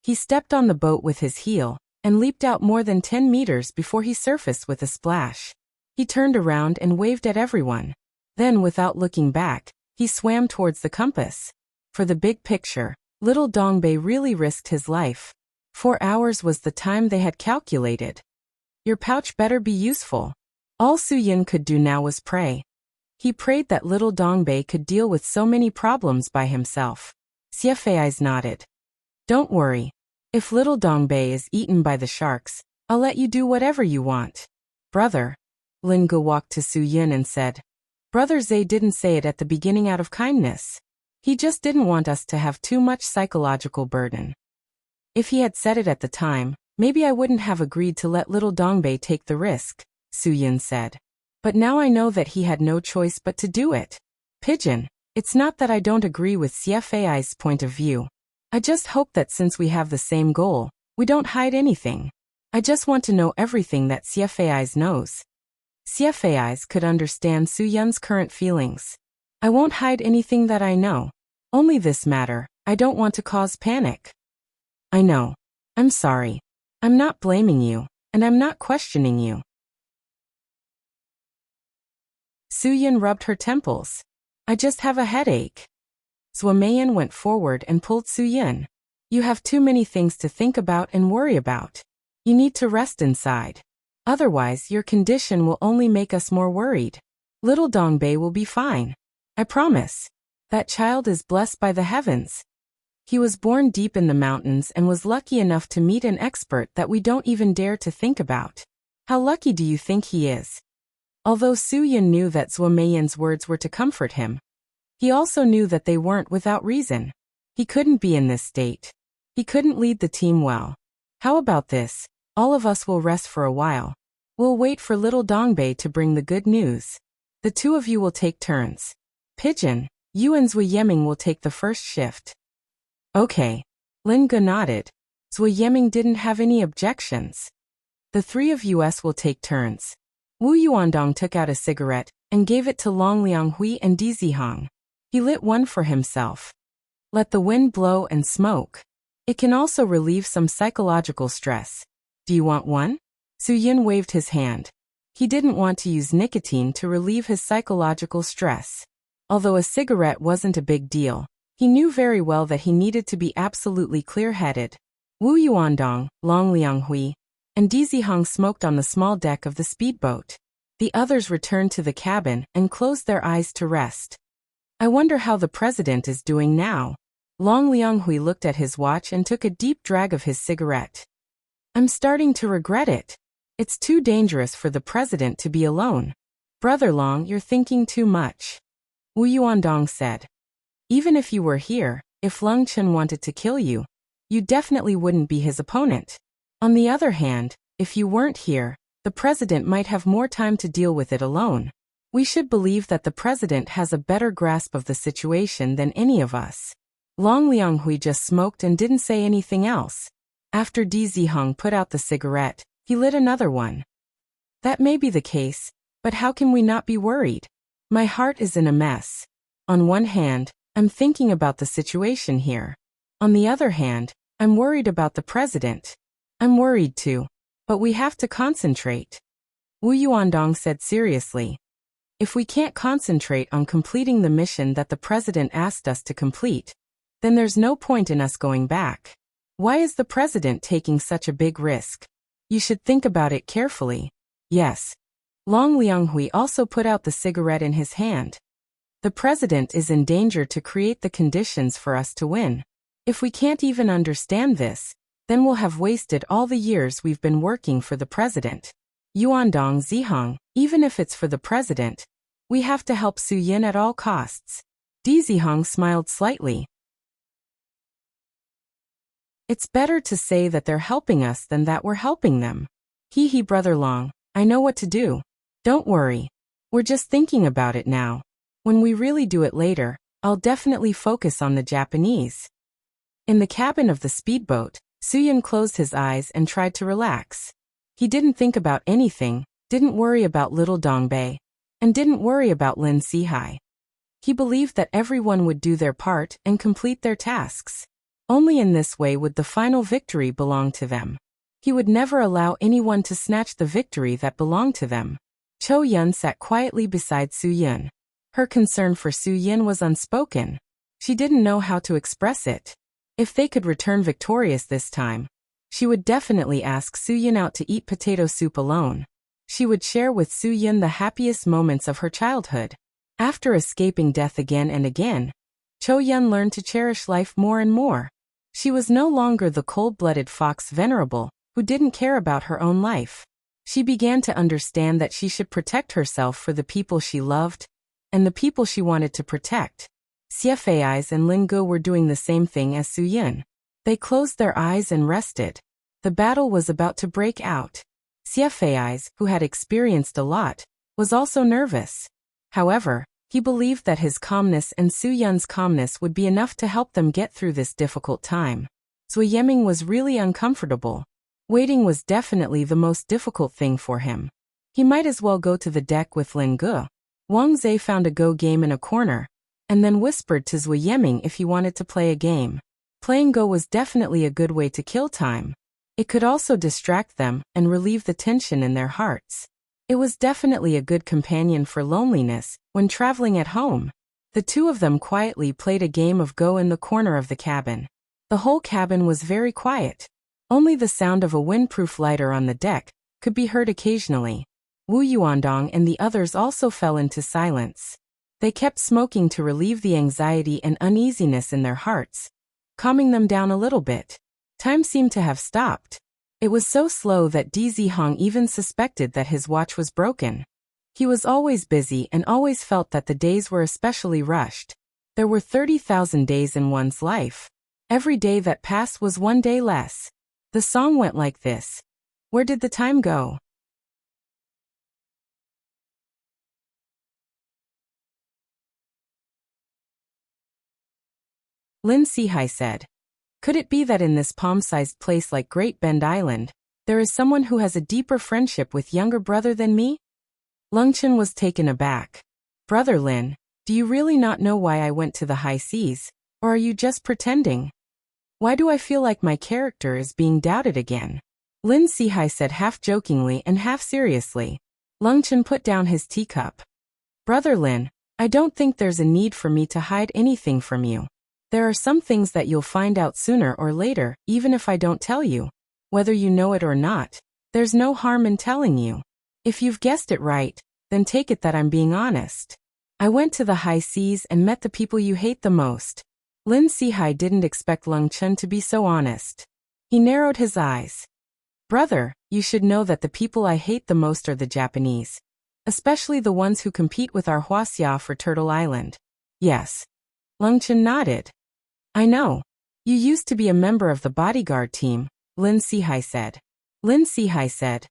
He stepped on the boat with his heel, and leaped out more than 10 meters before he surfaced with a splash. He turned around and waved at everyone. Then, without looking back, he swam towards the compass. For the big picture, little Dongbei really risked his life. 4 hours was the time they had calculated. Your pouch better be useful. All Su Yun could do now was pray. He prayed that little Dongbei could deal with so many problems by himself. Xiafei nodded. Don't worry. If little Dongbei is eaten by the sharks, I'll let you do whatever you want. Brother. Linga walked to Su Yun and said. Brother Zay didn't say it at the beginning out of kindness. He just didn't want us to have too much psychological burden. If he had said it at the time, maybe I wouldn't have agreed to let little Dongbei take the risk, Su Yun said. But now I know that he had no choice but to do it. Pigeon, it's not that I don't agree with Xiafei's point of view. I just hope that since we have the same goal, we don't hide anything. I just want to know everything that Xiafei knows. Xiafei could understand Su Yun's current feelings. I won't hide anything that I know. Only this matter, I don't want to cause panic. I know. I'm sorry. I'm not blaming you, and I'm not questioning you. Su Yun rubbed her temples. I just have a headache. Zuamayan went forward and pulled Su Yun. You have too many things to think about and worry about. You need to rest inside. Otherwise, your condition will only make us more worried. Little Dongbei will be fine. I promise. That child is blessed by the heavens. He was born deep in the mountains and was lucky enough to meet an expert that we don't even dare to think about. How lucky do you think he is? Although Su Yun knew that Zuamayan's words were to comfort him, he also knew that they weren't without reason. He couldn't be in this state. He couldn't lead the team well. How about this? All of us will rest for a while. We'll wait for little Dongbei to bring the good news. The 2 of you will take turns. Pigeon, you and Zui Yeming will take the first shift. Okay. Lin Ge nodded. Zui Yiming didn't have any objections. The three of us will take turns. Wu Yuandong took out a cigarette and gave it to Long Lianghui and Di Zihang. He lit one for himself. Let the wind blow and smoke. It can also relieve some psychological stress. Do you want one? Su Yin waved his hand. He didn't want to use nicotine to relieve his psychological stress. Although a cigarette wasn't a big deal, he knew very well that he needed to be absolutely clear-headed. Wu Yuandong, Long Lianghui, and Di Zihang smoked on the small deck of the speedboat. The others returned to the cabin and closed their eyes to rest. I wonder how the president is doing now. Long Lianghui looked at his watch and took a deep drag of his cigarette. I'm starting to regret it. It's too dangerous for the president to be alone. Brother Long, you're thinking too much. Wu Yuandong said. Even if you were here, if Leng Chen wanted to kill you, you definitely wouldn't be his opponent. On the other hand, if you weren't here, the president might have more time to deal with it alone. We should believe that the president has a better grasp of the situation than any of us. Long Lianghui just smoked and didn't say anything else. After Di Zihang put out the cigarette, he lit another one. That may be the case, but how can we not be worried? My heart is in a mess. On one hand, I'm thinking about the situation here. On the other hand, I'm worried about the president. I'm worried too, but we have to concentrate. Wu Yuandong said seriously. If we can't concentrate on completing the mission that the president asked us to complete, then there's no point in us going back. Why is the president taking such a big risk? You should think about it carefully. Yes. Long Lianghui also put out the cigarette in his hand. The president is in danger to create the conditions for us to win. If we can't even understand this, then we'll have wasted all the years we've been working for the president. Yuandong Zihang, even if it's for the president, we have to help Su Yin at all costs. Di Zihang smiled slightly. It's better to say that they're helping us than that we're helping them. He, Brother Long, I know what to do. Don't worry. We're just thinking about it now. When we really do it later, I'll definitely focus on the Japanese. In the cabin of the speedboat, Su Yin closed his eyes and tried to relax. He didn't think about anything, didn't worry about little Dongbei, and didn't worry about Lin Sihai. He believed that everyone would do their part and complete their tasks. Only in this way would the final victory belong to them. He would never allow anyone to snatch the victory that belonged to them. Cho Yun sat quietly beside Su Yin. Her concern for Su Yin was unspoken. She didn't know how to express it. If they could return victorious this time, she would definitely ask Su Yin out to eat potato soup alone. She would share with Su Yin the happiest moments of her childhood. After escaping death again and again, Cho Yun learned to cherish life more and more. She was no longer the cold-blooded fox venerable who didn't care about her own life. She began to understand that she should protect herself for the people she loved and the people she wanted to protect. Xie Fei's and Lin Ge were doing the same thing as Su Yin. They closed their eyes and rested. The battle was about to break out. Xie Fei's, who had experienced a lot, was also nervous. However, he believed that his calmness and Su Yun's calmness would be enough to help them get through this difficult time. Zui Yiming was really uncomfortable. Waiting was definitely the most difficult thing for him. He might as well go to the deck with Lin Ge. Wang Zhe found a Go game in a corner, and then whispered to Zui Yiming if he wanted to play a game. Playing Go was definitely a good way to kill time. It could also distract them and relieve the tension in their hearts. It was definitely a good companion for loneliness when traveling at home. The two of them quietly played a game of Go in the corner of the cabin. The whole cabin was very quiet. Only the sound of a windproof lighter on the deck could be heard occasionally. Wu Yuandong and the others also fell into silence. They kept smoking to relieve the anxiety and uneasiness in their hearts, calming them down a little bit. Time seemed to have stopped. It was so slow that Di Zihang even suspected that his watch was broken. He was always busy and always felt that the days were especially rushed. There were 30,000 days in one's life. Every day that passed was one day less. The song went like this. Where did the time go? Lin Sihai said. Could it be that in this palm-sized place like Great Bend Island, there is someone who has a deeper friendship with younger brother than me? Lungchen was taken aback. Brother Lin, do you really not know why I went to the high seas, or are you just pretending? Why do I feel like my character is being doubted again? Lin Sihai said half jokingly and half seriously. Lungchen put down his teacup. Brother Lin, I don't think there's a need for me to hide anything from you. There are some things that you'll find out sooner or later, even if I don't tell you. Whether you know it or not, there's no harm in telling you. If you've guessed it right, then take it that I'm being honest. I went to the high seas and met the people you hate the most. Lin Sihai didn't expect Lung Chen to be so honest. He narrowed his eyes. Brother, you should know that the people I hate the most are the Japanese. Especially the ones who compete with our Huaxia for Turtle Island. Yes. Lung Chen nodded. I know. You used to be a member of the bodyguard team, Lin Sihai said. Lin Sihai said,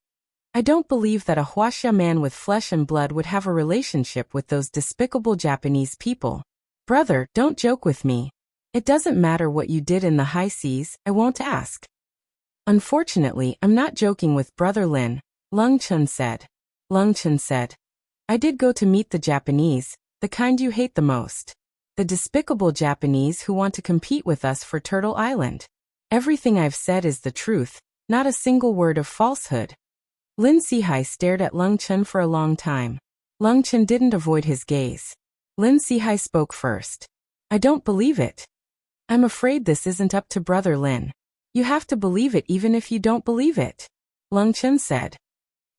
I don't believe that a Huaxia man with flesh and blood would have a relationship with those despicable Japanese people. Brother, don't joke with me. It doesn't matter what you did in the high seas, I won't ask. Unfortunately, I'm not joking with Brother Lin, Lung Chen said. Lung Chen said, I did go to meet the Japanese, the kind you hate the most. The despicable Japanese who want to compete with us for Turtle Island. Everything I've said is the truth, not a single word of falsehood. Lin Sihai stared at Lung Chen for a long time. Lung Chen didn't avoid his gaze. Lin Sihai spoke first. I don't believe it. I'm afraid this isn't up to Brother Lin. You have to believe it even if you don't believe it. Lung Chen said.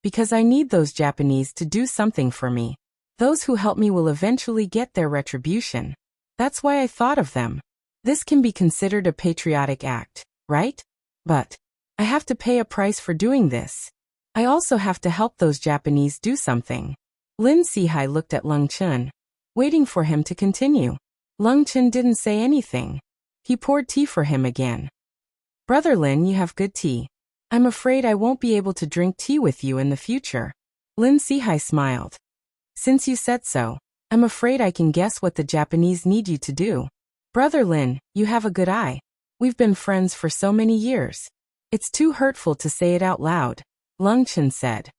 Because I need those Japanese to do something for me. Those who help me will eventually get their retribution. That's why I thought of them. This can be considered a patriotic act, right? But I have to pay a price for doing this. I also have to help those Japanese do something. Lin Sihai looked at Lung Chen, waiting for him to continue. Lung Chen didn't say anything. He poured tea for him again. Brother Lin, you have good tea. I'm afraid I won't be able to drink tea with you in the future. Lin Sihai smiled. Since you said so, I'm afraid I can guess what the Japanese need you to do. Brother Lin, you have a good eye. We've been friends for so many years. It's too hurtful to say it out loud, Lung Chen said.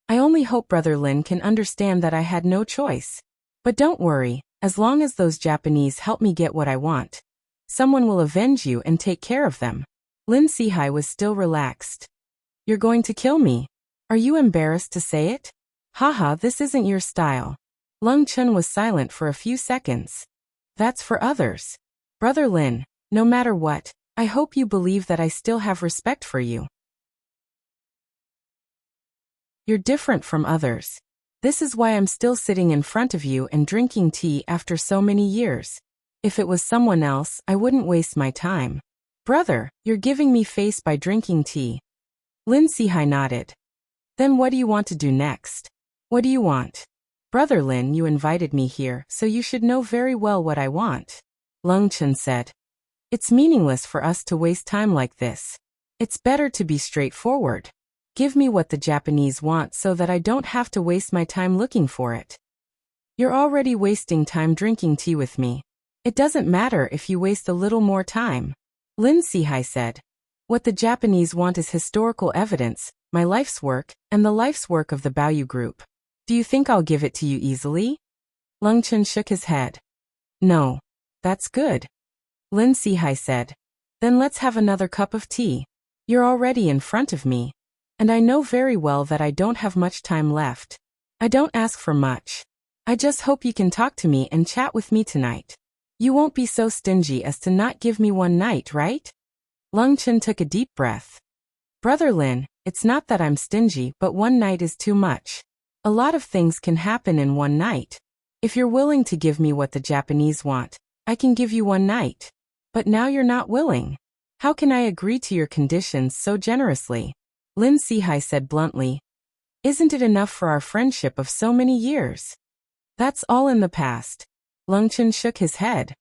I only hope Brother Lin can understand that I had no choice. But don't worry, as long as those Japanese help me get what I want, someone will avenge you and take care of them. Lin Sihai was still relaxed. You're going to kill me. Are you embarrassed to say it? Haha, this isn't your style. Lung Chen was silent for a few seconds. That's for others. Brother Lin, no matter what, I hope you believe that I still have respect for you. You're different from others. This is why I'm still sitting in front of you and drinking tea after so many years. If it was someone else, I wouldn't waste my time. Brother, you're giving me face by drinking tea. Lin Sihai nodded. Then what do you want to do next? What do you want? Brother Lin, you invited me here, so you should know very well what I want. Lung Chen said. It's meaningless for us to waste time like this. It's better to be straightforward. Give me what the Japanese want so that I don't have to waste my time looking for it. You're already wasting time drinking tea with me. It doesn't matter if you waste a little more time. Lin Sihai said. What the Japanese want is historical evidence, my life's work, and the life's work of the Baoyu group. Do you think I'll give it to you easily? Lung Chen shook his head. No. That's good. Lin Sihai said. Then let's have another cup of tea. You're already in front of me. And I know very well that I don't have much time left. I don't ask for much. I just hope you can talk to me and chat with me tonight. You won't be so stingy as to not give me one night, right? Lung Chen took a deep breath. Brother Lin, it's not that I'm stingy, but one night is too much. A lot of things can happen in one night. If you're willing to give me what the Japanese want, I can give you one night. But now you're not willing. How can I agree to your conditions so generously? Lin Sihai said bluntly. Isn't it enough for our friendship of so many years? That's all in the past. Lung Chen shook his head.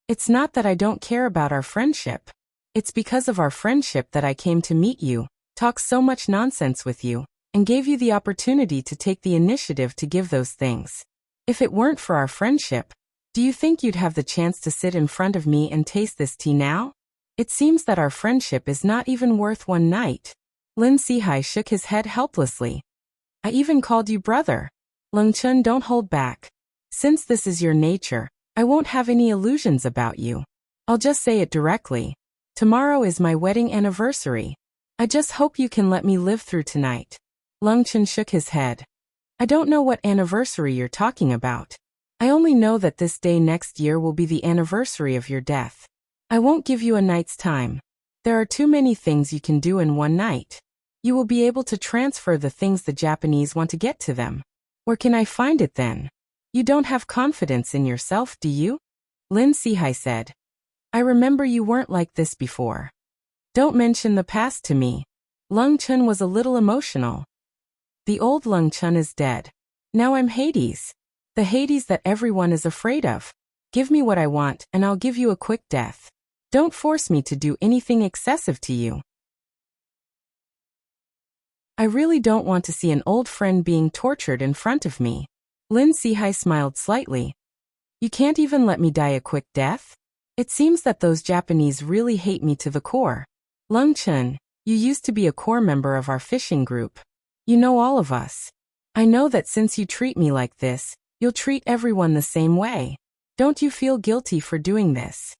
It's not that I don't care about our friendship. It's because of our friendship that I came to meet you, talk so much nonsense with you, and gave you the opportunity to take the initiative to give those things. If it weren't for our friendship, do you think you'd have the chance to sit in front of me and taste this tea now? It seems that our friendship is not even worth one night. Lin Sihai shook his head helplessly. I even called you brother. Lung Chun, don't hold back. Since this is your nature, I won't have any illusions about you. I'll just say it directly. Tomorrow is my wedding anniversary. I just hope you can let me live through tonight. Lung Chun shook his head. I don't know what anniversary you're talking about. I only know that this day next year will be the anniversary of your death. I won't give you a night's time. There are too many things you can do in one night. You will be able to transfer the things the Japanese want to get to them. Where can I find it then? You don't have confidence in yourself, do you? Lin Sihai said. I remember you weren't like this before. Don't mention the past to me. Lung Chun was a little emotional. The old Lung Chun is dead. Now I'm Hades. The Hades that everyone is afraid of. Give me what I want and I'll give you a quick death. Don't force me to do anything excessive to you. I really don't want to see an old friend being tortured in front of me. Lin Sihai smiled slightly. You can't even let me die a quick death? It seems that those Japanese really hate me to the core. Lung Chun, you used to be a core member of our fishing group. You know all of us. I know that since you treat me like this, you'll treat everyone the same way. Don't you feel guilty for doing this?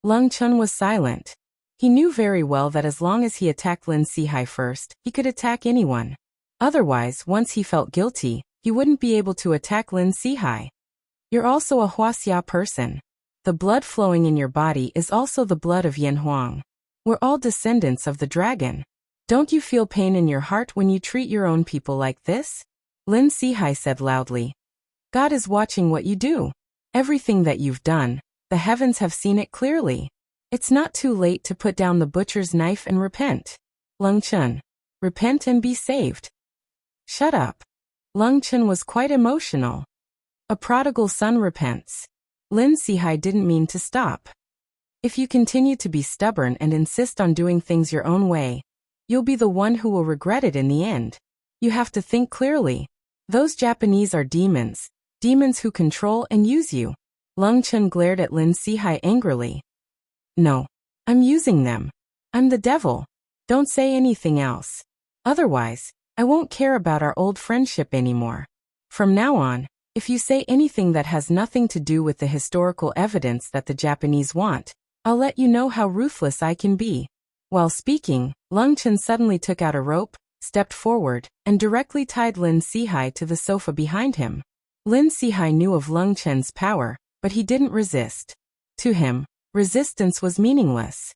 Lung Chun was silent. He knew very well that as long as he attacked Lin Sihai first, he could attack anyone. Otherwise, once he felt guilty, he wouldn't be able to attack Lin Sihai. You're also a Huaxia person. The blood flowing in your body is also the blood of Yan Huang. We're all descendants of the dragon. Don't you feel pain in your heart when you treat your own people like this? Lin Sihai said loudly. God is watching what you do. Everything that you've done, the heavens have seen it clearly. It's not too late to put down the butcher's knife and repent. Lung Chun, repent and be saved. Shut up. Lung Chun was quite emotional. A prodigal son repents. Lin Sihai didn't mean to stop. If you continue to be stubborn and insist on doing things your own way, you'll be the one who will regret it in the end. You have to think clearly. Those Japanese are demons. Demons who control and use you. Lung Chun glared at Lin Sihai angrily. No. I'm using them. I'm the devil. Don't say anything else. Otherwise, I won't care about our old friendship anymore. From now on, if you say anything that has nothing to do with the historical evidence that the Japanese want, I'll let you know how ruthless I can be. While speaking, Lung Chun suddenly took out a rope, stepped forward, and directly tied Lin Sihai to the sofa behind him. Lin Sihai knew of Lung Chun's power, but he didn't resist. To him, resistance was meaningless.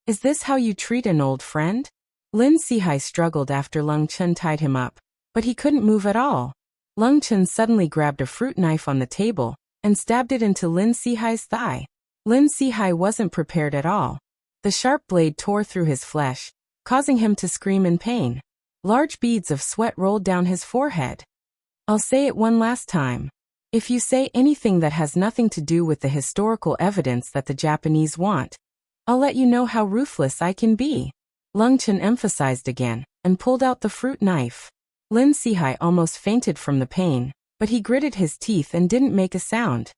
Is this how you treat an old friend? Lin Sihai struggled after Lung Chun tied him up, but he couldn't move at all. Lung Chun suddenly grabbed a fruit knife on the table and stabbed it into Lin Sihai's thigh. Lin Sihai wasn't prepared at all. The sharp blade tore through his flesh, causing him to scream in pain. Large beads of sweat rolled down his forehead. I'll say it one last time. If you say anything that has nothing to do with the historical evidence that the Japanese want, I'll let you know how ruthless I can be. Lung Chun emphasized again and pulled out the fruit knife. Lin Sihai almost fainted from the pain, but he gritted his teeth and didn't make a sound.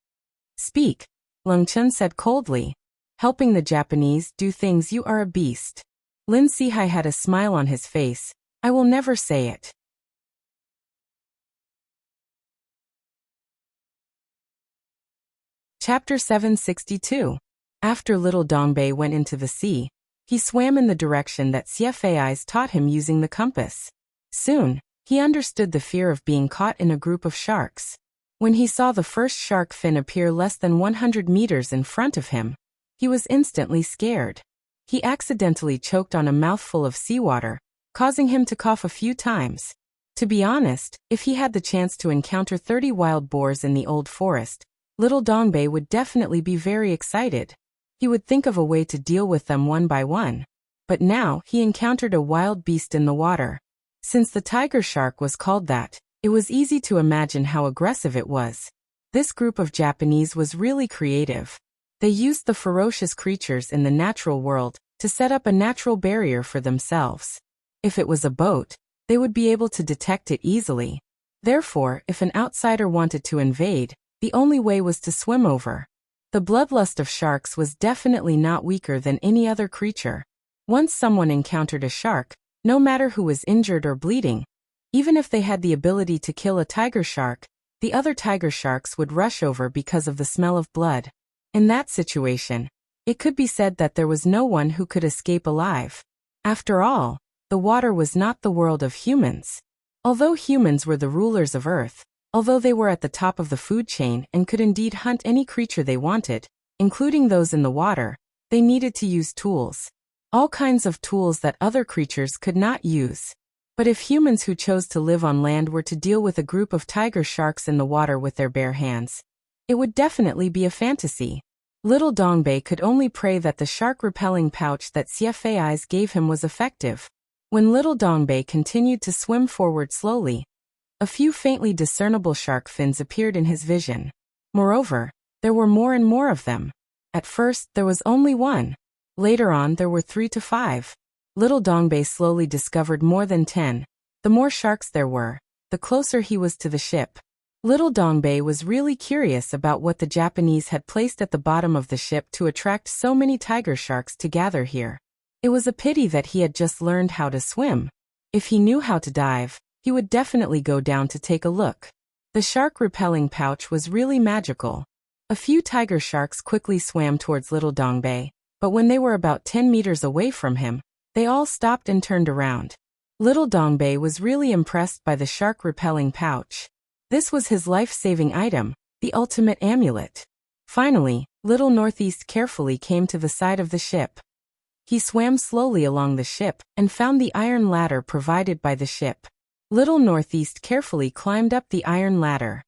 Speak, Lung Chun said coldly. Helping the Japanese do things, you are a beast. Lin Sihai had a smile on his face. I will never say it. Chapter 762. After little Dongbei went into the sea, he swam in the direction that Xie Fei's taught him using the compass. Soon, he understood the fear of being caught in a group of sharks. When he saw the first shark fin appear less than 100 meters in front of him, he was instantly scared. He accidentally choked on a mouthful of seawater, causing him to cough a few times. To be honest, if he had the chance to encounter 30 wild boars in the old forest, little Dongbei would definitely be very excited. He would think of a way to deal with them one by one. But now he encountered a wild beast in the water. Since the tiger shark was called that, it was easy to imagine how aggressive it was. This group of Japanese was really creative. They used the ferocious creatures in the natural world to set up a natural barrier for themselves. If it was a boat, they would be able to detect it easily. Therefore, if an outsider wanted to invade, the only way was to swim over. The bloodlust of sharks was definitely not weaker than any other creature. Once someone encountered a shark, no matter who was injured or bleeding, even if they had the ability to kill a tiger shark, the other tiger sharks would rush over because of the smell of blood. In that situation, it could be said that there was no one who could escape alive. After all, the water was not the world of humans. Although humans were the rulers of Earth, although they were at the top of the food chain and could indeed hunt any creature they wanted, including those in the water, they needed to use tools. All kinds of tools that other creatures could not use. But if humans who chose to live on land were to deal with a group of tiger sharks in the water with their bare hands, it would definitely be a fantasy. Little Dongbei could only pray that the shark-repelling pouch that Xie Fei's gave him was effective. When little Dongbei continued to swim forward slowly, a few faintly discernible shark fins appeared in his vision. Moreover, there were more and more of them. At first, there was only one. Later on, there were 3 to 5. Little Dongbei slowly discovered more than 10. The more sharks there were, the closer he was to the ship. Little Dongbei was really curious about what the Japanese had placed at the bottom of the ship to attract so many tiger sharks to gather here. It was a pity that he had just learned how to swim. If he knew how to dive, he would definitely go down to take a look. The shark-repelling pouch was really magical. A few tiger sharks quickly swam towards Little Dongbei, but when they were about 10 meters away from him, they all stopped and turned around. Little Dongbei was really impressed by the shark-repelling pouch. This was his life-saving item, the ultimate amulet. Finally, Little Northeast carefully came to the side of the ship. He swam slowly along the ship and found the iron ladder provided by the ship. Little Northeast carefully climbed up the iron ladder.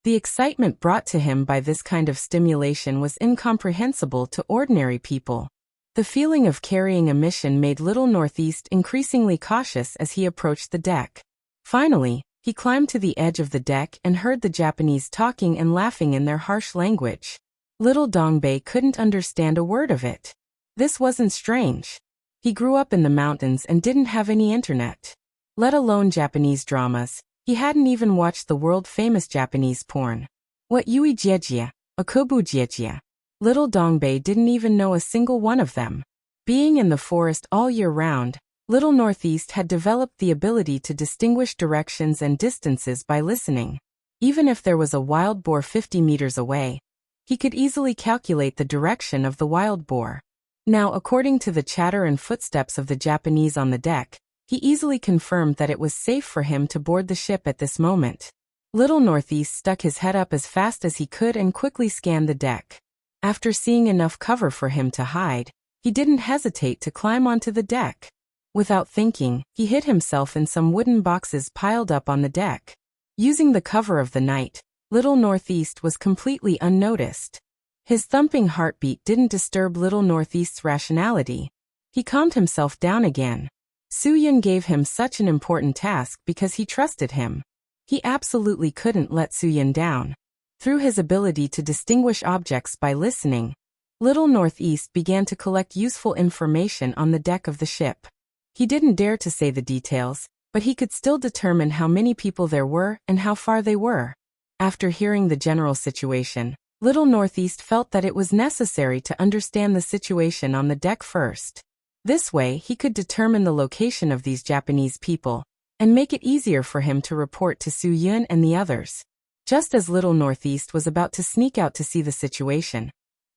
The excitement brought to him by this kind of stimulation was incomprehensible to ordinary people. The feeling of carrying a mission made Little Northeast increasingly cautious as he approached the deck. Finally, he climbed to the edge of the deck and heard the Japanese talking and laughing in their harsh language. Little Dongbei couldn't understand a word of it. This wasn't strange. He grew up in the mountains and didn't have any internet. Let alone Japanese dramas. He hadn't even watched the world-famous Japanese porn. What Yui Jiejia, Akobu Jiejia. Little Dongbei didn't even know a single one of them. Being in the forest all year round, Little Northeast had developed the ability to distinguish directions and distances by listening. Even if there was a wild boar 50 meters away, he could easily calculate the direction of the wild boar. Now, according to the chatter and footsteps of the Japanese on the deck, he easily confirmed that it was safe for him to board the ship at this moment. Little Northeast stuck his head up as fast as he could and quickly scanned the deck. After seeing enough cover for him to hide, he didn't hesitate to climb onto the deck. Without thinking, he hid himself in some wooden boxes piled up on the deck. Using the cover of the night, Little Northeast was completely unnoticed. His thumping heartbeat didn't disturb Little Northeast's rationality. He calmed himself down again. Suyun gave him such an important task because he trusted him. He absolutely couldn't let Suyun down. Through his ability to distinguish objects by listening, Little Northeast began to collect useful information on the deck of the ship. He didn't dare to say the details, but he could still determine how many people there were and how far they were. After hearing the general situation, Little Northeast felt that it was necessary to understand the situation on the deck first. This way, he could determine the location of these Japanese people and make it easier for him to report to Suyun and the others. Just as Little Northeast was about to sneak out to see the situation,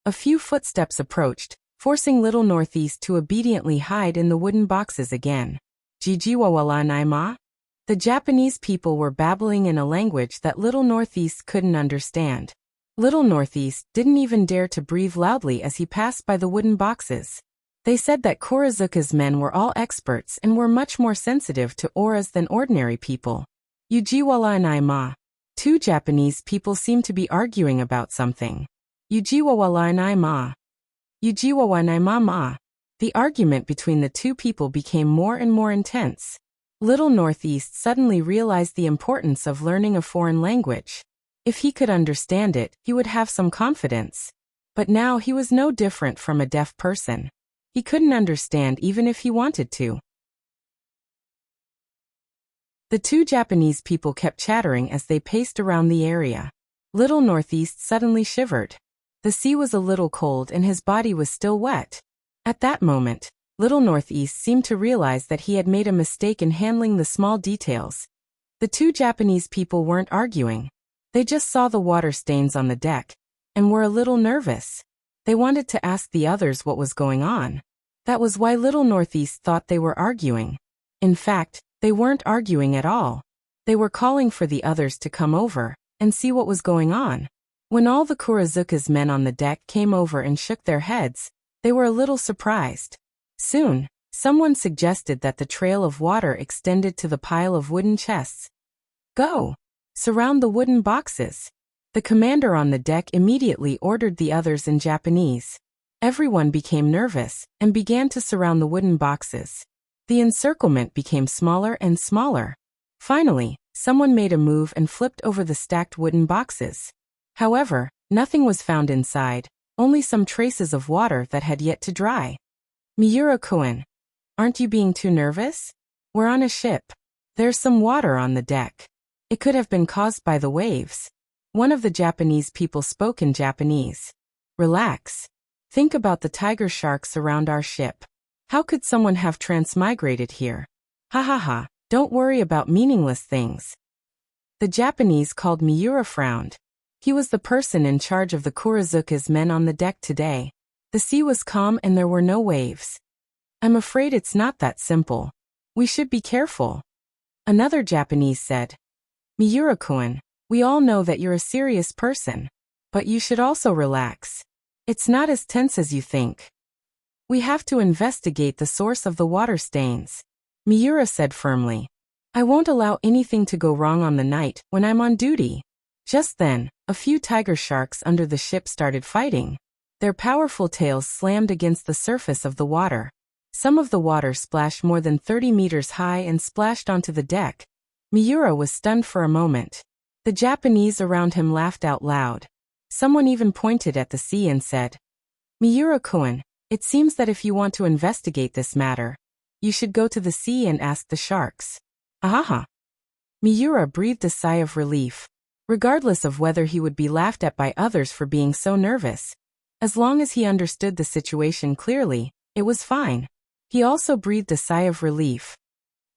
a few footsteps approached, forcing Little Northeast to obediently hide in the wooden boxes again. Jijiwawala naima? The Japanese people were babbling in a language that Little Northeast couldn't understand. Little Northeast didn't even dare to breathe loudly as he passed by the wooden boxes. They said that Kurazuka's men were all experts and were much more sensitive to auras than ordinary people. Ujiwala naima. 2 Japanese people seemed to be arguing about something. Ujiwawala naima. Ujiwawa naima ma. The argument between the 2 people became more and more intense. Little Northeast suddenly realized the importance of learning a foreign language. If he could understand it, he would have some confidence. But now he was no different from a deaf person. He couldn't understand even if he wanted to. The 2 Japanese people kept chattering as they paced around the area. Little Northeast suddenly shivered. The sea was a little cold and his body was still wet. At that moment, Little Northeast seemed to realize that he had made a mistake in handling the small details. The two Japanese people weren't arguing. They just saw the water stains on the deck and were a little nervous. They wanted to ask the others what was going on. That was why Little Northeast thought they were arguing. In fact, they weren't arguing at all. They were calling for the others to come over and see what was going on. When all the Kurizuka's men on the deck came over and shook their heads, they were a little surprised. Soon, someone suggested that the trail of water extended to the pile of wooden chests. Go! Surround the wooden boxes. The commander on the deck immediately ordered the others in Japanese. Everyone became nervous and began to surround the wooden boxes. The encirclement became smaller and smaller. Finally, someone made a move and flipped over the stacked wooden boxes. However, nothing was found inside, only some traces of water that had yet to dry. Miura-kun, aren't you being too nervous? We're on a ship. There's some water on the deck. It could have been caused by the waves. One of the Japanese people spoke in Japanese. Relax. Think about the tiger sharks around our ship. How could someone have transmigrated here? Ha ha ha, don't worry about meaningless things. The Japanese called Miura frowned. He was the person in charge of the Kurizuka's men on the deck today. The sea was calm and there were no waves. I'm afraid it's not that simple. We should be careful. Another Japanese said. Miura-kun, we all know that you're a serious person. But you should also relax. It's not as tense as you think. We have to investigate the source of the water stains. Miura said firmly. I won't allow anything to go wrong on the night when I'm on duty. Just then, a few tiger sharks under the ship started fighting. Their powerful tails slammed against the surface of the water. Some of the water splashed more than 30 meters high and splashed onto the deck. Miura was stunned for a moment. The Japanese around him laughed out loud. Someone even pointed at the sea and said, Miura-kun, it seems that if you want to investigate this matter, you should go to the sea and ask the sharks. Ahaha. Miura breathed a sigh of relief. Regardless of whether he would be laughed at by others for being so nervous, as long as he understood the situation clearly, it was fine. He also breathed a sigh of relief.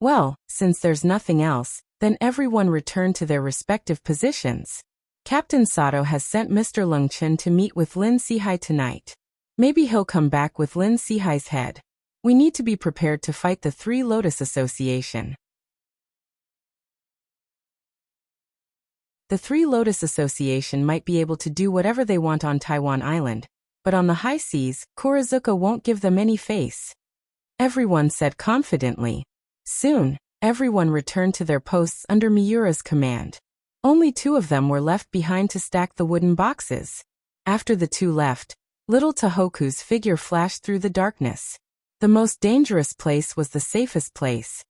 Well, since there's nothing else, then everyone returned to their respective positions. Captain Sato has sent Mr. Lungchen to meet with Lin Sihai tonight. Maybe he'll come back with Lin Sihai's head. We need to be prepared to fight the Three Lotus Association. The Three Lotus Association might be able to do whatever they want on Taiwan Island, but on the high seas, Kurizuka won't give them any face. Everyone said confidently. Soon, everyone returned to their posts under Miura's command. Only two of them were left behind to stack the wooden boxes. After the two left, little Tohoku's figure flashed through the darkness. The most dangerous place was the safest place.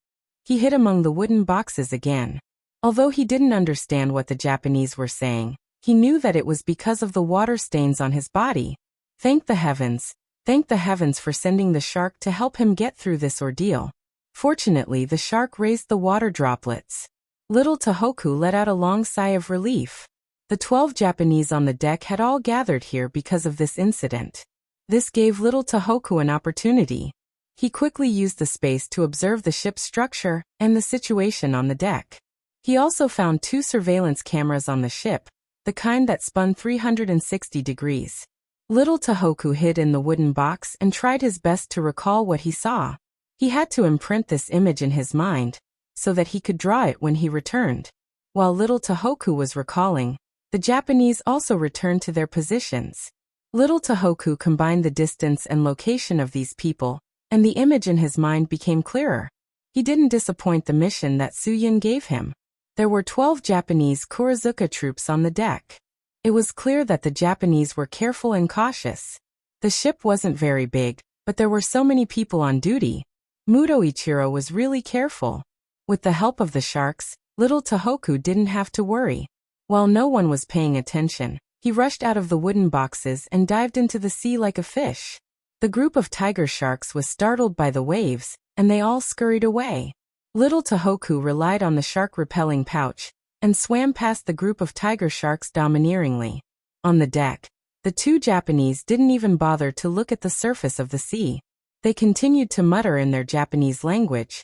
He hid among the wooden boxes again. Although he didn't understand what the Japanese were saying, he knew that it was because of the water stains on his body. Thank the heavens for sending the shark to help him get through this ordeal. Fortunately, the shark raised the water droplets. Little Tohoku let out a long sigh of relief. The 12 Japanese on the deck had all gathered here because of this incident. This gave little Tohoku an opportunity. He quickly used the space to observe the ship's structure and the situation on the deck. He also found 2 surveillance cameras on the ship, the kind that spun 360 degrees. Little Tohoku hid in the wooden box and tried his best to recall what he saw. He had to imprint this image in his mind, so that he could draw it when he returned. While little Tohoku was recalling, the Japanese also returned to their positions. Little Tohoku combined the distance and location of these people, and the image in his mind became clearer. He didn't disappoint the mission that Tsuyin gave him. There were 12 Japanese Kurizuka troops on the deck. It was clear that the Japanese were careful and cautious. The ship wasn't very big, but there were so many people on duty. Muto Ichiro was really careful. With the help of the sharks, little Tohoku didn't have to worry. While no one was paying attention, he rushed out of the wooden boxes and dived into the sea like a fish. The group of tiger sharks was startled by the waves, and they all scurried away. Little Tohoku relied on the shark-repelling pouch, and swam past the group of tiger sharks domineeringly. On the deck, the two Japanese didn't even bother to look at the surface of the sea. They continued to mutter in their Japanese language.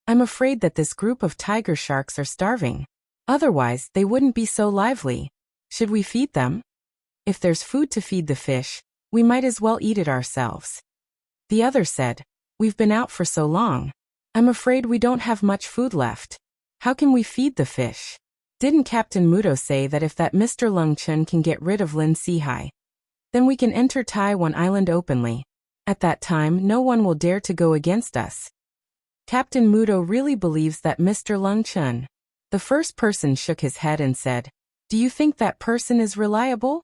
I'm afraid that this group of tiger sharks are starving. Otherwise, they wouldn't be so lively. Should we feed them? If there's food to feed the fish, we might as well eat it ourselves. The other said, We've been out for so long. I'm afraid we don't have much food left. How can we feed the fish? Didn't Captain Muto say that if that Mr. Lung Chun can get rid of Lin Sihai, then we can enter Taiwan Island openly? At that time, no one will dare to go against us. Captain Muto really believes that Mr. Lung Chun. The first person shook his head and said, Do you think that person is reliable?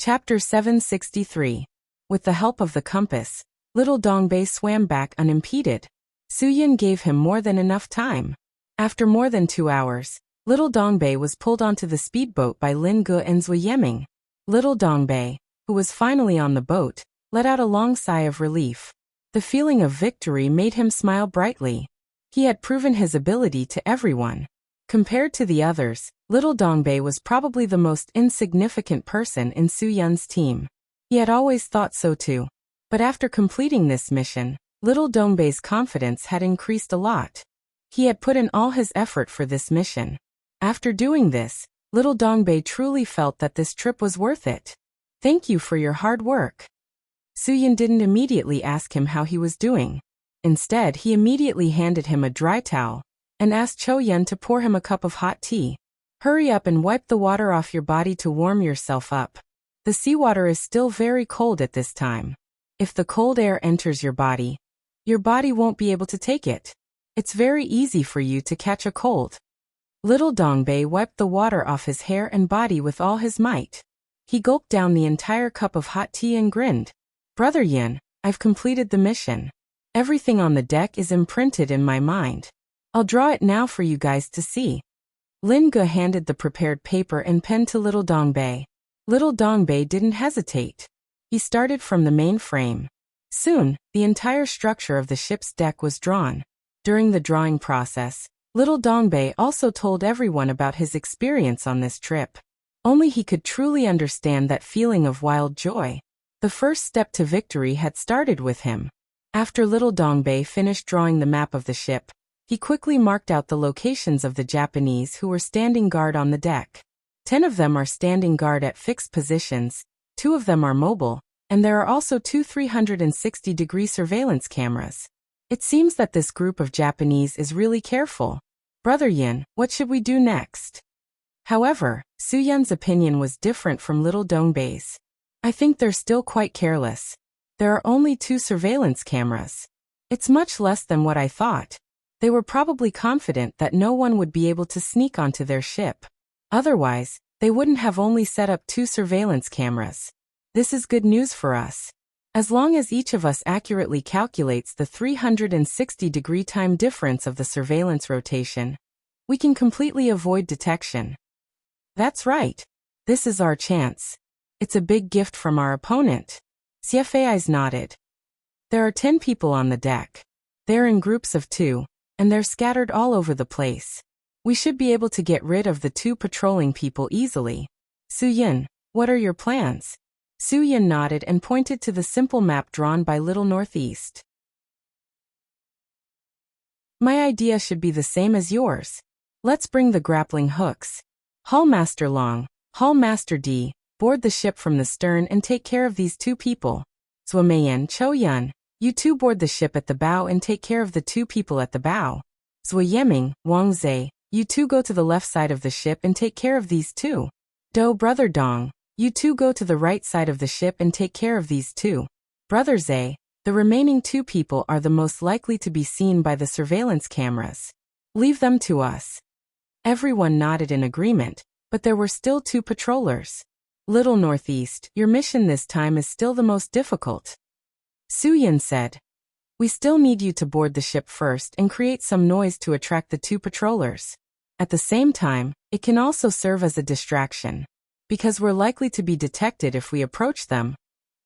Chapter 763. With the help of the compass, little Dongbei swam back unimpeded. Suyin gave him more than enough time. After more than 2 hours, little Dongbei was pulled onto the speedboat by Lin Ge and Zui Yeming. Little Dongbei, who was finally on the boat, let out a long sigh of relief. The feeling of victory made him smile brightly. He had proven his ability to everyone. Compared to the others, little Dongbei was probably the most insignificant person in Su Yun's team. He had always thought so too. But after completing this mission, little Dongbei's confidence had increased a lot. He had put in all his effort for this mission. After doing this, little Dongbei truly felt that this trip was worth it. Thank you for your hard work. Suyin didn't immediately ask him how he was doing. Instead, he immediately handed him a dry towel and asked Cho Yun to pour him a cup of hot tea. Hurry up and wipe the water off your body to warm yourself up. The seawater is still very cold at this time. If the cold air enters your body won't be able to take it. It's very easy for you to catch a cold. Little Dongbei wiped the water off his hair and body with all his might. He gulped down the entire cup of hot tea and grinned. Brother Yin, I've completed the mission. Everything on the deck is imprinted in my mind. I'll draw it now for you guys to see. Lin Ge handed the prepared paper and pen to little Dongbei. Little Dongbei didn't hesitate. He started from the main frame. Soon, the entire structure of the ship's deck was drawn. During the drawing process, little Dongbei also told everyone about his experience on this trip. Only he could truly understand that feeling of wild joy. The first step to victory had started with him. After little Dongbei finished drawing the map of the ship, he quickly marked out the locations of the Japanese who were standing guard on the deck. 10 of them are standing guard at fixed positions, 2 of them are mobile, and there are also 2 360-degree surveillance cameras. It seems that this group of Japanese is really careful. Brother Yin, what should we do next? However, Su Yun's opinion was different from little Dongbei's. I think they're still quite careless. There are only 2 surveillance cameras. It's much less than what I thought. They were probably confident that no one would be able to sneak onto their ship. Otherwise, they wouldn't have only set up 2 surveillance cameras. This is good news for us. As long as each of us accurately calculates the 360-degree time difference of the surveillance rotation, we can completely avoid detection. That's right. This is our chance. It's a big gift from our opponent. Xiefei eyes nodded. There are 10 people on the deck. They're in groups of 2, and they're scattered all over the place. We should be able to get rid of the 2 patrolling people easily. Su Yin, what are your plans? Su Yin nodded and pointed to the simple map drawn by Little Northeast. My idea should be the same as yours. Let's bring the grappling hooks. Hull Master Long, Hull Master D, board the ship from the stern and take care of these 2 people. Zuomeyan, Cho Yun, you 2 board the ship at the bow and take care of the 2 people at the bow. Zui Yeming, Wang Zhe, you 2 go to the left side of the ship and take care of these 2. Do Brother Dong, you 2 go to the right side of the ship and take care of these 2. Brother Zhe, the remaining 2 people are the most likely to be seen by the surveillance cameras. Leave them to us. Everyone nodded in agreement, but there were still 2 patrollers. Little Northeast, your mission this time is still the most difficult. Su Yin said. We still need you to board the ship first and create some noise to attract the 2 patrollers. At the same time, it can also serve as a distraction. Because we're likely to be detected if we approach them,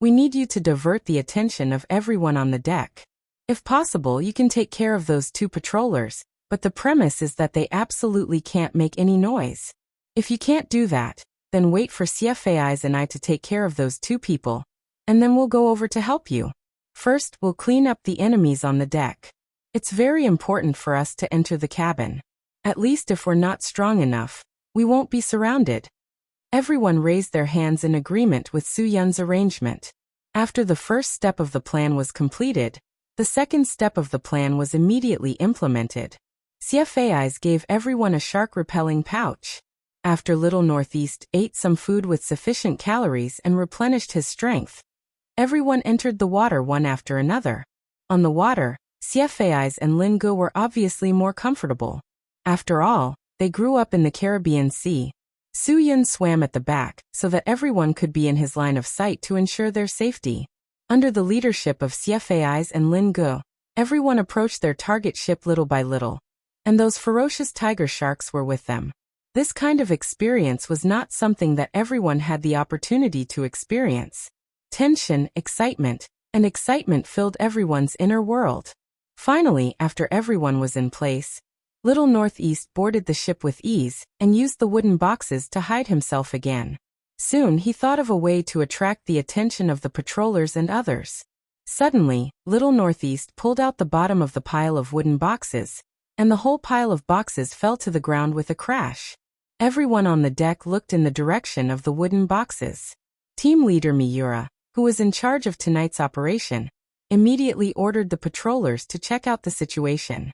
we need you to divert the attention of everyone on the deck. If possible, you can take care of those 2 patrollers, but the premise is that they absolutely can't make any noise. If you can't do that, then wait for CFAIs and I to take care of those 2 people, and then we'll go over to help you. First, we'll clean up the enemies on the deck. It's very important for us to enter the cabin. At least if we're not strong enough, we won't be surrounded. Everyone raised their hands in agreement with Su Yun's arrangement. After the first step of the plan was completed, the second step of the plan was immediately implemented. CFAIs gave everyone a shark-repelling pouch. After Little Northeast ate some food with sufficient calories and replenished his strength, everyone entered the water one after another. On the water, CFAIs and Lin Gu were obviously more comfortable. After all, they grew up in the Caribbean Sea. Su Yun swam at the back so that everyone could be in his line of sight to ensure their safety. Under the leadership of CFAIs and Lin Gu, everyone approached their target ship little by little, and those ferocious tiger sharks were with them. This kind of experience was not something that everyone had the opportunity to experience. Tension, excitement, and excitement filled everyone's inner world. Finally, after everyone was in place, Little Northeast boarded the ship with ease and used the wooden boxes to hide himself again. Soon he thought of a way to attract the attention of the patrollers and others. Suddenly, Little Northeast pulled out the bottom of the pile of wooden boxes, and the whole pile of boxes fell to the ground with a crash. Everyone on the deck looked in the direction of the wooden boxes. Team leader Miura, who was in charge of tonight's operation, immediately ordered the patrollers to check out the situation.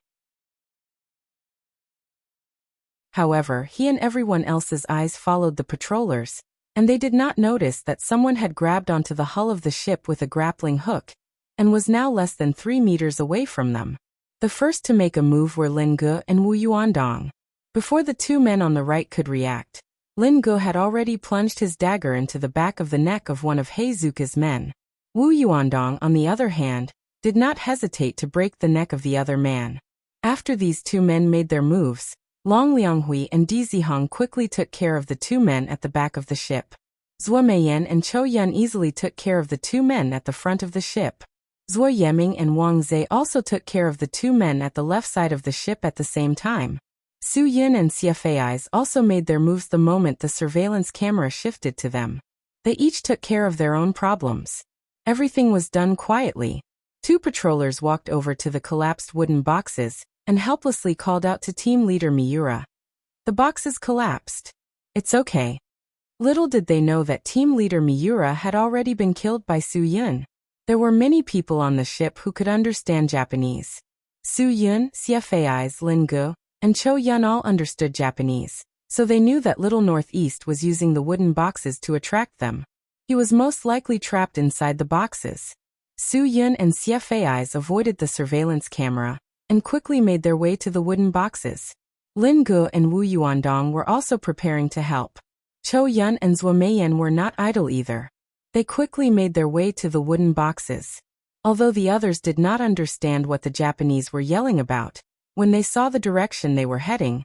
However, he and everyone else's eyes followed the patrollers, and they did not notice that someone had grabbed onto the hull of the ship with a grappling hook, and was now less than 3 meters away from them. The first to make a move were Lin Gu and Wu Yuandong. Before the 2 men on the right could react, Lin Gu had already plunged his dagger into the back of the neck of one of Heizuka's men. Wu Yuandong, on the other hand, did not hesitate to break the neck of the other man. After these 2 men made their moves, Long Lianghui and Di Zihong quickly took care of the 2 men at the back of the ship. Zhuo Meiyan and Chou Yun easily took care of the 2 men at the front of the ship. Zhuo Yeming and Wang Zhe also took care of the 2 men at the left side of the ship at the same time. Su Yun and CFAIs also made their moves the moment the surveillance camera shifted to them. They each took care of their own problems. Everything was done quietly. 2 patrollers walked over to the collapsed wooden boxes and helplessly called out to team leader Miura. The boxes collapsed. It's okay. Little did they know that team leader Miura had already been killed by Su Yun. There were many people on the ship who could understand Japanese. Su Yun, CFAIs, Lin Gu, and Chou Yun all understood Japanese, so they knew that Little Northeast was using the wooden boxes to attract them. He was most likely trapped inside the boxes. Su Yun and CFAIs avoided the surveillance camera and quickly made their way to the wooden boxes. Lin Gu and Wu Yuandong were also preparing to help. Chou Yun and Zhuo Meiyan were not idle either. They quickly made their way to the wooden boxes. Although the others did not understand what the Japanese were yelling about, when they saw the direction they were heading,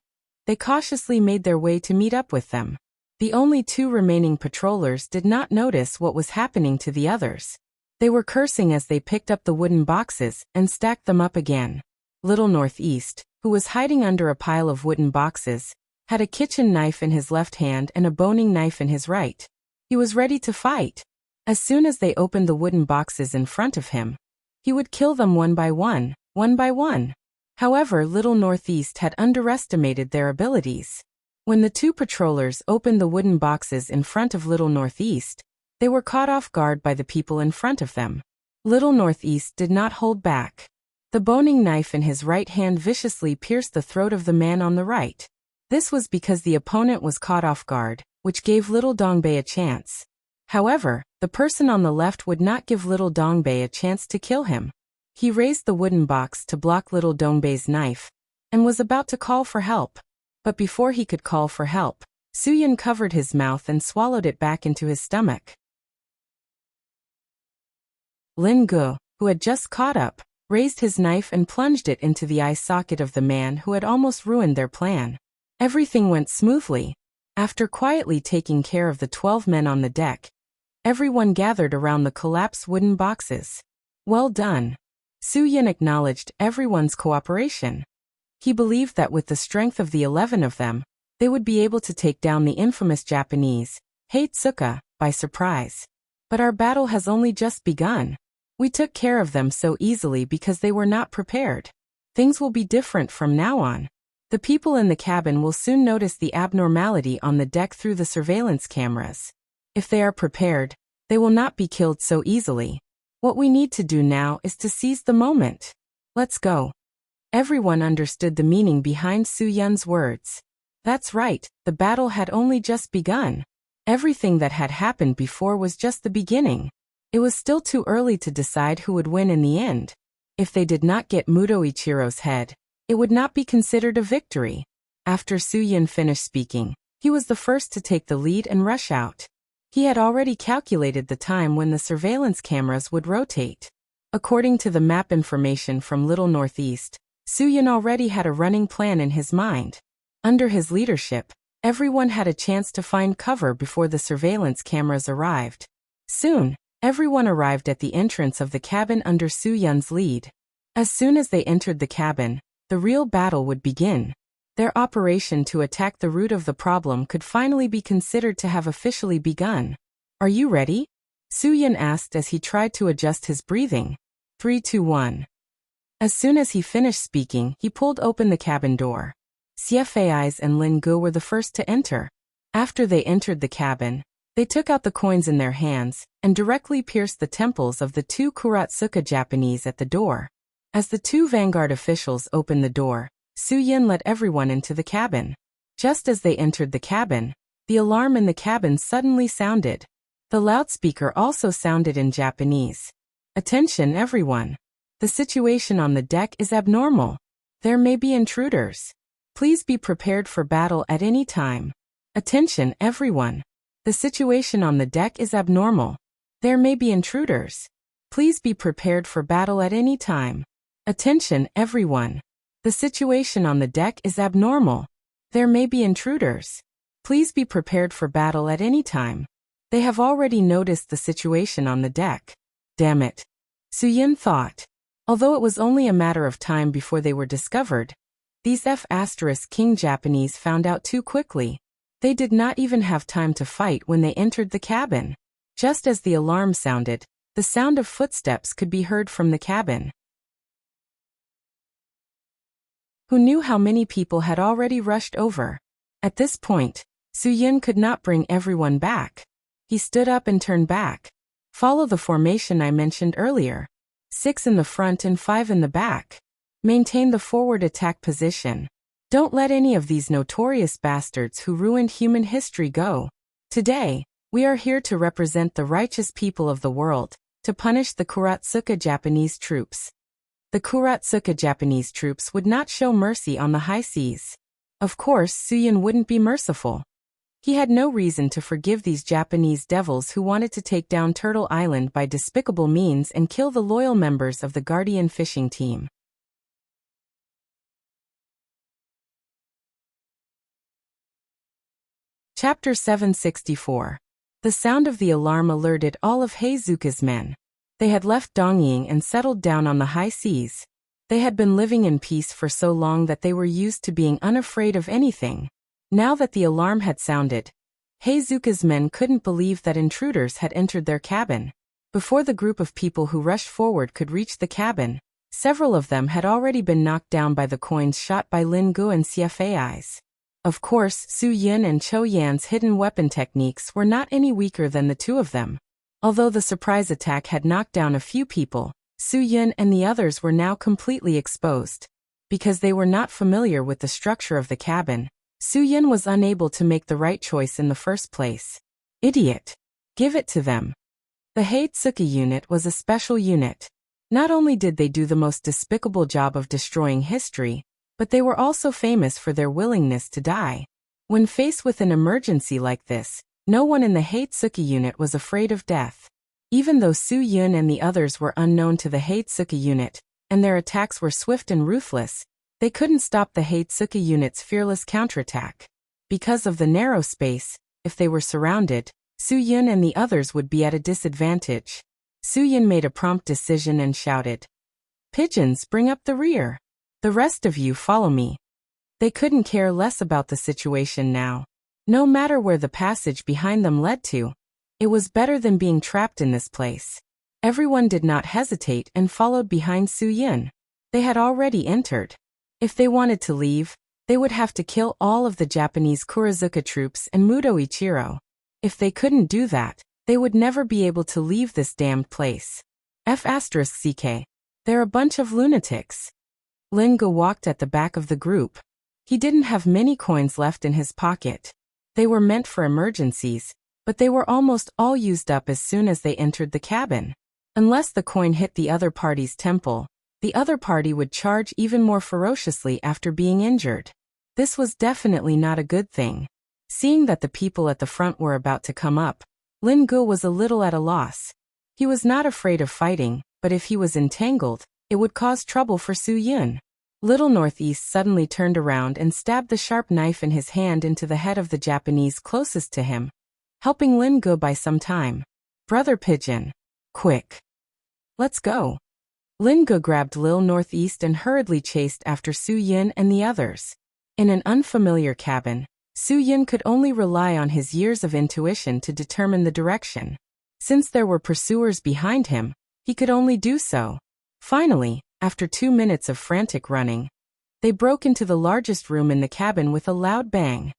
they cautiously made their way to meet up with them. The only 2 remaining patrollers did not notice what was happening to the others. They were cursing as they picked up the wooden boxes and stacked them up again. Little Northeast, who was hiding under a pile of wooden boxes, had a kitchen knife in his left hand and a boning knife in his right. He was ready to fight. As soon as they opened the wooden boxes in front of him, he would kill them one by one, one by one. However, Little Northeast had underestimated their abilities. When the 2 patrollers opened the wooden boxes in front of Little Northeast, they were caught off guard by the people in front of them. Little Northeast did not hold back. The boning knife in his right hand viciously pierced the throat of the man on the right. This was because the opponent was caught off guard, which gave Little Dongbei a chance. However, the person on the left would not give Little Dongbei a chance to kill him. He raised the wooden box to block Little Dongbei's knife, and was about to call for help. But before he could call for help, Su Yun covered his mouth and swallowed it back into his stomach. Lin Gu, who had just caught up, raised his knife and plunged it into the eye socket of the man who had almost ruined their plan. Everything went smoothly. After quietly taking care of the 12 men on the deck, everyone gathered around the collapsed wooden boxes. Well done. Su-yin acknowledged everyone's cooperation. He believed that with the strength of the 11 of them, they would be able to take down the infamous Japanese, Heitsuka, by surprise. But our battle has only just begun. We took care of them so easily because they were not prepared. Things will be different from now on. The people in the cabin will soon notice the abnormality on the deck through the surveillance cameras. If they are prepared, they will not be killed so easily. What we need to do now is to seize the moment. Let's go. Everyone understood the meaning behind Su-yun's words. That's right, the battle had only just begun. Everything that had happened before was just the beginning. It was still too early to decide who would win in the end. If they did not get Muto Ichiro's head, it would not be considered a victory. After Su-yun finished speaking, he was the first to take the lead and rush out. He had already calculated the time when the surveillance cameras would rotate. According to the map information from Little Northeast, Su-yun already had a running plan in his mind. Under his leadership, everyone had a chance to find cover before the surveillance cameras arrived. Soon, everyone arrived at the entrance of the cabin under Su-yun's lead. As soon as they entered the cabin, the real battle would begin. Their operation to attack the root of the problem could finally be considered to have officially begun. Are you ready? Su-yun asked as he tried to adjust his breathing. 3, 2, 1. As soon as he finished speaking, he pulled open the cabin door. Xiefei's and Lin Gu were the first to enter. After they entered the cabin, they took out the coins in their hands and directly pierced the temples of the 2 Kuratsuka Japanese at the door. As the 2 vanguard officials opened the door, Su-yun let everyone into the cabin. Just as they entered the cabin, the alarm in the cabin suddenly sounded. The loudspeaker also sounded in Japanese. Attention everyone. The situation on the deck is abnormal. There may be intruders. Please be prepared for battle at any time. Attention everyone. The situation on the deck is abnormal. There may be intruders. Please be prepared for battle at any time. Attention everyone. The situation on the deck is abnormal. There may be intruders. Please be prepared for battle at any time. They have already noticed the situation on the deck. Damn it. Su-yun thought. Although it was only a matter of time before they were discovered, these King Japanese found out too quickly. They did not even have time to fight when they entered the cabin. Just as the alarm sounded, the sound of footsteps could be heard from the cabin. Who knew how many people had already rushed over? At this point, Su-yun could not bring everyone back. He stood up and turned back. Follow the formation I mentioned earlier. 6 in the front and 5 in the back. Maintain the forward attack position. Don't let any of these notorious bastards who ruined human history go. Today, we are here to represent the righteous people of the world, to punish the Kuratsuka Japanese troops. The Kuratsuka Japanese troops would not show mercy on the high seas. Of course, Su-yun wouldn't be merciful. He had no reason to forgive these Japanese devils who wanted to take down Turtle Island by despicable means and kill the loyal members of the Guardian fishing team. Chapter 764. The sound of the alarm alerted all of Heizuka's men. They had left Dongying and settled down on the high seas. They had been living in peace for so long that they were used to being unafraid of anything. Now that the alarm had sounded, Heizuka's men couldn't believe that intruders had entered their cabin. Before the group of people who rushed forward could reach the cabin, several of them had already been knocked down by the coins shot by Lin Gu and Xiefei's. Of course, Su-yun and Cho Yan's hidden weapon techniques were not any weaker than the 2 of them. Although the surprise attack had knocked down a few people, Su-yun and the others were now completely exposed. Because they were not familiar with the structure of the cabin, Su-yun was unable to make the right choice in the first place. Idiot. Give it to them. The Heitsuka unit was a special unit. Not only did they do the most despicable job of destroying history, but they were also famous for their willingness to die. When faced with an emergency like this, no one in the Heitsuka unit was afraid of death. Even though Su-yun and the others were unknown to the Heitsuka unit, and their attacks were swift and ruthless, they couldn't stop the Heitsuka unit's fearless counterattack. Because of the narrow space, if they were surrounded, Su-yun and the others would be at a disadvantage. Su-yun made a prompt decision and shouted, Pigeons, bring up the rear. The rest of you follow me. They couldn't care less about the situation now. No matter where the passage behind them led to, it was better than being trapped in this place. Everyone did not hesitate and followed behind Su Yin. They had already entered. If they wanted to leave, they would have to kill all of the Japanese Kurizuka troops and Muto Ichiro. If they couldn't do that, they would never be able to leave this damned place. F***ck. They're a bunch of lunatics. Lin Ge walked at the back of the group. He didn't have many coins left in his pocket. They were meant for emergencies, but they were almost all used up as soon as they entered the cabin. Unless the coin hit the other party's temple, the other party would charge even more ferociously after being injured. This was definitely not a good thing. Seeing that the people at the front were about to come up, Lin Ge was a little at a loss. He was not afraid of fighting, but if he was entangled, it would cause trouble for Su Yin. Little Northeast suddenly turned around and stabbed the sharp knife in his hand into the head of the Japanese closest to him, helping Lin Ge by some time. Brother Pigeon. Quick. Let's go. Lin Ge grabbed Lil Northeast and hurriedly chased after Su Yin and the others. In an unfamiliar cabin, Su Yin could only rely on his years of intuition to determine the direction. Since there were pursuers behind him, he could only do so. Finally, after 2 minutes of frantic running, they broke into the largest room in the cabin with a loud bang.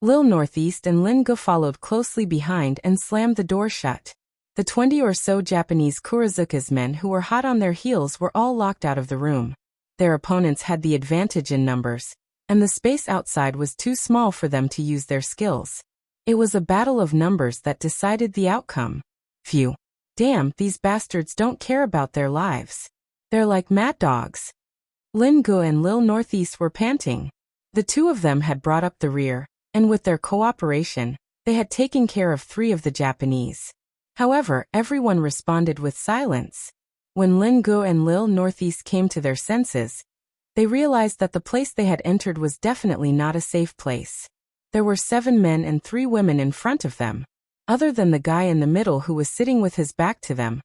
Lil Northeast and Lin Ge followed closely behind and slammed the door shut. The 20 or so Japanese Kurizuka's men who were hot on their heels were all locked out of the room. Their opponents had the advantage in numbers, and the space outside was too small for them to use their skills. It was a battle of numbers that decided the outcome. Phew. Damn, these bastards don't care about their lives. They're like mad dogs. Lin Ge and Lil Northeast were panting. The two of them had brought up the rear, and with their cooperation, they had taken care of 3 of the Japanese. However, everyone responded with silence. When Lin Ge and Lil Northeast came to their senses, they realized that the place they had entered was definitely not a safe place. There were 7 men and 3 women in front of them. Other than the guy in the middle who was sitting with his back to them,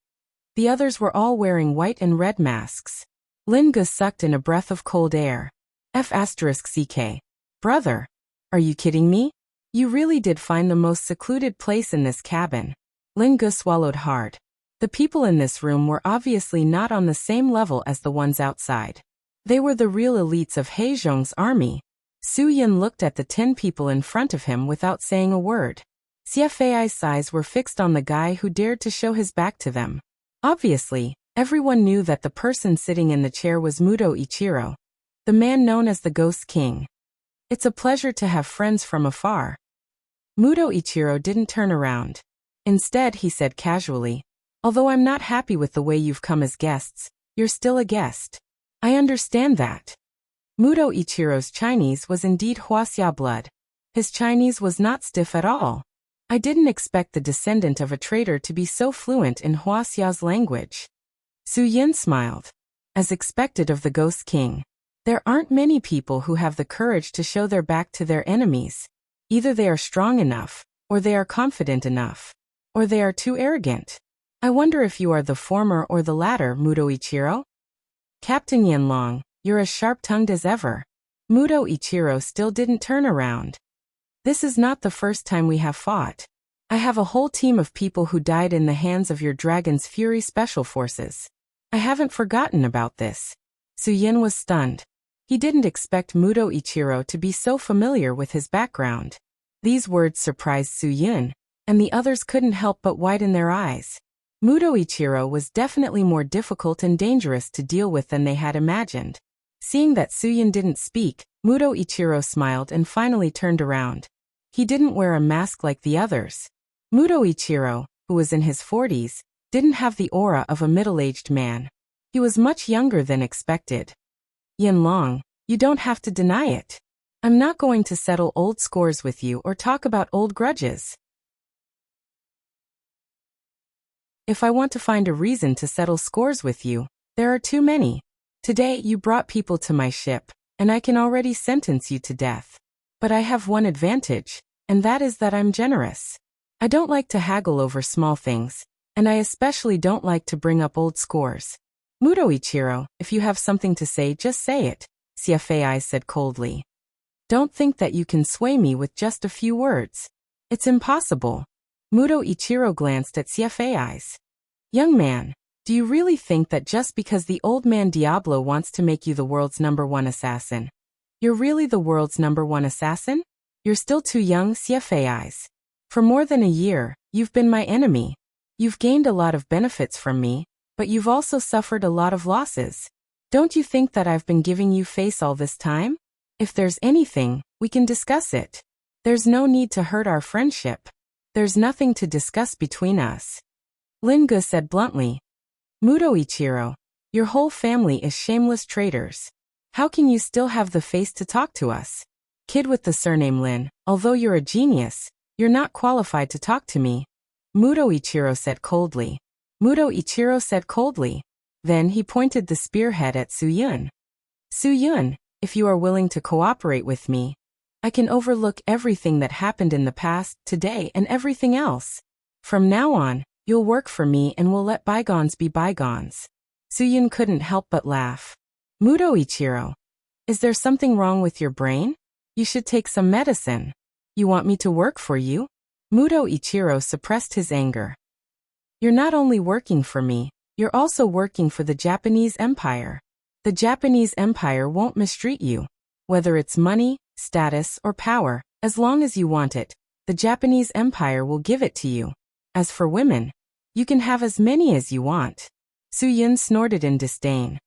the others were all wearing white and red masks. Lin Ge sucked in a breath of cold air. F***ck. Brother. Are you kidding me? You really did find the most secluded place in this cabin. Lin Ge swallowed hard. The people in this room were obviously not on the same level as the ones outside. They were the real elites of Heizhong's army. Su Yin looked at the 10 people in front of him without saying a word. CFAI's eyes were fixed on the guy who dared to show his back to them. Obviously, everyone knew that the person sitting in the chair was Muto Ichiro, the man known as the Ghost King. It's a pleasure to have friends from afar. Muto Ichiro didn't turn around. Instead, he said casually, although I'm not happy with the way you've come as guests, you're still a guest. I understand that. Muto Ichiro's Chinese was indeed Huaxia blood. His Chinese was not stiff at all. I didn't expect the descendant of a traitor to be so fluent in Huaxia's language. Su Yin smiled. As expected of the Ghost King, there aren't many people who have the courage to show their back to their enemies. Either they are strong enough, or they are confident enough, or they are too arrogant. I wonder if you are the former or the latter, Muto Ichiro? Captain Yanlong, you're as sharp-tongued as ever. Muto Ichiro still didn't turn around. This is not the first time we have fought. I have a whole team of people who died in the hands of your Dragon's Fury Special Forces. I haven't forgotten about this. Su Yin was stunned. He didn't expect Muto Ichiro to be so familiar with his background. These words surprised Su Yin, and the others couldn't help but widen their eyes. Muto Ichiro was definitely more difficult and dangerous to deal with than they had imagined. Seeing that Su Yin didn't speak, Muto Ichiro smiled and finally turned around. He didn't wear a mask like the others. Muto Ichiro, who was in his 40s, didn't have the aura of a middle-aged man. He was much younger than expected. Yanlong, you don't have to deny it. I'm not going to settle old scores with you or talk about old grudges. If I want to find a reason to settle scores with you, there are too many. Today you brought people to my ship, and I can already sentence you to death. But I have one advantage, and that is that I'm generous. I don't like to haggle over small things, And I especially don't like to bring up old scores. Muto Ichiro, if you have something to say, just say it, CFAI said coldly. Don't think that you can sway me with just a few words. It's impossible. Muto Ichiro glanced at CFAI's. Young man, do you really think that just because the old man Diablo wants to make you the world's #1 assassin, you're really the world's #1 assassin? You're still too young, CFAI's. For more than a year, you've been my enemy. You've gained a lot of benefits from me, but you've also suffered a lot of losses. Don't you think that I've been giving you face all this time? If there's anything, we can discuss it. There's no need to hurt our friendship. There's nothing to discuss between us. Lin-gu said bluntly. Muto Ichiro, your whole family is shameless traitors. How can you still have the face to talk to us? Kid with the surname Lin, although you're a genius, you're not qualified to talk to me. Muto Ichiro said coldly. Muto Ichiro said coldly. Then he pointed the spearhead at Su-yun. Su-yun, if you are willing to cooperate with me, I can overlook everything that happened in the past, today, and everything else. From now on, you'll work for me and we'll let bygones be bygones. Su-yun couldn't help but laugh. Muto Ichiro, is there something wrong with your brain? You should take some medicine. You want me to work for you? Muto Ichiro suppressed his anger. You're not only working for me, you're also working for the Japanese Empire. The Japanese Empire won't mistreat you. Whether it's money, status, or power, as long as you want it, the Japanese Empire will give it to you. As for women, you can have as many as you want. Su-yun snorted in disdain.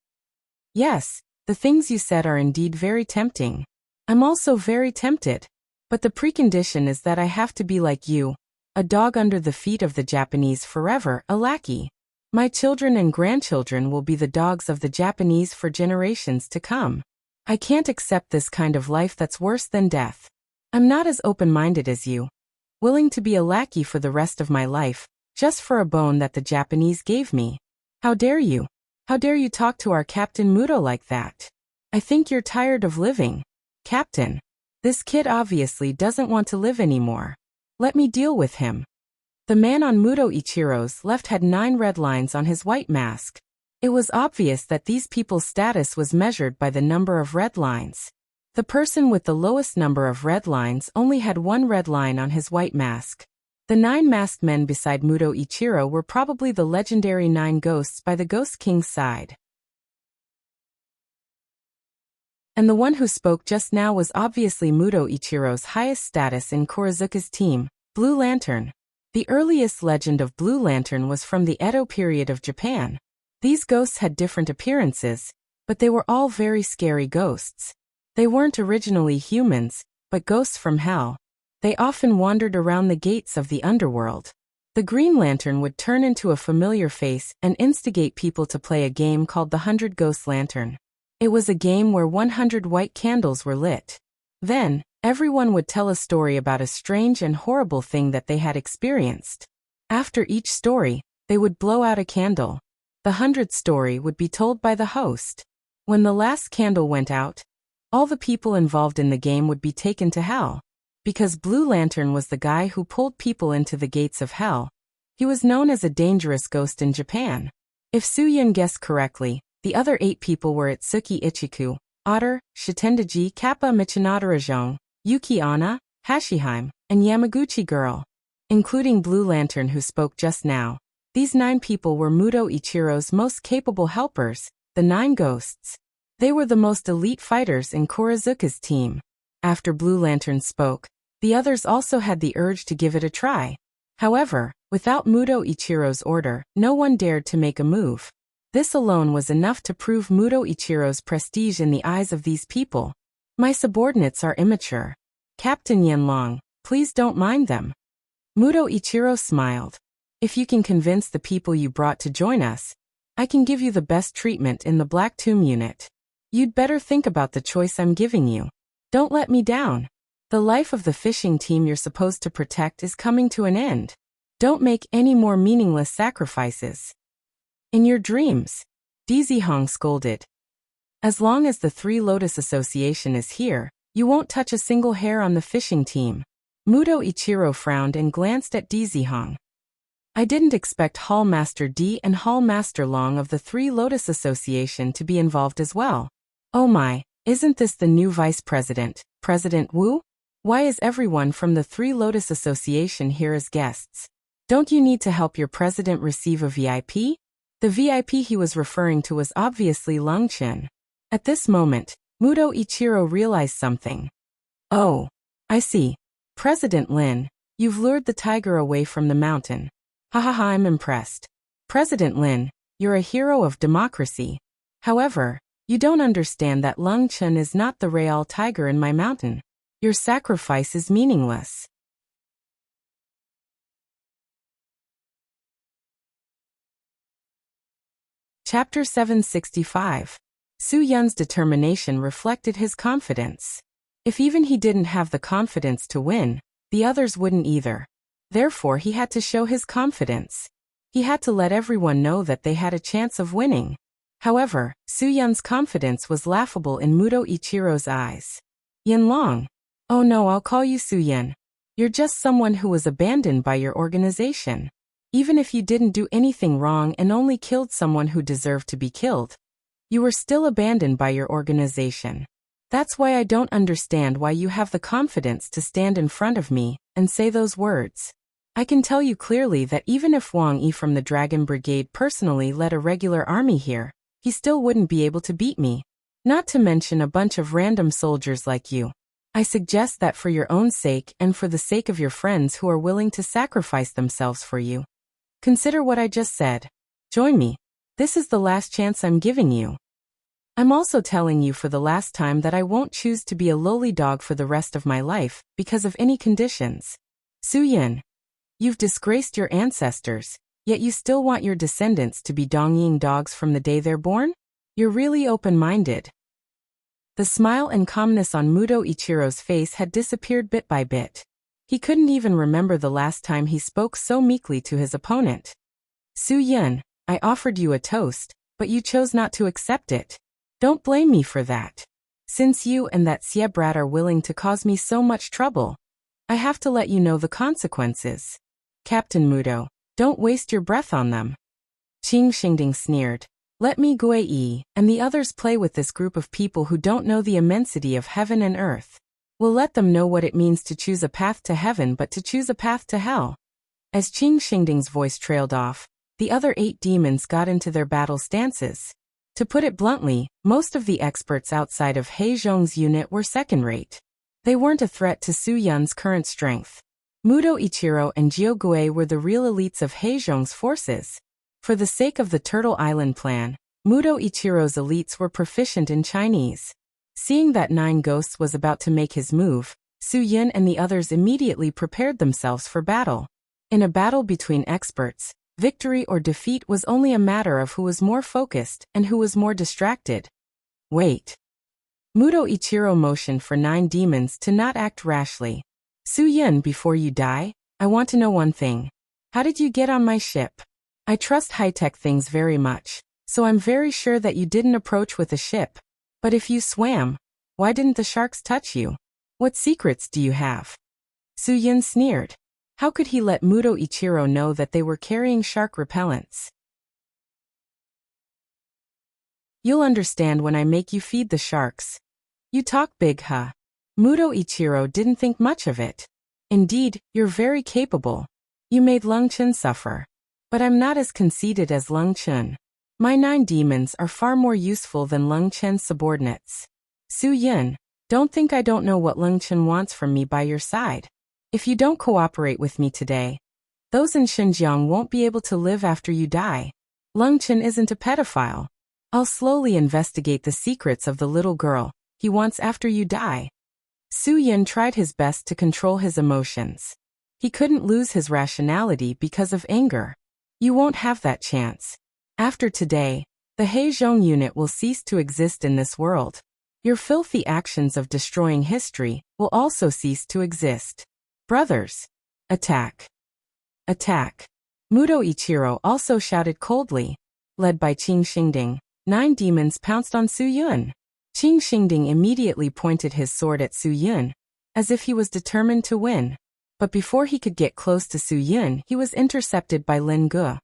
Yes, the things you said are indeed very tempting. I'm also very tempted. But the precondition is that I have to be like you, a dog under the feet of the Japanese forever, a lackey. My children and grandchildren will be the dogs of the Japanese for generations to come. I can't accept this kind of life that's worse than death. I'm not as open-minded as you, willing to be a lackey for the rest of my life, just for a bone that the Japanese gave me. How dare you? How dare you talk to our Captain Muto like that? I think you're tired of living. Captain, this kid obviously doesn't want to live anymore. Let me deal with him. The man on Muto Ichiro's left had 9 red lines on his white mask. It was obvious that these people's status was measured by the number of red lines. The person with the lowest number of red lines only had 1 red line on his white mask. The 9 masked men beside Muto Ichiro were probably the legendary 9 ghosts by the Ghost King's side. And the one who spoke just now was obviously Muto Ichiro's highest status in Kurazuka's team, Blue Lantern. The earliest legend of Blue Lantern was from the Edo period of Japan. These ghosts had different appearances, but they were all very scary ghosts. They weren't originally humans, but ghosts from hell. They often wandered around the gates of the underworld. The Green Lantern would turn into a familiar face and instigate people to play a game called the 100 Ghost Lantern. It was a game where 100 white candles were lit. Then, everyone would tell a story about a strange and horrible thing that they had experienced. After each story, they would blow out a candle. The 100th story would be told by the host. When the last candle went out, all the people involved in the game would be taken to hell. Because Blue Lantern was the guy who pulled people into the gates of hell, he was known as a dangerous ghost in Japan. If Su-yun guessed correctly, the other 8 people were Itsuki Ichiku, Otter, Shitendaji Kappa Michinadorajong, Yuki Anna, Hashiheim, and Yamaguchi Girl. Including Blue Lantern who spoke just now. These 9 people were Muto Ichiro's most capable helpers, the 9 ghosts. They were the most elite fighters in Kurazuka's team. After Blue Lantern spoke, the others also had the urge to give it a try. However, without Muto Ichiro's order, no one dared to make a move. This alone was enough to prove Muto Ichiro's prestige in the eyes of these people. My subordinates are immature. Captain Yanlong, please don't mind them. Muto Ichiro smiled. If you can convince the people you brought to join us, I can give you the best treatment in the Black Tomb unit. You'd better think about the choice I'm giving you. Don't let me down. The life of the fishing team you're supposed to protect is coming to an end. Don't make any more meaningless sacrifices. In your dreams, Dizihong scolded. As long as the Three Lotus Association is here, you won't touch a single hair on the fishing team. Muto Ichiro frowned and glanced at Dizihong. I didn't expect Hall Master D and Hall Master Long of the Three Lotus Association to be involved as well. Oh my, isn't this the new vice president, President Wu? Why is everyone from the Three Lotus Association here as guests? Don't you need to help your president receive a VIP? The VIP he was referring to was obviously Lung Chen. At this moment, Muto Ichiro realized something. Oh, I see. President Lin, you've lured the tiger away from the mountain. Hahaha, I'm impressed. President Lin, you're a hero of democracy. However, you don't understand that Lung Chen is not the real tiger in my mountain. Your sacrifice is meaningless. Chapter 765. Su Yun's determination reflected his confidence. If even he didn't have the confidence to win, the others wouldn't either. Therefore, he had to show his confidence. He had to let everyone know that they had a chance of winning. However, Su Yun's confidence was laughable in Muto Ichiro's eyes. Yin Long. Oh no, I'll call you Su Yun. You're just someone who was abandoned by your organization. Even if you didn't do anything wrong and only killed someone who deserved to be killed, you were still abandoned by your organization. That's why I don't understand why you have the confidence to stand in front of me and say those words. I can tell you clearly that even if Wang Yi from the Dragon Brigade personally led a regular army here, he still wouldn't be able to beat me. Not to mention a bunch of random soldiers like you. I suggest that for your own sake and for the sake of your friends who are willing to sacrifice themselves for you, consider what I just said. Join me. This is the last chance I'm giving you. I'm also telling you for the last time that I won't choose to be a lowly dog for the rest of my life because of any conditions. Su Yun, you've disgraced your ancestors, yet you still want your descendants to be Dongying dogs from the day they're born? You're really open-minded. The smile and calmness on Muto Ichiro's face had disappeared bit by bit. He couldn't even remember the last time he spoke so meekly to his opponent. Su Yun, I offered you a toast, but you chose not to accept it. Don't blame me for that. Since you and that Xie brat are willing to cause me so much trouble, I have to let you know the consequences. Captain Muto, don't waste your breath on them. Qing Xingding sneered. Let me Gui Yi and the others play with this group of people who don't know the immensity of heaven and earth. We'll let them know what it means to choose a path to heaven but to choose a path to hell. As Qing Xingding's voice trailed off, the other 8 demons got into their battle stances. To put it bluntly, most of the experts outside of He Zhong's unit were second-rate. They weren't a threat to Su Yun's current strength. Muto Ichiro and Jiao Gui were the real elites of He Zhong's forces. For the sake of the Turtle Island plan, Muto Ichiro's elites were proficient in Chinese. Seeing that Nine Ghosts was about to make his move, Su Yun and the others immediately prepared themselves for battle. In a battle between experts, victory or defeat was only a matter of who was more focused and who was more distracted. Wait. Muto Ichiro motioned for 9 demons to not act rashly. Su Yun, before you die, I want to know one thing. How did you get on my ship? I trust high-tech things very much, so I'm very sure that you didn't approach with a ship. But if you swam, why didn't the sharks touch you? What secrets do you have? Su Yun sneered. How could he let Muto Ichiro know that they were carrying shark repellents? You'll understand when I make you feed the sharks. You talk big, huh? Muto Ichiro didn't think much of it. Indeed, you're very capable. You made Lung Chen suffer. But I'm not as conceited as Lung Chen. My 9 demons are far more useful than Lung Chen's subordinates. Su Yun, don't think I don't know what Lung Chen wants from me by your side. If you don't cooperate with me today, those in Xinjiang won't be able to live after you die. Lung Chen isn't a pedophile. I'll slowly investigate the secrets of the little girl he wants after you die. Su Yun tried his best to control his emotions. He couldn't lose his rationality because of anger. You won't have that chance. After today, the He Zhong unit will cease to exist in this world. Your filthy actions of destroying history will also cease to exist. Brothers, attack. Attack. Muto Ichiro also shouted coldly. Led by Qing Xingding, 9 demons pounced on Su Yun. Qing Xingding immediately pointed his sword at Su Yun, as if he was determined to win. But before he could get close to Su Yun, he was intercepted by Lin Ge.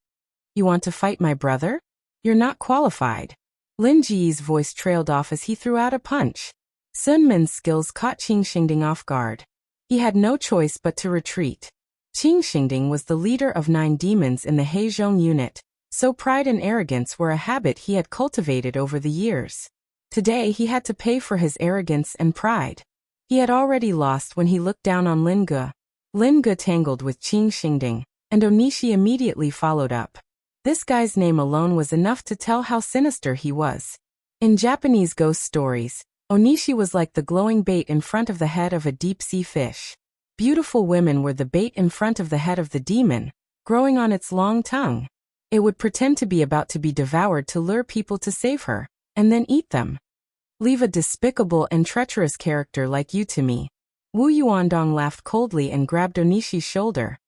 You want to fight my brother? You're not qualified. Lin Ji's voice trailed off as he threw out a punch. Sun Min's skills caught Qing Xingding off guard. He had no choice but to retreat. Qing Xingding was the leader of 9 demons in the Heizhong unit, so pride and arrogance were a habit he had cultivated over the years. Today he had to pay for his arrogance and pride. He had already lost when he looked down on Lin Ge. Lin Ge tangled with Qing Xingding, and Onishi immediately followed up. This guy's name alone was enough to tell how sinister he was. In Japanese ghost stories, Onishi was like the glowing bait in front of the head of a deep-sea fish. Beautiful women were the bait in front of the head of the demon, growing on its long tongue. It would pretend to be about to be devoured to lure people to save her, and then eat them. Leave a despicable and treacherous character like you to me. Wu Yuandong laughed coldly and grabbed Onishi's shoulder.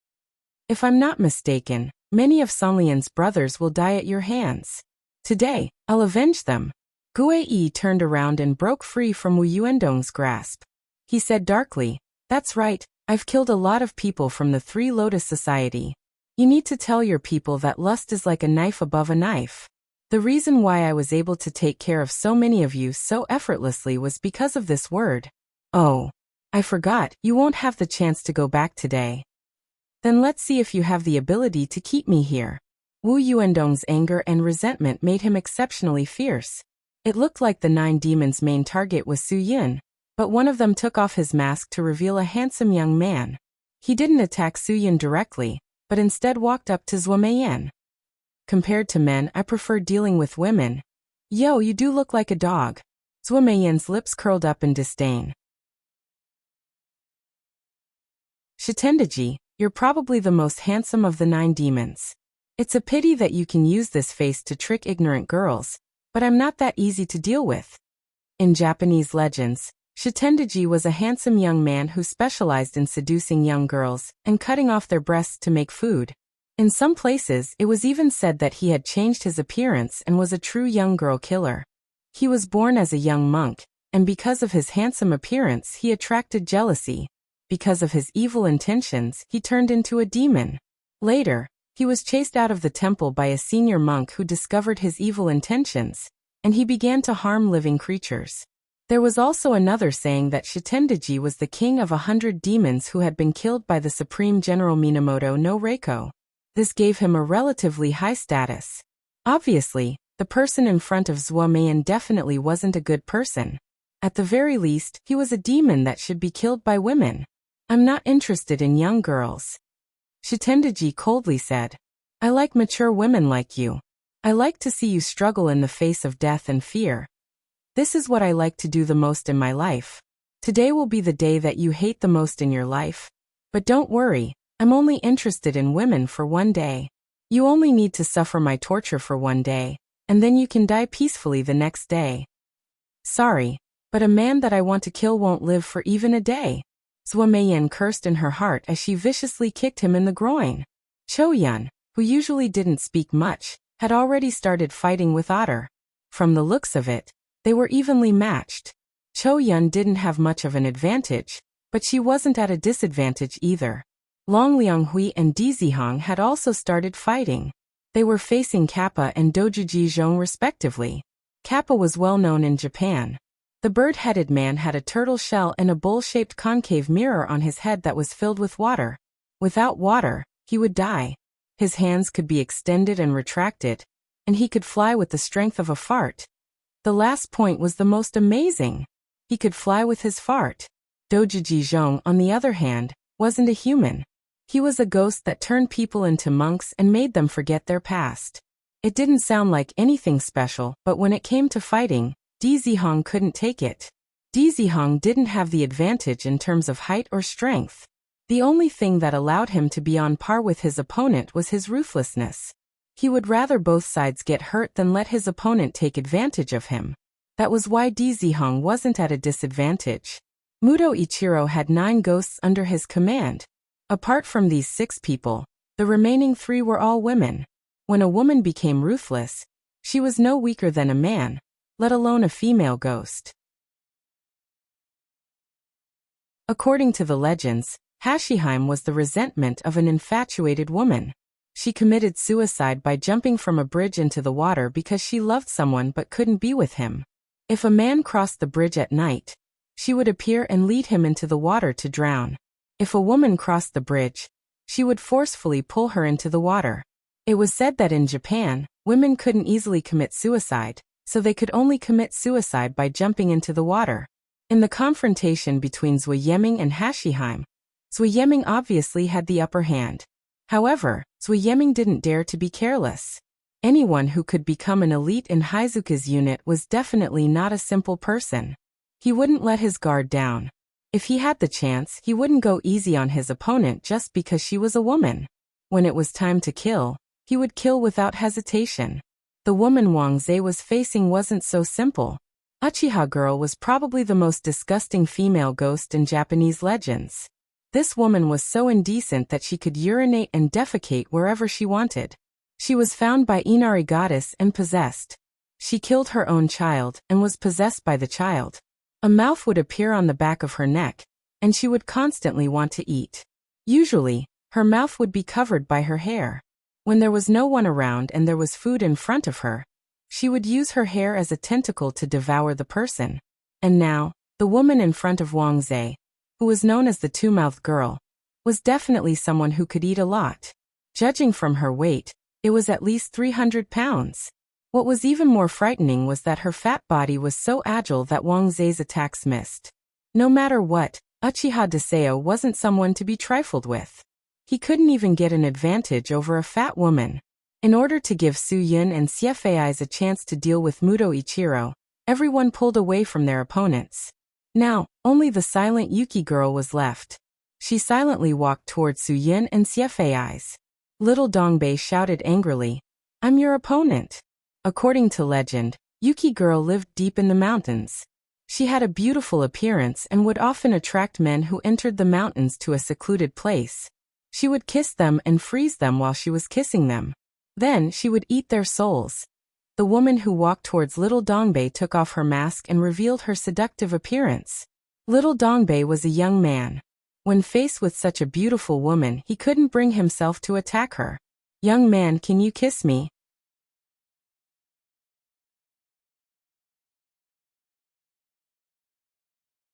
If I'm not mistaken, many of Songlian's brothers will die at your hands. Today, I'll avenge them. Gue Yi turned around and broke free from Wu Yuandong's grasp. He said darkly, "That's right, I've killed a lot of people from the Three Lotus Society. You need to tell your people that lust is like a knife above a knife. The reason why I was able to take care of so many of you so effortlessly was because of this word. Oh, I forgot, you won't have the chance to go back today. Then let's see if you have the ability to keep me here." Wu Yuandong's anger and resentment made him exceptionally fierce. It looked like the 9 demons' main target was Su Yun, but one of them took off his mask to reveal a handsome young man. He didn't attack Su Yun directly, but instead walked up to Zhuo Meiyan. "Compared to men, I prefer dealing with women. Yo, you do look like a dog." Zhuo Meiyan's lips curled up in disdain. "Shitendaji, you're probably the most handsome of the 9 demons. It's a pity that you can use this face to trick ignorant girls, but I'm not that easy to deal with." In Japanese legends, Shitendaji was a handsome young man who specialized in seducing young girls and cutting off their breasts to make food. In some places, it was even said that he had changed his appearance and was a true young girl killer. He was born as a young monk, and because of his handsome appearance, he attracted jealousy. Because of his evil intentions, he turned into a demon. Later, he was chased out of the temple by a senior monk who discovered his evil intentions, and he began to harm living creatures. There was also another saying that Shitendaji was the king of 100 demons who had been killed by the Supreme General Minamoto no Reiko. This gave him a relatively high status. Obviously, the person in front of Zhuo Meiyan definitely wasn't a good person. At the very least, he was a demon that should be killed by women. "I'm not interested in young girls," Shitendaji coldly said. "I like mature women like you. I like to see you struggle in the face of death and fear. This is what I like to do the most in my life. Today will be the day that you hate the most in your life. But don't worry, I'm only interested in women for one day. You only need to suffer my torture for one day, and then you can die peacefully the next day." "Sorry, but a man that I want to kill won't live for even a day." Zhuo Meiyan cursed in her heart as she viciously kicked him in the groin. Cho Yun, who usually didn't speak much, had already started fighting with Otter. From the looks of it, they were evenly matched. Cho Yun didn't have much of an advantage, but she wasn't at a disadvantage either. Long Lianghui and Di Zihong had also started fighting. They were facing Kappa and Dojuji Zhong respectively. Kappa was well known in Japan. The bird-headed man had a turtle shell and a bowl-shaped concave mirror on his head that was filled with water. Without water, he would die. His hands could be extended and retracted, and he could fly with the strength of a fart. The last point was the most amazing. He could fly with his fart. Dojuji Zhong, on the other hand, wasn't a human. He was a ghost that turned people into monks and made them forget their past. It didn't sound like anything special, but when it came to fighting, Di Zihong couldn't take it. Di Zihong didn't have the advantage in terms of height or strength. The only thing that allowed him to be on par with his opponent was his ruthlessness. He would rather both sides get hurt than let his opponent take advantage of him. That was why Di Zihong wasn't at a disadvantage. Muto Ichiro had 9 ghosts under his command. Apart from these 6 people, the remaining 3 were all women. When a woman became ruthless, she was no weaker than a man, let alone a female ghost. According to the legends, Hashihime was the resentment of an infatuated woman. She committed suicide by jumping from a bridge into the water because she loved someone but couldn't be with him. If a man crossed the bridge at night, she would appear and lead him into the water to drown. If a woman crossed the bridge, she would forcefully pull her into the water. It was said that in Japan, women couldn't easily commit suicide, so they could only commit suicide by jumping into the water. In the confrontation between Zui Yeming and Hashihime, Zui Yeming obviously had the upper hand. However, Zui Yeming didn't dare to be careless. Anyone who could become an elite in Heizuka's unit was definitely not a simple person. He wouldn't let his guard down. If he had the chance, he wouldn't go easy on his opponent just because she was a woman. When it was time to kill, he would kill without hesitation. The woman Wang Zhe was facing wasn't so simple. Uchiha Girl was probably the most disgusting female ghost in Japanese legends. This woman was so indecent that she could urinate and defecate wherever she wanted. She was found by Inari goddess and possessed. She killed her own child and was possessed by the child. A mouth would appear on the back of her neck, and she would constantly want to eat. Usually, her mouth would be covered by her hair. When there was no one around and there was food in front of her, she would use her hair as a tentacle to devour the person. And now, the woman in front of Wang Zhe, who was known as the two-mouthed girl, was definitely someone who could eat a lot. Judging from her weight, it was at least 300 pounds. What was even more frightening was that her fat body was so agile that Wang Zhe's attacks missed. No matter what, Uchiha Deseo wasn't someone to be trifled with. He couldn't even get an advantage over a fat woman. In order to give Su Yun and Xiefei's a chance to deal with Muto Ichiro, everyone pulled away from their opponents. Now, only the silent Yuki girl was left. She silently walked towards Su Yun and Xiefei's. Little Dongbei shouted angrily, "I'm your opponent." According to legend, Yuki girl lived deep in the mountains. She had a beautiful appearance and would often attract men who entered the mountains to a secluded place. She would kiss them and freeze them while she was kissing them. Then she would eat their souls. The woman who walked towards Little Dongbei took off her mask and revealed her seductive appearance. Little Dongbei was a young man. When faced with such a beautiful woman, he couldn't bring himself to attack her. "Young man, can you kiss me?"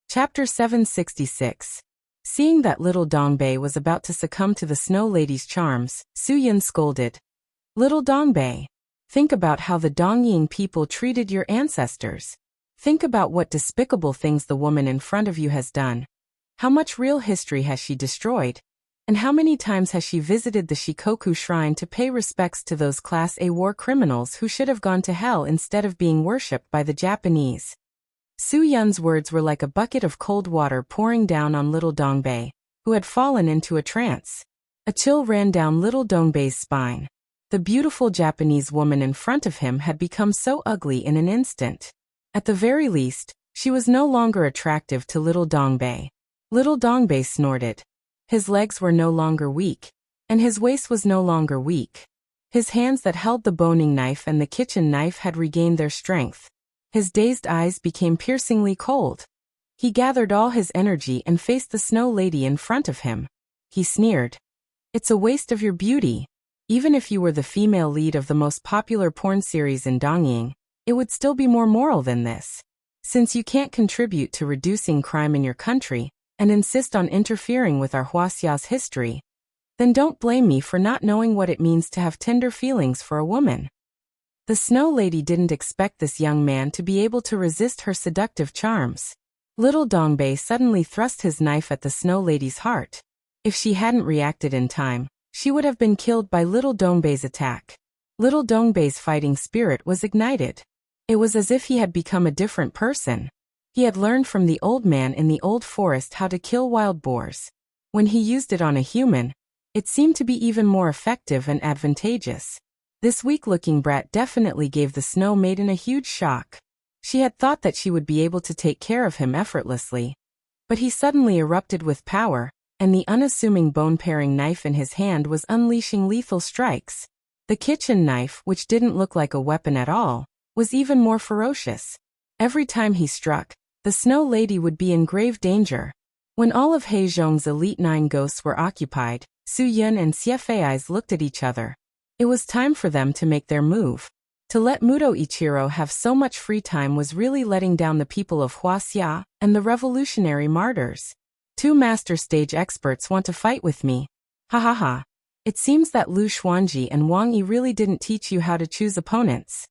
Chapter 766. Seeing that Little Dongbei was about to succumb to the Snow Lady's charms, Su Yun scolded. "Little Dongbei, think about how the Dongying people treated your ancestors. Think about what despicable things the woman in front of you has done. How much real history has she destroyed? And how many times has she visited the Shikoku shrine to pay respects to those Class A war criminals who should have gone to hell instead of being worshipped by the Japanese?" Su Yun's words were like a bucket of cold water pouring down on Little Dongbei, who had fallen into a trance. A chill ran down Little Dongbei's spine. The beautiful Japanese woman in front of him had become so ugly in an instant. At the very least, she was no longer attractive to Little Dongbei. Little Dongbei snorted. His legs were no longer weak, and his waist was no longer weak. His hands that held the boning knife and the kitchen knife had regained their strength. His dazed eyes became piercingly cold. He gathered all his energy and faced the Snow Lady in front of him. He sneered. "It's a waste of your beauty. Even if you were the female lead of the most popular porn series in Dongying, it would still be more moral than this. Since you can't contribute to reducing crime in your country, and insist on interfering with our Huaxia's history, then don't blame me for not knowing what it means to have tender feelings for a woman." The Snow Lady didn't expect this young man to be able to resist her seductive charms. Little Dongbei suddenly thrust his knife at the Snow Lady's heart. If she hadn't reacted in time, she would have been killed by Little Dongbei's attack. Little Dongbei's fighting spirit was ignited. It was as if he had become a different person. He had learned from the old man in the old forest how to kill wild boars. When he used it on a human, it seemed to be even more effective and advantageous. This weak-looking brat definitely gave the Snow Maiden a huge shock. She had thought that she would be able to take care of him effortlessly. But he suddenly erupted with power, and the unassuming bone-paring knife in his hand was unleashing lethal strikes. The kitchen knife, which didn't look like a weapon at all, was even more ferocious. Every time he struck, the Snow Lady would be in grave danger. When all of Heizhong's elite 9 ghosts were occupied, Su Yun and Xie Fei's looked at each other. It was time for them to make their move. To let Muto Ichiro have so much free time was really letting down the people of Huaxia and the revolutionary martyrs. 2 master stage experts want to fight with me. Ha ha ha. It seems that Lu Xuanji and Wang Yi really didn't teach you how to choose opponents.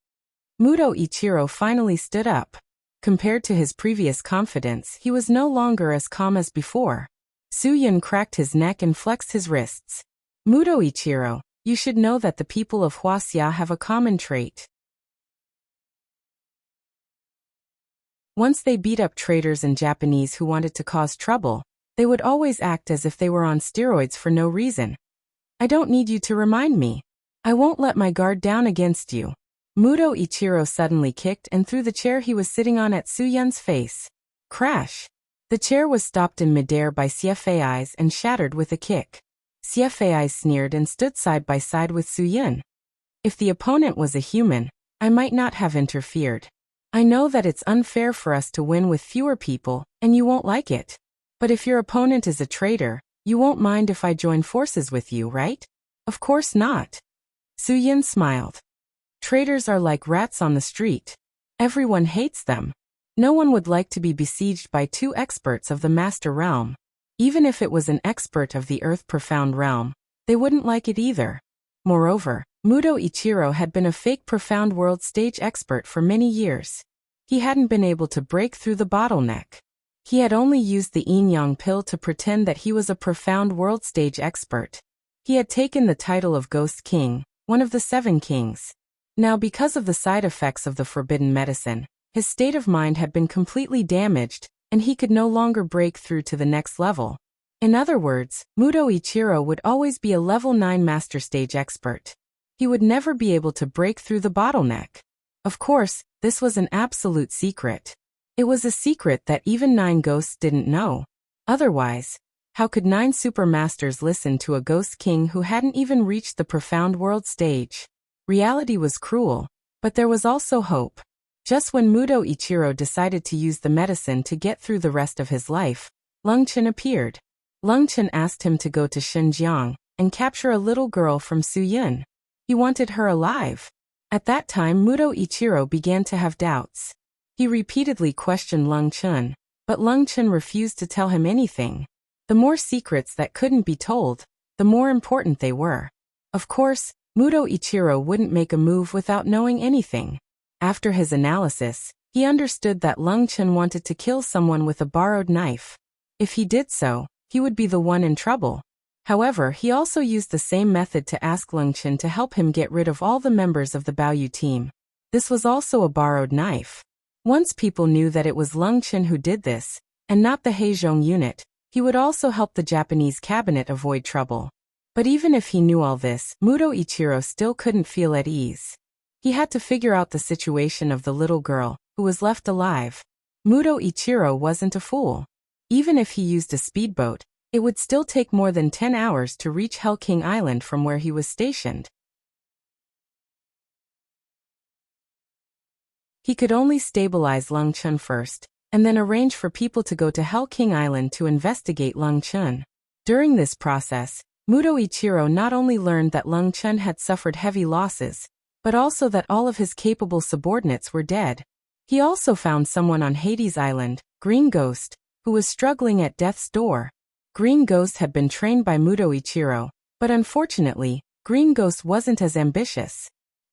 Muto Ichiro finally stood up. Compared to his previous confidence, he was no longer as calm as before. Su Yun cracked his neck and flexed his wrists. Muto Ichiro, you should know that the people of Huaxia have a common trait. Once they beat up traitors and Japanese who wanted to cause trouble, they would always act as if they were on steroids for no reason. I don't need you to remind me. I won't let my guard down against you. Muto Ichiro suddenly kicked and threw the chair he was sitting on at Su Yun's face. Crash! The chair was stopped in midair by Xie Fei's and shattered with a kick. Xie Fei sneered and stood side by side with Su Yun. If the opponent was a human, I might not have interfered. I know that it's unfair for us to win with fewer people, and you won't like it. But if your opponent is a traitor, you won't mind if I join forces with you, right? Of course not. Su Yun smiled. Traitors are like rats on the street. Everyone hates them. No one would like to be besieged by 2 experts of the Master Realm. Even if it was an expert of the Earth Profound Realm, they wouldn't like it either. Moreover, Muto Ichiro had been a fake Profound World stage expert for many years. He hadn't been able to break through the bottleneck. He had only used the yin-yang pill to pretend that he was a Profound World stage expert. He had taken the title of Ghost King, one of the 7 kings. Now, because of the side effects of the forbidden medicine, his state of mind had been completely damaged, and he could no longer break through to the next level. In other words, Muto Ichiro would always be a level 9 master stage expert. He would never be able to break through the bottleneck. Of course, this was an absolute secret. It was a secret that even 9 ghosts didn't know. Otherwise, how could 9 supermasters listen to a ghost king who hadn't even reached the Profound World stage? Reality was cruel, but there was also hope. Just when Muto Ichiro decided to use the medicine to get through the rest of his life, Leng Chen appeared. Leng Chen asked him to go to Xinjiang and capture a little girl from Su Yun. He wanted her alive. At that time, Muto Ichiro began to have doubts. He repeatedly questioned Leng Chen, but Leng Chen refused to tell him anything. The more secrets that couldn't be told, the more important they were. Of course, Muto Ichiro wouldn't make a move without knowing anything. After his analysis, he understood that Leng Chen wanted to kill someone with a borrowed knife. If he did so, he would be the one in trouble. However, he also used the same method to ask Leng Chen to help him get rid of all the members of the Baoyu team. This was also a borrowed knife. Once people knew that it was Leng Chen who did this, and not the Heizhong unit, he would also help the Japanese cabinet avoid trouble. But even if he knew all this, Muto Ichiro still couldn't feel at ease. He had to figure out the situation of the little girl, who was left alive. Muto Ichiro wasn't a fool. Even if he used a speedboat, it would still take more than 10 hours to reach Hell King Island from where he was stationed. He could only stabilize Leng Chen first, and then arrange for people to go to Hell King Island to investigate Leng Chen. During this process, Muto Ichiro not only learned that Leng Chen had suffered heavy losses, but also that all of his capable subordinates were dead. He also found someone on Hades Island, Green Ghost, who was struggling at death's door. Green Ghost had been trained by Muto Ichiro, but unfortunately, Green Ghost wasn't as ambitious.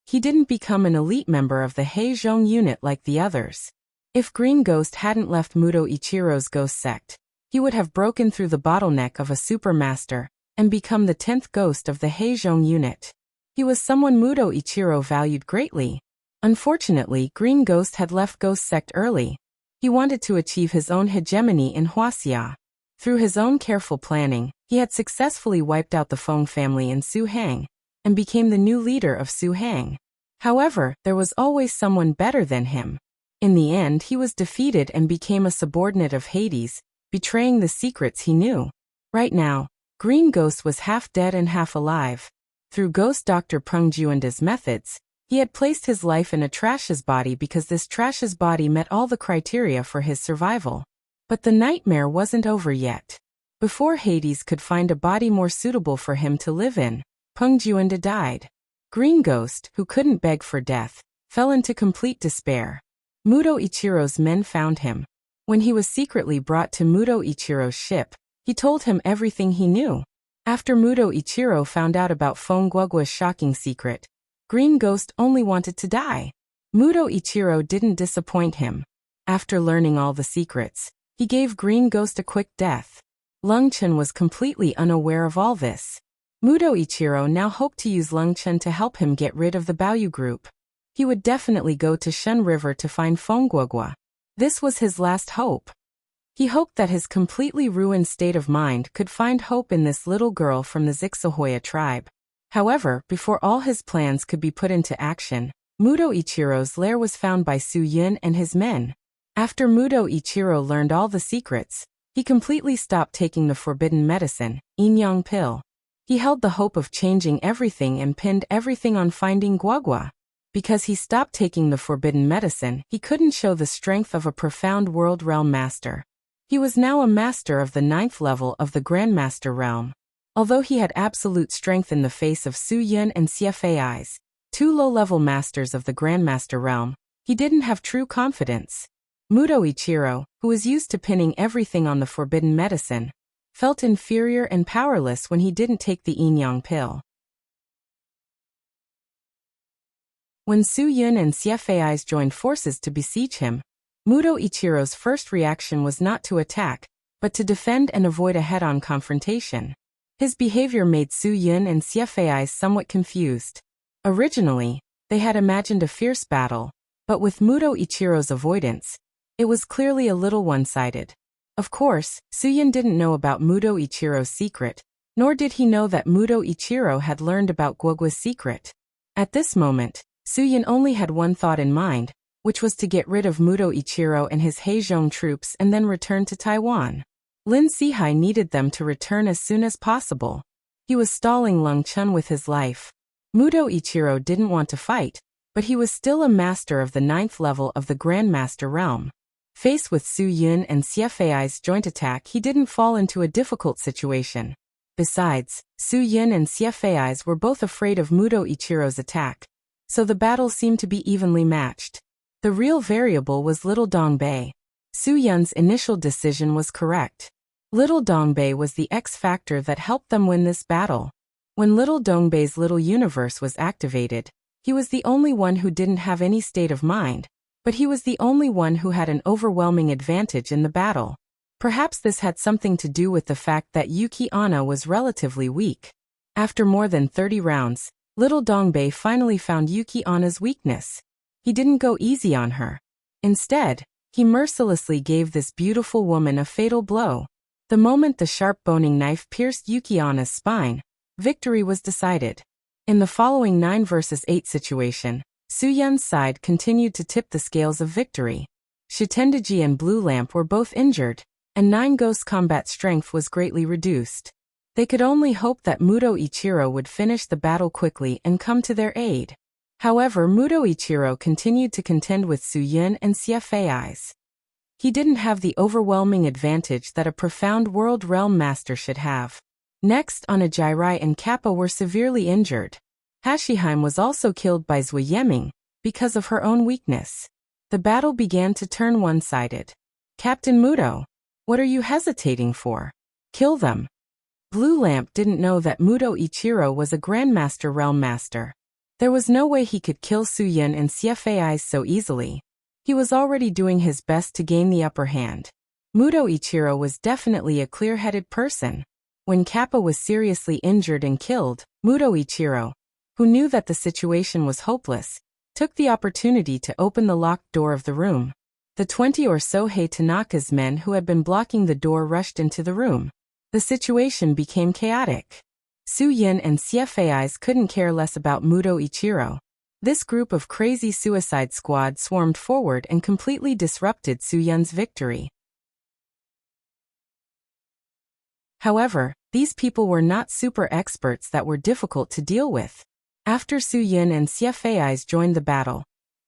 He didn't become an elite member of the Heizhong unit like the others. If Green Ghost hadn't left Muto Ichiro's ghost sect, he would have broken through the bottleneck of a supermaster and become the 10th ghost of the Heizhong unit. He was someone Muto Ichiro valued greatly. Unfortunately, Green Ghost had left ghost sect early. He wanted to achieve his own hegemony in Huaxia. Through his own careful planning, he had successfully wiped out the Feng family in Su Hang, and became the new leader of Su Hang. However, there was always someone better than him. In the end, he was defeated and became a subordinate of Hades, betraying the secrets he knew. Right now, Green Ghost was half dead and half alive. Through Ghost Dr. Peng Juanda's methods, he had placed his life in a trash's body because this trash's body met all the criteria for his survival. But the nightmare wasn't over yet. Before Hades could find a body more suitable for him to live in, Peng Juanda died. Green Ghost, who couldn't beg for death, fell into complete despair. Muto Ichiro's men found him. When he was secretly brought to Muto Ichiro's ship, he told him everything he knew. After Muto Ichiro found out about Feng Guogua's shocking secret, Green Ghost only wanted to die. Muto Ichiro didn't disappoint him. After learning all the secrets, he gave Green Ghost a quick death. Lung Chen was completely unaware of all this. Muto Ichiro now hoped to use Lung Chen to help him get rid of the Baoyu group. He would definitely go to Shen River to find Feng Guogua. This was his last hope. He hoped that his completely ruined state of mind could find hope in this little girl from the Zixahoya tribe. However, before all his plans could be put into action, Muto Ichiro's lair was found by Su Yun and his men. After Muto Ichiro learned all the secrets, he completely stopped taking the forbidden medicine, Yin Yang pill. He held the hope of changing everything and pinned everything on finding Guogua. Because he stopped taking the forbidden medicine, he couldn't show the strength of a profound world realm master. He was now a master of the 9th level of the Grandmaster realm. Although he had absolute strength in the face of Su Yun and Xiafei's, 2 low-level masters of the Grandmaster realm, he didn't have true confidence. Muto Ichiro, who was used to pinning everything on the forbidden medicine, felt inferior and powerless when he didn't take the Yin Yang pill. When Su Yun and Xiafei's joined forces to besiege him, Muto Ichiro's first reaction was not to attack, but to defend and avoid a head-on confrontation. His behavior made Su Yun and Xiafei somewhat confused. Originally, they had imagined a fierce battle, but with Muto Ichiro's avoidance, it was clearly a little one-sided. Of course, Su Yun didn't know about Muto Ichiro's secret, nor did he know that Muto Ichiro had learned about Guogua's secret. At this moment, Su Yun only had one thought in mind, which was to get rid of Muto Ichiro and his Heizhong troops and then return to Taiwan. Lin Sihai needed them to return as soon as possible. He was stalling Lung Chen with his life. Muto Ichiro didn't want to fight, but he was still a master of the 9th level of the Grandmaster realm. Faced with Su Yun and Xiafei's joint attack, he didn't fall into a difficult situation. Besides, Su Yun and Xiafei's were both afraid of Muto Ichiro's attack, so the battle seemed to be evenly matched. The real variable was Little Dongbei. Su Yun's initial decision was correct. Little Dongbei was the X factor that helped them win this battle. When Little Dongbei's little universe was activated, he was the only one who didn't have any state of mind, but he was the only one who had an overwhelming advantage in the battle. Perhaps this had something to do with the fact that Yuki Onna was relatively weak. After more than 30 rounds, Little Dongbei finally found Yuki Anna's weakness. He didn't go easy on her. Instead, he mercilessly gave this beautiful woman a fatal blow. The moment the sharp boning knife pierced Yuki Anna's spine, victory was decided. In the following 9 versus 8 situation, Su Yun's side continued to tip the scales of victory. Shitendaji and Blue Lamp were both injured, and 9 Ghost's combat strength was greatly reduced. They could only hope that Muto Ichiro would finish the battle quickly and come to their aid. However, Muto Ichiro continued to contend with Su Yun and Xiafei's. He didn't have the overwhelming advantage that a profound world realm master should have. Next, Anajirai and Kappa were severely injured. Hashiheim was also killed by Zui Yeming, because of her own weakness. The battle began to turn one-sided. Captain Muto, what are you hesitating for? Kill them. Blue Lamp didn't know that Muto Ichiro was a Grandmaster Realm Master. There was no way he could kill Su Yun and Xiafei so easily. He was already doing his best to gain the upper hand. Muto Ichiro was definitely a clear-headed person. When Kappa was seriously injured and killed, Muto Ichiro, who knew that the situation was hopeless, took the opportunity to open the locked door of the room. The 20 or so Hei Tanaka's men who had been blocking the door rushed into the room. The situation became chaotic. Su Yun and Xiafei's couldn't care less about Muto Ichiro. This group of crazy suicide squad swarmed forward and completely disrupted Su Yun's victory. However, these people were not super experts that were difficult to deal with. After Su Yun and Xiafei's joined the battle,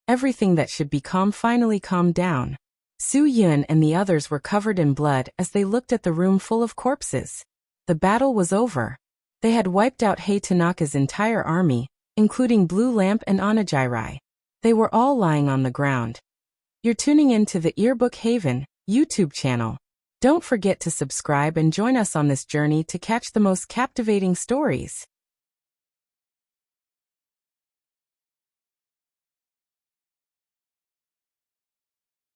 everything that should be calm finally calmed down. Su Yun and the others were covered in blood as they looked at the room full of corpses. The battle was over. They had wiped out Hei Tanaka's entire army, including Blue Lamp and Onagiri. They were all lying on the ground. You're tuning in to the Earbook Haven YouTube channel. Don't forget to subscribe and join us on this journey to catch the most captivating stories.